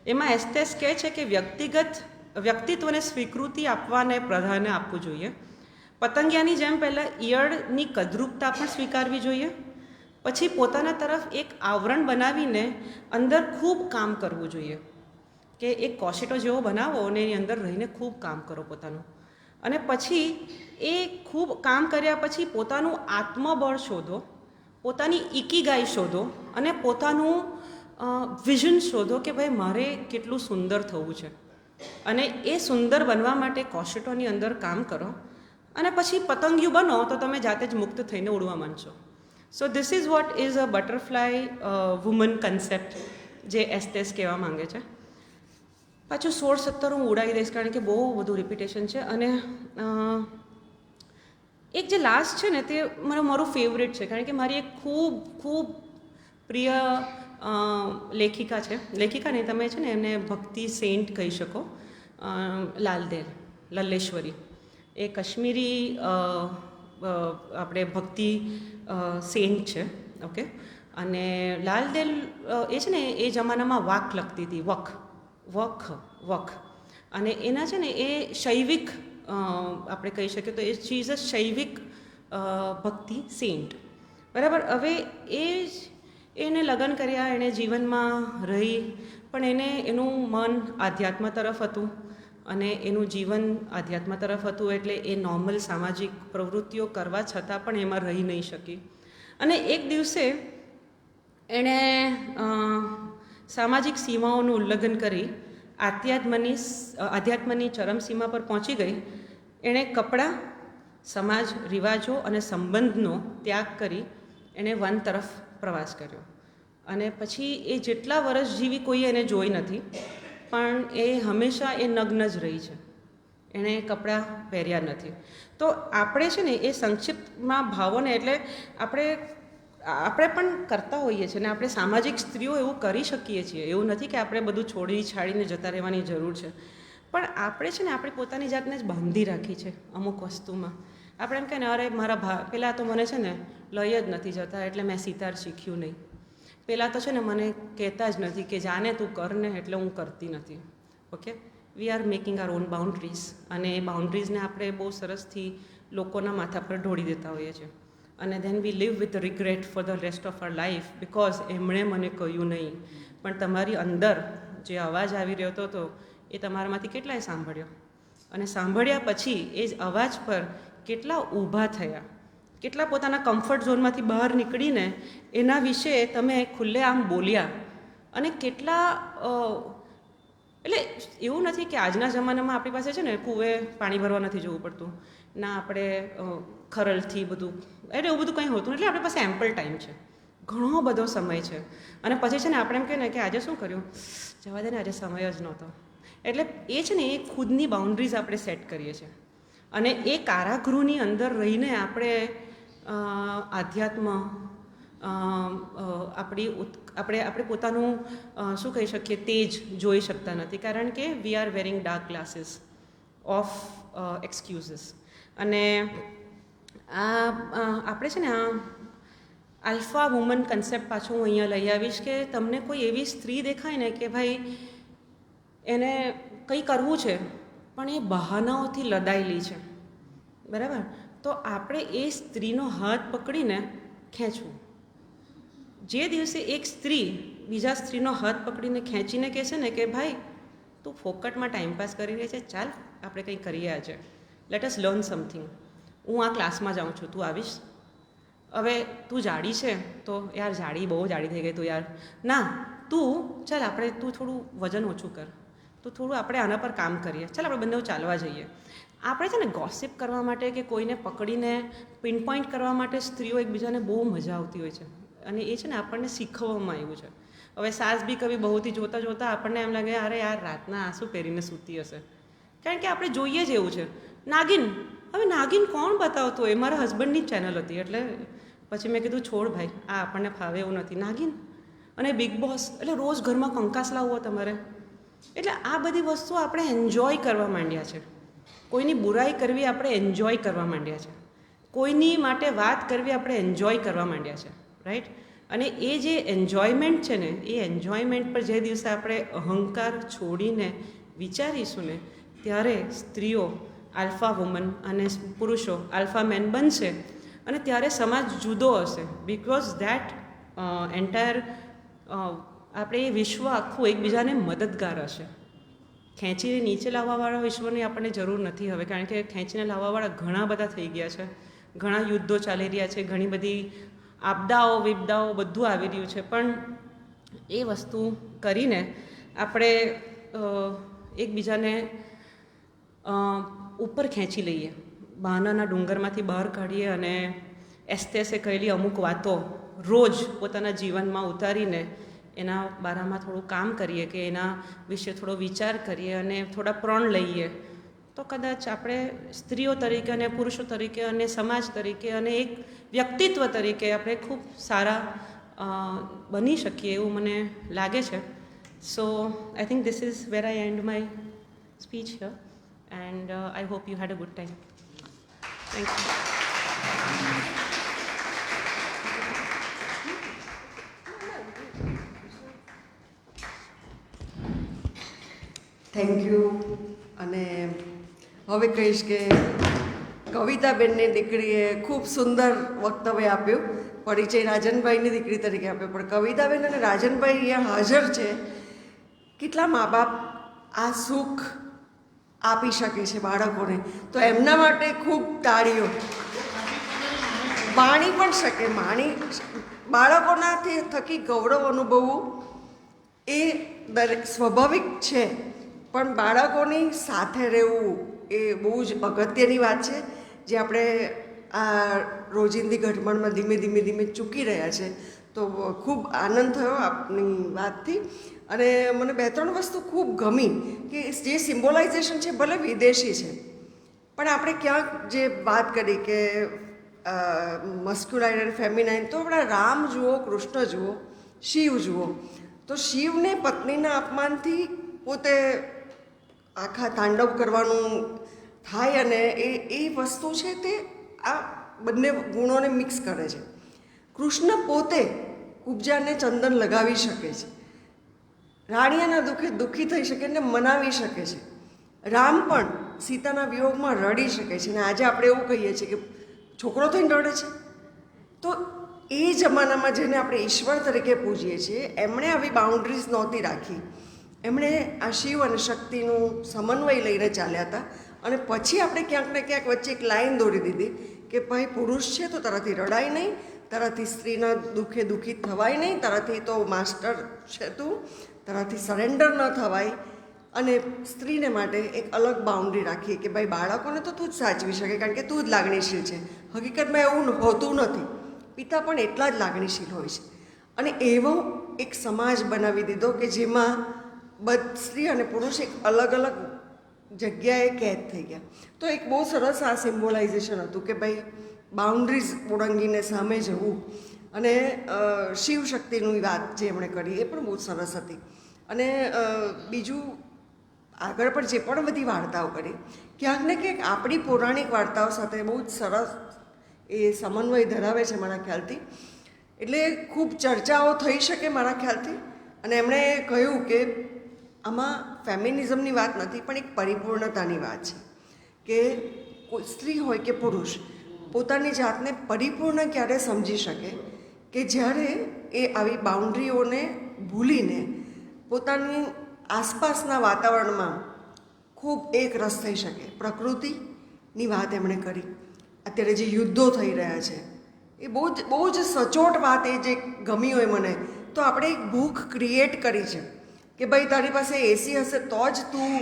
એમાં એસ્તેસ કહે છે કે વ્યક્તિત્વને સ્વીકૃતિ આપવાને પ્રાધાન્ય આપવું જોઈએ. પતંગિયાની જેમ પહેલાં ઈયળની કદરૂપતા પણ સ્વીકારવી જોઈએ, પછી પોતાના તરફ એક આવરણ બનાવીને અંદર ખૂબ કામ કરવું જોઈએ, કે એક કોશેટો જેવો બનાવો અને એની અંદર રહીને ખૂબ કામ કરો પોતાનું, અને પછી એ ખૂબ કામ કર્યા પછી પોતાનું આત્મબળ શોધો, પોતાની ઇકીગાઈ શોધો અને પોતાનું વિઝન શોધો કે ભાઈ મારે કેટલું સુંદર થવું છે, અને એ સુંદર બનવા માટે કોશેટોની અંદર કામ કરો, અને પછી પતંગિયું બનો તો તમે જાતે જ મુક્ત થઈને ઉડવા માંડશો. So this is what is a butterfly woman concept જે એસ્તેસ કહેવા માંગે છે. પાછું 16-17 હું ઉડાવી દઈશ કારણ કે બહુ બધું રિપીટેશન છે. અને એક જે લાસ્ટ છે ને તે મારું ફેવરેટ છે, કારણ કે મારી એક ખૂબ પ્રિય લેખિકા છે. લેખિકા નહીં, તમે છે ને એમને ભક્તિ સેન્ટ કહી શકો, લલ્લેશ્વરી. એ કાશ્મીરી આપણે ભક્તિ સેન્ટ છે, ઓકે. અને લાલદેલ એ છે ને એ જમાનામાં વાક લખતી હતી, વખ, અને એના છે ને એ શૈવિક આપણે કહી શકીએ તો શી ઇઝ અ શૈવિક ભક્તિ સેન્ટ, બરાબર. હવે એને લગ્ન કર્યા, એણે જીવનમાં રહી, પણ એનું મન આધ્યાત્મ તરફ હતું અને એનું જીવન આધ્યાત્મ તરફ હતું, એટલે એ નોર્મલ સામાજિક પ્રવૃત્તિઓ કરવા છતાં પણ એમાં રહી નહીં શકી. અને એક દિવસે એણે સામાજિક સીમાઓનું ઉલ્લંઘન કરી આધ્યાત્મની ચરમસીમા પર પહોંચી ગઈ, એણે કપડાં, સમાજ, રિવાજો અને સંબંધનો ત્યાગ કરી એણે વન તરફ પ્રવાસ કર્યો. અને પછી એ જેટલા વર્ષ જીવી કોઈએ એને જોઈ નથી, પણ એ હંમેશા એ નગ્ન જ રહી છે. એણે કપડાં પહેર્યા નથી. તો આપણે છે ને એ સંક્ષિપ્તમાં ભાવોને એટલે આપણે પણ કરતા હોઈએ છીએ ને આપણે સામાજિક સ્ત્રીઓ એવું કરી શકીએ છીએ. એવું નથી કે આપણે બધું છોડી છાડીને જતા રહેવાની જરૂર છે, પણ આપણે છે ને આપણી પોતાની જાતને જ બાંધી રાખી છે અમુક વસ્તુમાં. આપણે એમ કહે ને, અરે મારા પહેલાં તો મને છે ને લઈ જ નથી જતા એટલે મેં સિતાર શીખ્યું નહીં. પહેલાં તો છે ને મને કહેતા જ નથી કે જાને તું કર ને, એટલે હું કરતી નથી. Okay, we are making are on boundaries, અને એ બાઉન્ડ્રીઝને આપણે બહુ સરસથી લોકોના માથા પર ઢોળી દેતા હોઈએ છીએ. અને then we live with regret for the rest of our life, because એમણે મને કહ્યું નહીં. પણ તમારી અંદર જે અવાજ આવી રહ્યો હતો એ તમારામાંથી કેટલાય સાંભળ્યો, અને સાંભળ્યા પછી એ જ અવાજ પર કેટલા ઊભા થયા, કેટલા પોતાના કમ્ફર્ટ ઝોનમાંથી બહાર નીકળીને એના વિશે તમે ખુલ્લેઆમ બોલ્યા, અને કેટલા એટલે એવું નથી કે આજના જમાનામાં આપણી પાસે છે ને કૂવે પાણી ભરવા નથી જવું પડતું, ના આપણે ખરલથી બધું, એટલે એવું બધું કંઈ હોતું એટલે આપણી પાસે એમ્પલ ટાઈમ છે, ઘણો બધો સમય છે. અને પછી છે ને આપણે એમ કહે ને કે આજે શું કર્યું, જવા દે ને આજે સમય જ નહોતો. એટલે એ છે ને એ ખુદની બાઉન્ડ્રીઝ આપણે સેટ કરીએ છીએ, અને એ કારાગૃહની અંદર રહીને આપણે આધ્યાત્મ આપણે પોતાનું શું કહી શકીએ તેજ જોઈ શકતા નથી, કારણ કે we are wearing dark glasses of excuses. અને આપણે છે ને આલ્ફા વુમન કન્સેપ્ટ પાછું હું અહીંયા લઈ આવીશ કે તમને કોઈ એવી સ્ત્રી દેખાય ને કે ભાઈ એને કંઈ કરવું છે પણ એ બહાનાઓથી લદાયેલી છે, બરાબર, તો આપણે એ સ્ત્રીનો હાથ પકડીને ખેંચવું. જે દિવસે એક સ્ત્રી બીજા સ્ત્રીનો હાથ પકડીને ખેંચીને કહેશે ને કે ભાઈ તું ફોકટમાં ટાઈમપાસ કરી રહી છે, ચાલ આપણે કંઈ કરીએ આજે, લેટ અસ લર્ન સમથિંગ, હું આ ક્લાસમાં જાઉં છું, તું આવીશ? હવે તું જાડી છે તો યાર જાડી બહુ જાડી થઈ ગઈ તું યાર, ના તું ચાલ આપણે તું થોડું વજન ઓછું કર, તો થોડું આપણે આના પર કામ કરીએ, ચાલ આપણે બંને ચાલવા જઈએ. આપણે છે ને ગોસિપ કરવા માટે કે કોઈને પકડીને પિન પોઈન્ટ કરવા માટે સ્ત્રીઓ એકબીજાને બહુ મજા આવતી હોય છે, અને એ છે ને આપણને શીખવવામાં આવ્યું છે. હવે સાસ બી કભી બહુથી જોતાં જોતાં આપણને એમ લાગે અરે યાર રાતના આંસુ પહેરીને સૂતી હશે, કારણ કે આપણે જોઈએ જ એવું છે. નાગિન, હવે નાગિન કોણ બતાવતો હોય, મારા હસબન્ડની જ ચેનલ હતી, એટલે પછી મેં કીધું છોડ ભાઈ આ આપણને ફાવે એવું નથી. નાગિન અને બિગ બોસ, એટલે રોજ ઘરમાં કંકાસ લાવવો તમારે, એટલે આ બધી વસ્તુઓ આપણે એન્જોય કરવા માંડ્યા છે. કોઈની બુરાઈ કરવી આપણે એન્જોય કરવા માંડ્યા છે, કોઈની માટે વાત કરવી આપણે એન્જોય કરવા માંડ્યા છે, રાઈટ. અને એ જે એન્જોયમેન્ટ છે ને એ એન્જોયમેન્ટ પર જે દિવસે આપણે અહંકાર છોડીને વિચારીશું ને ત્યારે સ્ત્રીઓ આલ્ફા વુમન અને પુરુષો આલ્ફા મેન બનશે, અને ત્યારે સમાજ જુદો હશે, બિકોઝ ધેટ એન્ટાયર આપણે એ વિશ્વ આખું એકબીજાને મદદગાર હશે. ખેંચીને નીચે લાવવાવાળા વિશ્વની આપણને જરૂર નથી હવે, કારણ કે ખેંચીને લાવવાવાળા ઘણા બધા થઈ ગયા છે, ઘણા યુદ્ધો ચાલી રહ્યા છે, ઘણી બધી આપદાઓ વિપદાઓ બધું આવી રહ્યું છે, પણ એ વસ્તુ કરીને આપણે એકબીજાને ઉપર ખેંચી લઈએ, બહાનાના ડુંગરમાંથી બહાર કાઢીએ, અને એસ્તેસે કહેલી અમુક વાતો રોજ પોતાના જીવનમાં ઉતારીને એના બારામાં થોડું કામ કરીએ, કે એના વિશે થોડો વિચાર કરીએ અને થોડા પ્રણ લઈએ, તો કદાચ આપણે સ્ત્રીઓ તરીકે અને પુરુષો તરીકે અને સમાજ તરીકે અને એક વ્યક્તિત્વ તરીકે આપણે ખૂબ સારા બની શકીએ એવું મને લાગે છે. So I think this is where I end my speech here, and I hope you had a good time. Thank you. Thank you. અને હવે કહીશ કે કવિતાબેનની દીકરીએ ખૂબ સુંદર વક્તવ્ય આપ્યું, પરિચય રાજનભાઈની દીકરી તરીકે આપ્યો, પણ કવિતાબેન અને રાજનભાઈ અહીંયા હાજર છે. કેટલા મા બાપ આ સુખ આપી શકે છે બાળકોને, તો એમના માટે ખૂબ તાળીઓ. માણી પણ શકે, બાળકોનાથી થકી ગૌરવ અનુભવવું એ દરેક સ્વાભાવિક છે, પણ બાળકોની સાથે રહેવું, એ બહુ જ અગત્યની વાત છે, જે આપણે આ રોજિંદી ઘટમાળમાં ધીમે ધીમે ધીમે ચૂકી રહ્યા છે. તો ખૂબ આનંદ થયો આપની વાતથી, અને મને 2-3 વસ્તુ ખૂબ ગમી કે જે સિમ્બોલાઇઝેશન છે ભલે વિદેશી છે, પણ આપણે ક્યાંક જે વાત કરી કે મસ્ક્યુલાઇન અને ફેમિનાઇન, તો આપણા રામ જુઓ, કૃષ્ણ જુઓ, શિવ જુઓ, તો શિવને પત્નીના અપમાનથી પોતે આખા તાંડવ કરવાનું થાય, અને એ વસ્તુ છે તે આ બંને ગુણોને મિક્સ કરે છે. કૃષ્ણ પોતે કુબજાને ચંદન લગાવી શકે છે, રાણીયાના દુઃખે દુઃખી થઈ શકે ને મનાવી શકે છે. રામ પણ સીતાના વિયોગમાં રડી શકે છે, અને આજે આપણે એવું કહીએ છીએ કે છોકરો થઈને રડે છે. તો એ જમાનામાં જેને આપણે ઈશ્વર તરીકે પૂજીએ છીએ, એમણે આવી બાઉન્ડ્રીઝ નહોતી રાખી. એમણે આ શિવ અને શક્તિનું સમન્વય લઈને ચાલ્યા હતા, અને પછી આપણે ક્યાંક ને ક્યાંક વચ્ચે એક લાઈન દોરી દીધી કે ભાઈ પુરુષ છે તો તારાથી રડાય નહીં, તારાથી સ્ત્રીના દુઃખે દુઃખી થવાય નહીં, તારાથી તો માસ્ટર છે તું, તારાથી સરેન્ડર ન થવાય. અને સ્ત્રીને માટે એક અલગ બાઉન્ડ્રી રાખીએ કે ભાઈ બાળકોને તો તું જ સાચવી શકે, કારણ કે તું જ લાગણીશીલ છે. હકીકતમાં એવું હોતું નથી, પિતા પણ એટલા જ લાગણીશીલ હોય છે. અને એવો એક સમાજ બનાવી દીધો કે જેમાં સ્ત્રી અને પુરુષ એક અલગ અલગ જગ્યાએ કેદ થઈ ગયા. તો એક બહુ સરસ આ સિમ્બોલાઇઝેશન હતું કે ભાઈ બાઉન્ડ્રીઝ ઓળંગીને સામે જવું. અને શિવ શક્તિની વાત જે એમણે કરી એ પણ બહુ સરસ હતી. અને બીજું આગળ પણ જે પણ બધી વાર્તાઓ કરી, ક્યાંક ને ક્યાંક આપણી પૌરાણિક વાર્તાઓ સાથે બહુ જ સરસ એ સમન્વય ધરાવે છે મારા ખ્યાલથી. એટલે ખૂબ ચર્ચાઓ થઈ શકે મારા ખ્યાલથી. અને એમણે કહ્યું કે આમાં ફેમિનિઝમની વાત નથી, પણ એક પરિપૂર્ણતાની વાત છે કે કોઈ સ્ત્રી હોય કે પુરુષ પોતાની જાતને પરિપૂર્ણ ક્યારે સમજી શકે કે જ્યારે એ આવી બાઉન્ડ્રીઓને ભૂલીને પોતાની આસપાસના વાતાવરણમાં ખૂબ એક રસ થઈ શકે. પ્રકૃતિની વાત એમણે કરી. અત્યારે જે યુદ્ધો થઈ રહ્યા છે એ બહુ જ સચોટ વાત, એ જે ગમી હોય મને, તો આપણે એક ભૂખ ક્રિએટ કરી છે કે ભાઈ તારી પાસે એસી હશે તો જ તું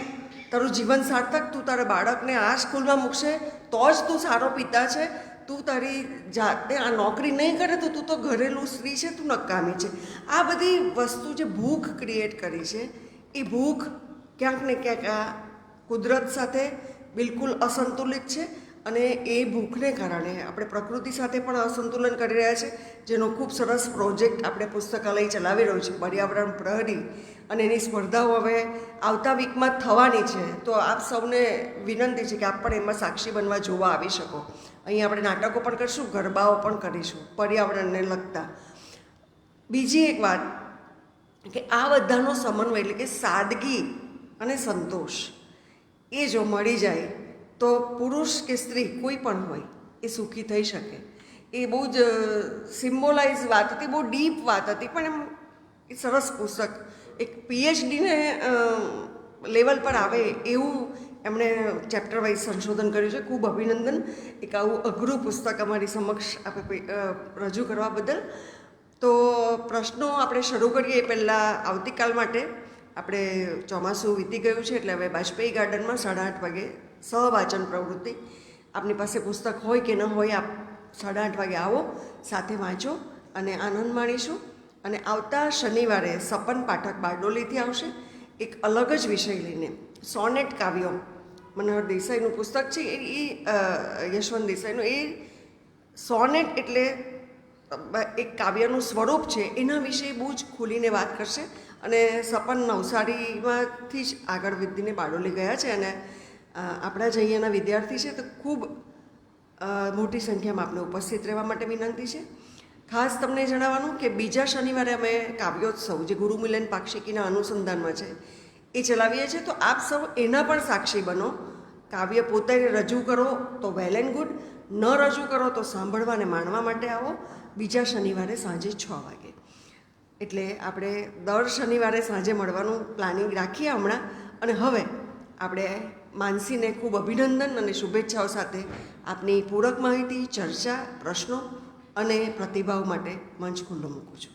તારું જીવન સાર્થક, તું તારા બાળકને આ સ્કૂલમાં મૂકશે તો જ તું સારો પિતા છે, તું તારી જાતે આ નોકરી નહીં કરે તો તું તો ઘરેલું સ્ત્રી છે, તું નકામી છે. આ બધી વસ્તુ જે ભૂખ ક્રિએટ કરી છે, એ ભૂખ ક્યાંક ને ક્યાંક આ કુદરત સાથે બિલકુલ અસંતુલિત છે. અને એ ભૂખને કારણે આપણે પ્રકૃતિ સાથે પણ અસંતુલન કરી રહ્યા છે, જેનો ખૂબ સરસ પ્રોજેક્ટ આપણે પુસ્તકાલય ચલાવી રહ્યું છે, પર્યાવરણ પ્રહરી. અને એની સ્પર્ધાઓ હવે આવતા વીકમાં જ થવાની છે. તો આપ સૌને વિનંતી છે કે આપ પણ એમાં સાક્ષી બનવા જોવા આવી શકો. અહીં આપણે નાટકો પણ કરીશું, ગરબાઓ પણ કરીશું પર્યાવરણને લગતા. બીજી એક વાત કે આ બધાનો સમન્વય એટલે કે સાદગી અને સંતોષ એ જો મળી જાય તો પુરુષ કે સ્ત્રી કોઈ પણ હોય એ સુખી થઈ શકે. એ બહુ જ સિમ્બોલાઇઝ વાત હતી, બહુ ડીપ વાત હતી, પણ એમ એ સરસ પુસ્તક, એક પીએચડીને લેવલ પર આવે એવું એમણે ચેપ્ટર વાઇઝ સંશોધન કર્યું છે. ખૂબ અભિનંદન એક આવું અઘરું પુસ્તક અમારી સમક્ષ આપણે રજૂ કરવા બદલ. તો પ્રશ્નો આપણે શરૂ કરીએ એ પહેલાં આવતીકાલ માટે આપણે ચોમાસું વીતી ગયું છે, એટલે હવે બાજપેયી ગાર્ડનમાં 8:30 વાગે સહવાચન પ્રવૃત્તિ. આપની પાસે પુસ્તક હોય કે ન હોય, આપ 8:30 વાગે આવો, સાથે વાંચો અને આનંદ માણીશું. અને આવતા શનિવારે સપન પાઠક બારડોલીથી આવશે એક અલગ જ વિષય લઈને, સોનેટ કાવ્યો. મનોહર દેસાઈનું પુસ્તક છે એ યશવંત દેસાઈનું. એ સોનેટ એટલે એક કાવ્યનું સ્વરૂપ છે, એના વિશે બહુ જ ખુલીને વાત કરશે. અને સપન નવસારીમાંથી જ આગળ વધીને બારડોલી ગયા છે, અને આપણા જ અહીંયાના વિદ્યાર્થી છે. તો ખૂબ મોટી સંખ્યામાં આપણે ઉપસ્થિત રહેવા માટે વિનંતી છે. ખાસ તમને જણાવવાનું કે બીજા શનિવારે અમે કાવ્યોત્સવ, જે ગુરુમિલન પાક્ષિકીના અનુસંધાનમાં છે, એ ચલાવીએ છીએ. તો આપ સૌ એના પણ સાક્ષી બનો. કાવ્ય પોતે રજૂ કરો તો વેલ એન્ડ ગુડ, ન રજૂ કરો તો સાંભળવા અને માણવા માટે આવો બીજા શનિવારે સાંજે 6 વાગે. એટલે આપણે દર શનિવારે સાંજે મળવાનું પ્લાનિંગ રાખીએ હમણાં. અને હવે આપણે માનસીને ખૂબ અભિનંદન અને શુભેચ્છાઓ સાથે આપની પૂરક માહિતી, ચર્ચા, પ્રશ્નો અને પ્રતિભાવ માટે મંચ ખુલ્લો મૂકું છું.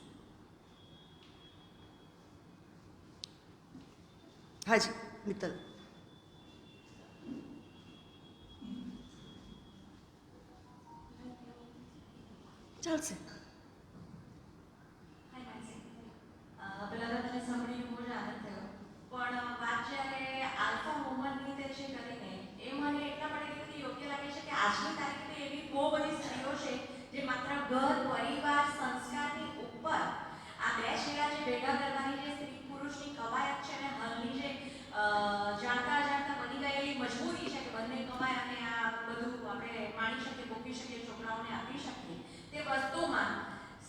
હાજી મિત્તલ. ચાલશે. પહેલાં તો મને સાંભળીને બહુ જ આનંદ થયો, પણ વાત જ્યારે આલ્ફા વુમનની તે છે કરીને એ મને એટલા માટે કીધું કે યોગ્ય લાગે છે કે આજની તારીખે એવી બહુ બધી સ્ત્રીઓ છે જે માત્ર ઘર પરિવાર સંસ્કારની ઉપર આ બે છેડા જે ભેગા કરવાની જે સ્ત્રી પુરુષની કવાયત છે અને હાલની જે જાણતા જાણતા બની ગયેલી મજબૂરી છે કે બંને કમાય અને આ બધું આપણે માણી શકીએ, ભોગવી શકીએ, છોકરાઓને આપી શકીએ, તે વસ્તુમાં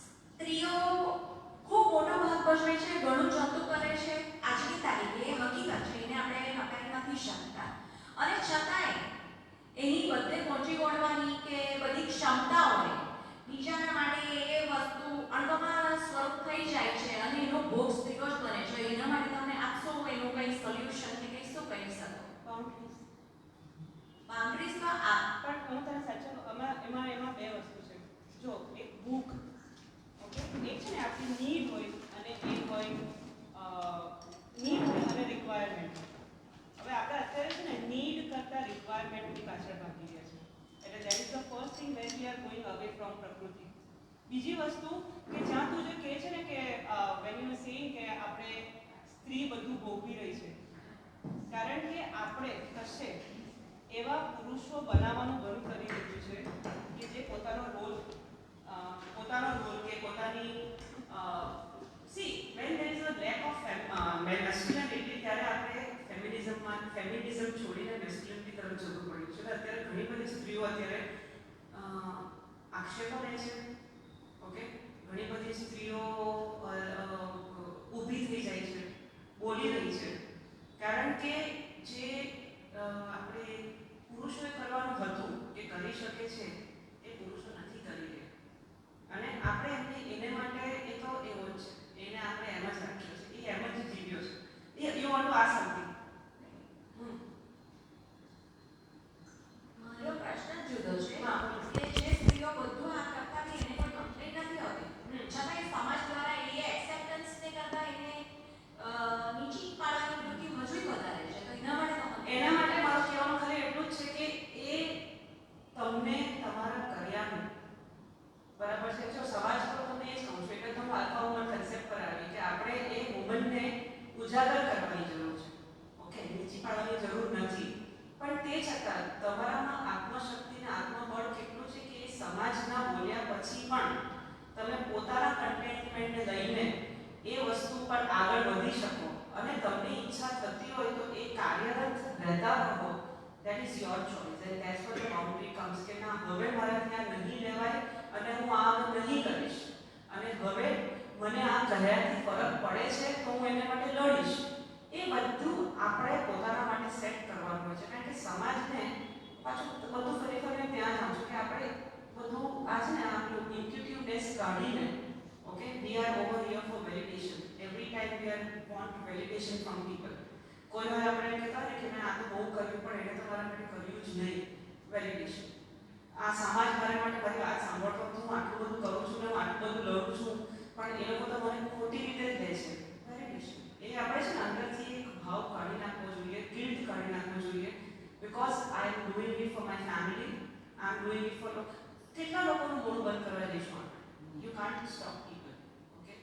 સ્ત્રીઓ ખૂબ મોટો ભાગ ભજવે છે, ઘણું જતું કરે છે આજની તારીખે. એ હકીકત છે, એને આપણે નકારી નથી શકતા. અને છતાંય એની બધે પહોંચી વળવાની કે બધી ક્ષમતાઓને બીજાના માટે એ વસ્તુ અણગમા સ્વરૂપ થઈ જાય છે અને એનો ભોગ સ્ત્રીઓ જ બને છે. એના માટે તમને આપશો એનું કંઈ સોલ્યુશન કે કંઈ શું કહી શકો? બાઉન્ડ્રીઝ તો આ પણ હું તને સાચું એમાં બે વસ્તુ છે. જો એક ભૂખ, ઓકે, એક છે ને આપણી નીડ હોય અને એક હોય નીડ હોય અને રિક્વાયરમેન્ટ. હવે આપણે અત્યારે છે ને નીડ કરતાં રિક્વાયરમેન્ટની પાછળ ભાગી રહ્યા છે. એટલે that is the first thing when we are going away from પ્રકૃતિ. બીજી વસ્તુ કે જ્યાં તું જે કહે છે ને કે વેન યુ સેઇંગ કે આપણે સ્ત્રી બધું ભોગવી રહી છે, કારણ કે આપણે કશે એવા પુરુષો બનાવવાનું બંધ કરી દીધું છે કે જે પોતાનો રોલ કે પોતાની see when there is a lack of masculinity, ત્યારે આપણે ફેમિનિઝમ છોડીને મેસ્ક્યુલિનિટી તરફ જવું પડ્યું છે. અત્યારે ઘણી બધી સ્ત્રીઓ અત્યારે આક્ષેપો લે છે, ઓકે, ઘણી બધી સ્ત્રીઓ ઊભી થઈ જાય છે, બોલી રહી છે, કારણ કે જે આપણે પુરુષોએ કરવાનું હતું એ કરી શકે છે એ પુરુષો નથી કરી રહ્યા. અને આપણે એને માટે એ તો એવો જ છે, એને આપણે એમ જ રાખ્યો છે, એ એમ જ જીવ્યો છે. You want to ask something? મારો પ્રશ્ન જ જુદો છે કે જે સ્ત્રીઓ બધું આ કરતા બી એને કોઈ કમ્પ્લેન નથી હોતી, છતાંય સમાજ દ્વારા એ એક્સેપ્ટન્સને કરતા એને નીચી પાડવાની વૃત્તિ હજુ વધારે છે. તો એના માટે મારું કહેવાનું ખાલી એટલું જ છે કે એ તમને તમારા કર્યાનું બરાબર છે. જો સમાજ પર તમે એ કહું છું એટલે તમે આલ્ફા વુમન કન્સેપ્ટ પર આવી કે આપણે એ વુમનને ઉજાગર કરવાની જરૂર છે, ઓકે, નીચી પાડવાની જરૂર નથી. પણ તે છતાં તમારામાં આત્મશક્તિ અને આત્મબળ કેટલું છે કે એ સમાજના બોલ્યા પછી પણ તમે પોતાના કન્ટેન્ટમેન્ટને લઈને એ વસ્તુ પર આગળ વધી શકો અને તમને ઈચ્છા થતી હોય તો એ કાર્યરત રહેતા રહો. That is your choice and that's vote the boundary comes કે ના, હવે મારાથી આ નહીં લેવાય અને હું આ નહીં કરીશ, અને હવે મને આ કહ્યાથી ફરક પડે છે તો હું એને માટે લડીશ. એ બધું આપણે પોતાના માટે સેટ કરવાનું હોય છે, કારણ કે સમાજને પાછું બધું ફરી ત્યાં જ આવું છું કે આપણે બધું આ છે ને આપણું ઇન્ટ્યુટિવનેસ કાઢીને, okay, we are over here for validation. Every time we are want validation from people. કોઈ વાર આપણે કહેતા હોય કે મેં આ તો બહુ કર્યું પણ એને તો મારા માટે કર્યું જ નહીં. વેલિડેશન. આ સમાજ મારા માટે મારી વાત સાંભળતો હું આટલું બધું કરું છું ને હું આટલું બધું લડું છું પણ એ લોકો તો મને ખોટી રીતે જ લે છે. વેલિડેશન. એ આપણે છે ને અંદરથી એક ભાવ કાઢી નાખવો જોઈએ, ગિલ્ટ કાઢી નાખવો જોઈએ, because I am doing it for my family, I am doing it for કેટલા લોકોનું મોઢું બંધ કરવા દઈશું આપણે? You can't stop people, okay.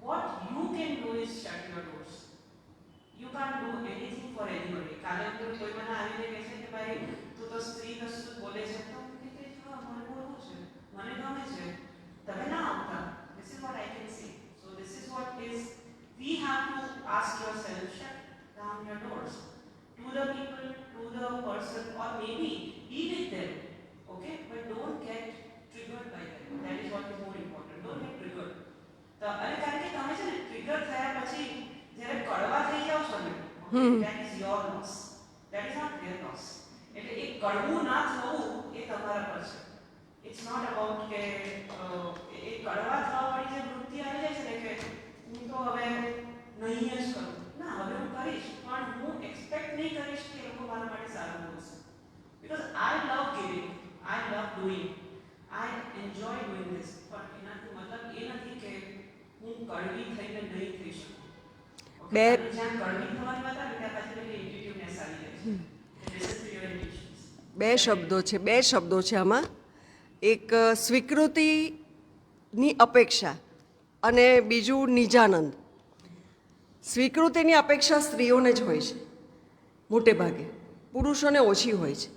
What you can do is shut your doors. You can't do anything for anybody. કાલે કોઈ મને આવીને કહે છે કે ભાઈ તું તો સ્ત્રી કશું બોલે છે, તો મને બોલવું છે, મને ગમે છે, તમે ના આવતા. This is what I can say. So this is what is, we have to ask yourself, shut down your doors to the people, to the person, or maybe be with them, okay, but don't get triggered by them. That is what is more important. Don't get triggered. અને કારણ કે તમે છે ને ટ્રિગર થયા પછી જ્યારે કડવા થઈ જાવ છો ને, that is your loss, that is not their loss. એટલે એ કડવું ના થવું એ તમારા પર છે. ઇટ્સ નોટ અબાઉટ કે એ કડવા થવાવાળી જે વૃત્તિ આવી જાય છે ને કે હું તો હવે નહીં જ કરું, ના, હવે હું કરીશ, પણ હું એક્સપેક્ટ નહીં કરીશ કે એ લોકો મારા માટે સારું બોલશે. Because I love giving, I love doing, I enjoy doing this. પણ એનાથી મતલબ એ નથી કે હું કડવી થઈને નહીં થઈ શકું. જ્યાં કડવી થવાની વાત આવે ત્યાં પાછી પેલી ઇન્ટ્યુટિવનેસ આવી જાય છે. બે શબ્દો છે આમાં. એક સ્વીકૃતિ ની અપેક્ષા અને બીજું નિજાનંદ. સ્વીકૃતિની અપેક્ષા સ્ત્રીઓને જ હોય છે મોટે ભાગે, પુરુષોને ઓછી હોય છે.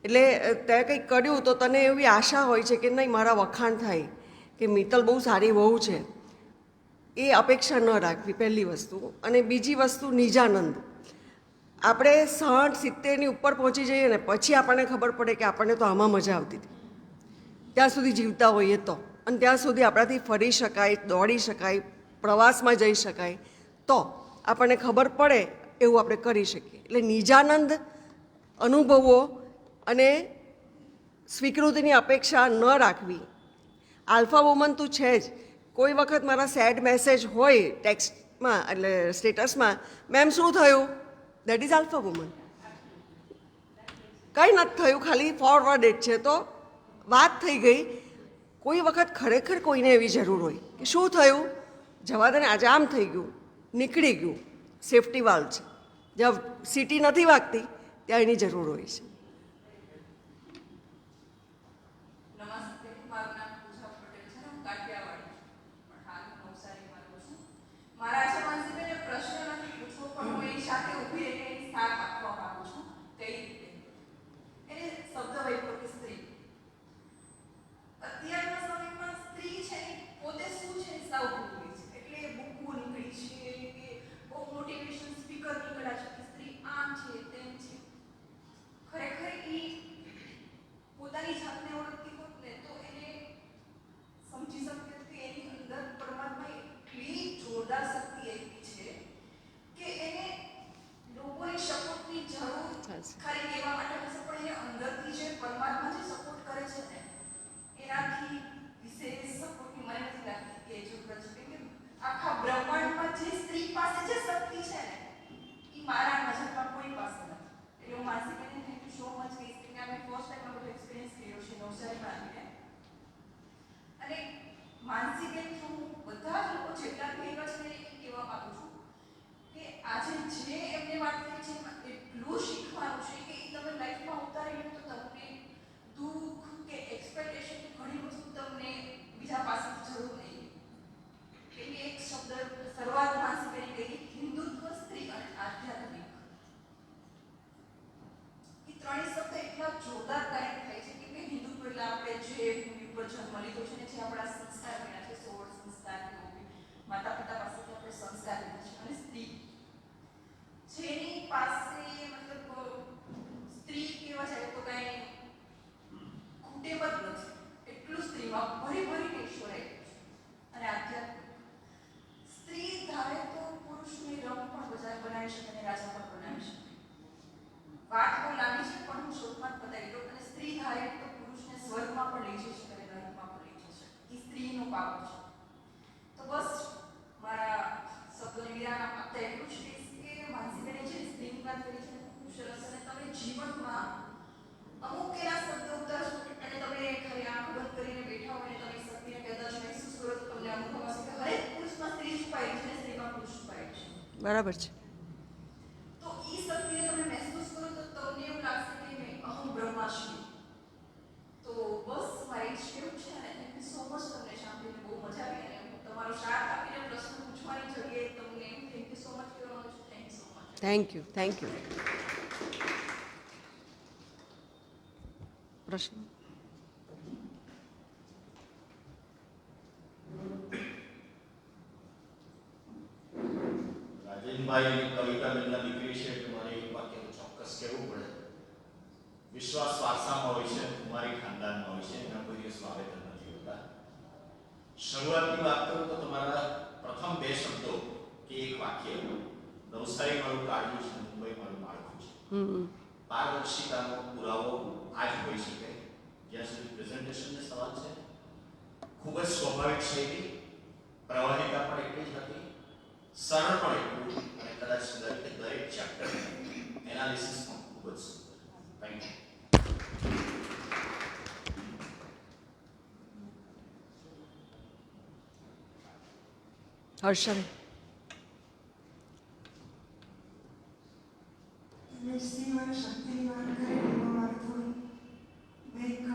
એટલે તે કંઈક કર્યું તો તને એવી આશા હોય છે કે નહીં મારા વખાણ થાય, કે મિત્તલ બહુ સારી વહુ છે. એ અપેક્ષા ન રાખવી પહેલી વસ્તુ. અને બીજી વસ્તુ નિજાનંદ. આપણે 60-70ની ઉપર પહોંચી જઈએ ને પછી આપણને ખબર પડે કે આપણને તો આમાં મજા આવતી હતી, ત્યાં સુધી જીવતા હોઈએ તો. અને ત્યાં સુધી આપણાથી ફરી શકાય, દોડી શકાય, પ્રવાસમાં જઈ શકાય, તો આપણને ખબર પડે એવું આપણે કરી શકીએ. એટલે નિજાનંદ અનુભવો અને સ્વીકૃતિની અપેક્ષા ન રાખવી. આલ્ફા વુમન તું છે જ. કોઈ વખત મારા સેડ મેસેજ હોય ટેક્સ્ટમાં, એટલે સ્ટેટસમાં, મેમ શું થયું, દેટ ઇઝ આલ્ફા વુમન. કંઈ નથી થયું, ખાલી ફોરવર્ડેડ છે તો વાત થઈ ગઈ. કોઈ વખત ખરેખર કોઈને એવી જરૂર હોય કે શું થયું, જવા દે ને, આજે આમ થઈ ગયું, નીકળી ગયું, સેફટી વાલ્વ છે. જ્યાં સીટી નથી વાગતી ત્યાં એની જરૂર હોય છે. નમસ્તે, મારું નામ પૂજા પટેલ છે. હું કાઠિયાવાડી પણ હાલ હું નવસારીમાં રહું છું. મારા આજે માનસીબેને પ્રશ્ન નથી પૂછવો, પણ હું એની સાથે ઊભી રહીને એની સાથ આપવા માંગુ છું. કઈ રીતે એને શબ્દ વાપર્યો કે સ્ત્રી. અત્યારના સમયમાં સ્ત્રી છે પોતે શું છે સાવ ભૂલી છે. એટલે બુકો નીકળી છે કે બહુ મોટિવેશન સ્પીકર નીકળ્યા છે કે સ્ત્રી આમ છે તેમ છે. ખરેખર એ પોતાની જાતને ઓળખતી હોત ને તો એને સમજી શકતે કે એની અંદર પરમાત્માએ એટલી જોરદાર શક્તિ આપી છે કે એને લોકોની સપોર્ટની જરૂર ખાલી કહેવા માટે હશે, પણ એને અંદરથી જે પરમાત્મા જે સપોર્ટ કરે છે ને એનાથી વિશેષ સપોર્ટની મને નથી લાગતી કે જરૂર છે. કેમ કે આખા બ્રહ્માંડમાં જે સ્ત્રી પાસે જે શક્તિ છે ને એ મારા નજરમાં કોઈ પાસે નથી. એટલે હું માનસીબેનને થેન્ક યુ સો મચ કહીશ કે મેં ફર્સ્ટ ટાઈમ આ બધો એક્સપિરિયન્સ કર્યો છે નવસારીમાં આવીને. અને માનસીબેન હું બધા જ લોકો જેટલા ભેગા છે એ કહેવા માંગુ છું કે આજે જે એમને વાત કરી છે એમાં એટલું શીખવાનું છે કે એ તમે લાઈફમાં ઉતારી લો તો તમને દુઃખ કે એક્સપેક્ટેશન ઘણી વસ્તુ તમને બીજા પાસેથી જરૂર નહીં. એટલે એક શબ્દ શરૂઆત માનસીબેને કહી, હિન્દુત્વ, સ્ત્રી અને આધ્યાત્મિક. એ ત્રણેય શબ્દ એટલા જોરદાર કાર્ય થાય છે કે હિન્દુત્વ એટલે આપણે જે ભૂમિ ઉપર જન્મ લીધો છે ને જે આપણા સંસ્કાર મળ્યા છે, 16 સંસ્કાર, માતા પિતા પાસેથી આપણે સંસ્કાર લીધા છે. અને સ્ત્રી જેની પાસે મતલબ સ્ત્રી કેવા જાય તો કાંઈ ખૂટે જ નથી, એટલું સ્ત્રીમાં ભરી ભરીને ઈશ્વર આપ્યું છે. અને આધ્યાત્મિક સ્ત્રી ધારે તો પુરુષને રંગ પણ બનાવી શકે અને રાજા પણ બનાવી શકે. વાત બહુ લાંબી છે પણ હું શોધમાં બતાવી દઉં. અને સ્ત્રી ધારે તો પુરુષને સ્વર્ગમાં પણ લઈ જઈ શકે અને નરકમાં પણ લઈ જઈ શકે. એ સ્ત્રીનો પાવર છે. તો બસ મારા શબ્દોને વિરામ આપતા એટલું જ કહીશ કે માનસીબેને જે સ્ત્રીની વાત કરી છે ખૂબ સરસ. અને તમે જીવનમાં અમુક એના શબ્દ ઉતારશો અને તમે ખરી આંખ બંધ કરીને બેઠા હોય અને તમે શક્તિને કદાચ મહેસૂસ કરો તો તમને અનુભવ હશે કે હરેક પુરુષમાં સ્ત્રી છુપાયેલી છે અને સ્ત્રીમાં પુરુષ છુપાયેલું છે. બરાબર છે. તો એ શક્તિને તમે મહેસૂસ કરો તો તમને એવું લાગશે કે મેં અહમ બ્રહ્માસ્મિ. તો બસ મારી જ કેવું છે. અને થેન્ક યુ સો મચ. તમને સાંભળીને બહુ મજા આવી અને તમારો સાથ આપીને પ્રશ્ન પૂછવાની જગ્યાએ તમને થેન્ક યુ સો મચ કહેવા માંગુ છું. Thank you so much. Thank you, thank you. પ્રશ્ન. રાજેનભાઈ કવિતાબેનના દીકરી છે એટલે મારે એક વાક્ય ચોક્કસ કહેવું પડે. વિશ્વાસ વારસામાં હોય છે, કુમારી ખાનદાનમાં હોય છે, એના કોઈ દિવસ વાવેતર નથી હોતા. શરૂઆતની વાત કરું તો તમારા પ્રથમ બે શબ્દો કે એક વાક્ય, નવસારી મારું કાઢ્યું છે, મુંબઈ મારું માળખું છે. પારદર્શિતાનો પુરાવો આ જ હોઈ શકે. જ્યાં સુધી પ્રેઝન્ટેશનનો સવાલ છે, ખૂબ જ સ્વાભાવિક શૈલી, પ્રવાહિતા પણ એટલી જ હતી, સરળ પણ એટલું, અને કદાચ દરેક ચેપ્ટર એનાલિસિસ પણ ખૂબ જ સુંદર. Thank you. હર્ષન. સ્ત્રી મારી શક્તિની વાત કરે એમાં મારે થોડું એક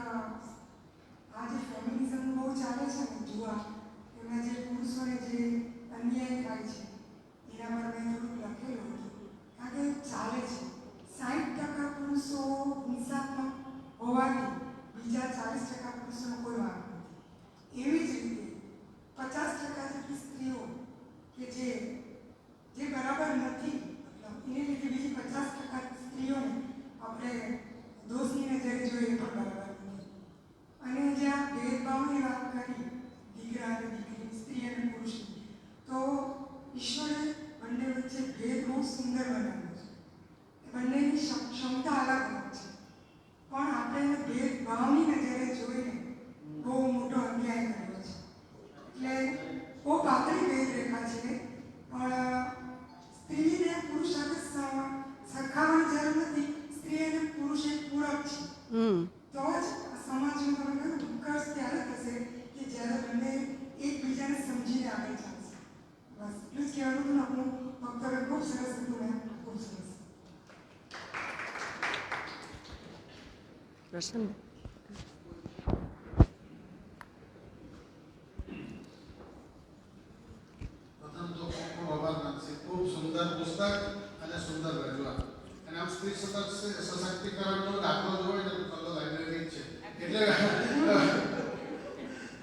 આજે ફેમિનિઝમ બહુ ચાલે છે ને, જુઓ પુરુષોનો કોઈ વાંક નથી. એવી જ રીતે 50% જેટલી સ્ત્રીઓ કે જે બરાબર નથી, મતલબ એને લીધે બીજી 50% સ્ત્રીઓને આપણે દોષની નજરે જોઈએ એ પણ બરાબર નથી. અને જ્યાં ભેદભાવની વાત કરી, દીકરા અને દીકરી, સ્ત્રી અને પુરુષની, તો ઈશ્વરે બંને વચ્ચે ભેદ બહુ સુંદર બનાવ્યો છે. એ બંનેની ક્ષમતા અલગ અલગ છે, પણ આપણે એને ભેદભાવની નજરે જોઈને બહુ મોટો અન્યાય કર્યો છે. એટલે બહુ પાતળી ભેદરેખા છે, પણ સ્ત્રીને પુરુષ સાથે સરખાવવાની જરૂર નથી. સ્ત્રી અને પુરુષ એક પૂરક છે. તો જ આ સમાજનું તમે કહ્યું ઉત્કર્ષ ત્યારે થશે કે જ્યારે બંને એકબીજાને સમજીને આગળ ચાલશે. બસ એટલું જ કહેવાનું હતું. આપણું વક્તવ્ય ખૂબ સરસ હતું, મેમ, ખૂબ સરસ. પ્રસન્ન પ્રથમ તો ખૂબ આભાર માનશે. ખૂબ સુંદર પુસ્તક અને સુંદર રજૂઆત. અને આમ સ્ત્રી સશક્તિકરણનો દાખલો જોવે ને તો લાઇબ્રેરી જ છે. એટલે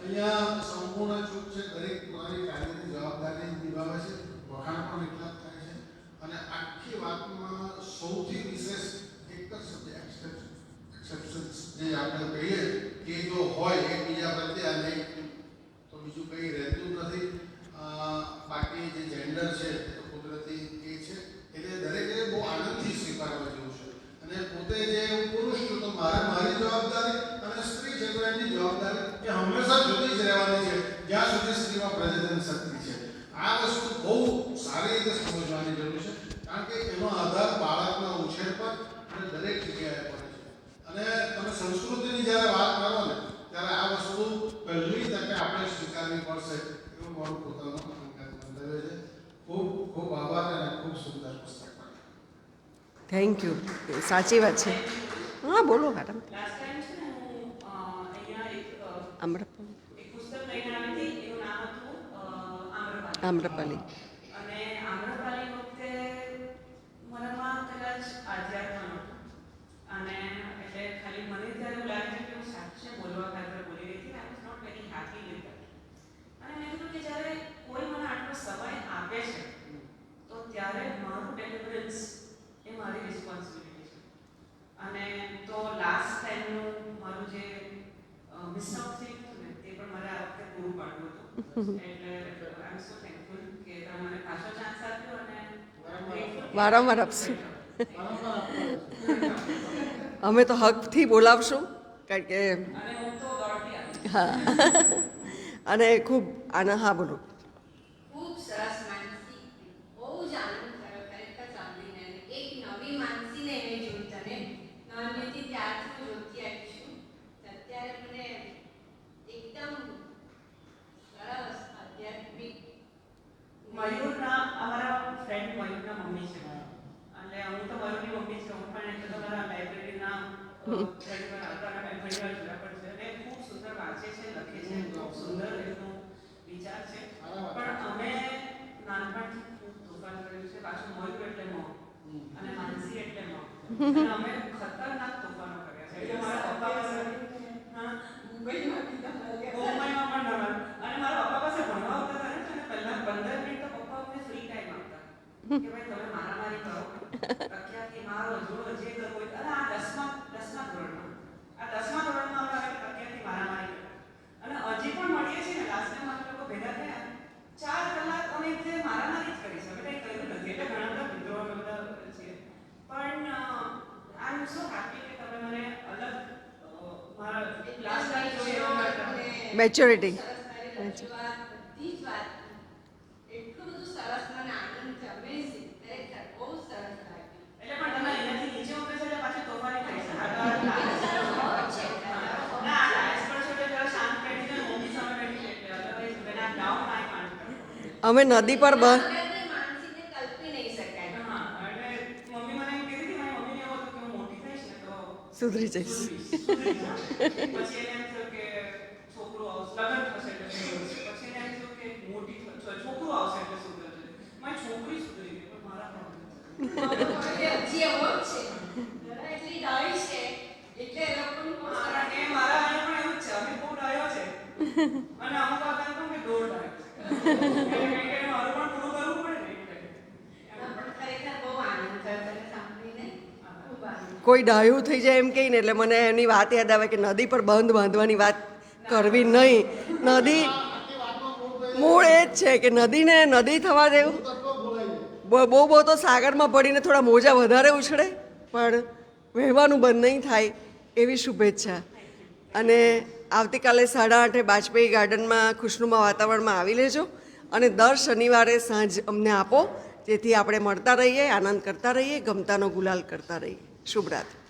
અહીંયા સંપૂર્ણ ચૂક છે. દરેક પોતાની કાર્યની જવાબદારી નિભાવે છે. વખાણ પણ એટલા જ થાય છે. અને આખી વાતમાં સૌથી વિશેષ એક જ શબ્દ એક્સેપ્શન્સ જે આપણે કહીએ કે જો હોય એકબીજા પ્રત્યે અને તો બીજું કંઈ રહેતું નથી. બાકી જે જેન્ડર છે તો કુદરતી એ છે. એટલે દરેકે બહુ આનંદથી સ્વીકારવા જેવું છે. અને પોતે જે પુરુષ છું તો મારી જવાબદારી અને સ્ત્રી છે તો એની જવાબદારી એ હંમેશા જુદી જ રહેવાની છે જ્યાં સુધી સ્ત્રીમાં પ્રજનન શક્તિ છે. આ વસ્તુ બહુ સારી રીતે સમજવાની જરૂર છે, કારણ કે એનો આધાર બાળકના ઉછેર પર અને દરેક જગ્યાએ પડે છે. અને તમે સંસ્કૃતિની જ્યારે વાત કરો ને ત્યારે આ વસ્તુ પહેલી તકે આપણે સ્વીકારવી પડશે એવું મારું પોતાનું મંતવ્ય છે. ખૂબ ખૂબ આભાર અને ખૂબ સુંદર પુસ્તક. Thank you. સાચી વાત છે. હા, બોલો મેડમ. લાસ્ટ ટાઈમ છે ને હું અહીંયા આમ્રપાલી. એક પુસ્તક લઈને આવી હતી. એનું નામ હતું આમ્રપાલી. આમ્રપાલી. અને આમ્રપાલી વખતે મનમાં કદાચ આધ્યાત્મ હતું. અને એટલે ખાલી મને ત્યારે એવું લાગે છે કે હું સાચે બોલવા ખાતર બોલી રહી હતી. I was not very happy with that. અને મેં કીધું કે જ્યારે કોઈ મને આટલો સમય આપે છે તો ત્યારે મારું ડેલિવરન્સ એ મારી રિસ્પોન્સિબિલિટી છે. અને તો લાસ્ટ ટાઈમનું મારું જે મિસઅપ થયું હતું ને તે પણ મારે આ વખતે પૂરું પાડવું હતું. એટલે આઈ એમ સો થેન્કફુલ કે તમે મને પાછો ચાન્સ આપ્યો. અને વારંવાર આપશું. અમે તો હકથી બોલાવશું, કારણ કે અને હું તો દોડતી આવી. હા. અને ખૂબ આનંદ. હા, બોલો. ખૂબ સરસ માનસી, બહુ જ આનંદ થયો ખરેખર સાંભળીને. એક નવી માનસીને મેં જોઈ. તને નાનીથી ત્યારથી હું જોતી આવી છું. અત્યારે મને એકદમ સરસ આધ્યાત્મિક. મયુરના અમારા ફ્રેન્ડ મયુરના મમ્મી છે. એટલે હું તો મયુરની મમ્મી છું, પણ એટલે તો મારા લાઇબ્રેરીના ઘણીવાર જોયા પણ છે. અને ખૂબ સુંદર વાંચે છે, લખે છે, ખૂબ સુંદર એમનો વિચાર છે. પણ અમે નાનપણથી ખૂબ તોફાન કર્યું છે. પાછું મયુર એટલે મો અને માનસી એટલે મો. અને અમે ખતરનાક તોફાનો કર્યા છે. એટલે મારા પપ્પા પાસે મુંબઈમાં પણ નવા. અને મારા પપ્પા પાસે ભણવા આવતા હતા ને, પહેલા 15 મિનિટ તો પપ્પા અમને ફ્રી ટાઈમ આપતા કે ભાઈ તમે મારામારી કરો, પ્રખ્યાતિ મારો, જોડો, જે કરવો હોય. અને આ 10મા ધોરણમાં અમે પ્રખ્યાતિ મારામારી કરી. અને હજી પણ મળીએ છીએ ને. લાસ્ટ ટાઈમ અમે લોકો ભેગા થયા 4 કલાક અમે જે મારામારી જ કરી છે. અમે કંઈ કર્યું નથી. એટલે ઘણા બધા મિત્રો અમે બધા છીએ. પણ આઈ એમ સો હેપી કે તમે મને અલગ મારા લાસ્ટ ટાઈમ જોયો. મેચ્યોરિટી. બધી જ વાત એટલું બધું સરસ, મને આનંદ છે. અમેઝિંગ, ખરેખર બહુ સરસ લાગ્યું. એટલે પણ તમે એનાથી નીચે ઉતરે છે એટલે પાછી તોફાની થાય છે. એ તારો હોપ છે. ના, આ લાઈફ પર છે એટલે જરા શાંત બેઠી છે. મમ્મી સામે બેઠી છે એટલે otherwise when I'm down I can't. અમે નદી પર વગરની માનસીને કલ્પી નહીં શકાય. હા, એટલે મમ્મી મને એમ કહેતી હતી. મારી મમ્મીને એવું હતું કે હું મોટી થઈશ ને તો સુધરી જઈશ. સુધરીશ. પછી એને એમ થયું કે છોકરું આવશે, લગ્ન થશે એટલે સુધરશે. પછી એને એમ થયું કે મોટી છોકરું આવશે એટલે સુધરશે. મારી છોકરી સુધરી ગઈ પણ મારા પ્રોબ્લેમ હજી એવો જ છે. એટલી ડાળી છે એટલે એ લોકોનું મારા અહીંયા પણ એવું જ છે. અમે અને અમુક વાત એમ કહું કે દોરદાર કારણ કે મારું પણ પૂરું કરવું પડે ને એટલે પણ ખરેખર બહુ આનંદ થયો તને સાંભળીને ખૂબ આનંદ. કોઈ ડાયું થઈ જાય એમ કહીને એટલે મને એની વાત યાદ આવે કે નદી પર બંધ બાંધવાની વાત કરવી નહીં. નદી મૂળ એ જ છે કે નદીને નદી થવા દેવું. બહુ બહુ તો સાગરમાં પડીને થોડા મોજા વધારે ઉછળે પણ વહેવાનું બંધ નહીં થાય એવી શુભેચ્છા. અને આવતીકાલે 8:30 બાજપેયી ગાર્ડનમાં ખુશનુમા વાતાવરણમાં આવી લેજો અને દર શનિવારે સાંજ અમને આપો જેથી આપણે મળતા રહીએ, આનંદ કરતા રહીએ, ગમતાનો ગુલાલ કરતા રહીએ. શુભ રાત્રિ.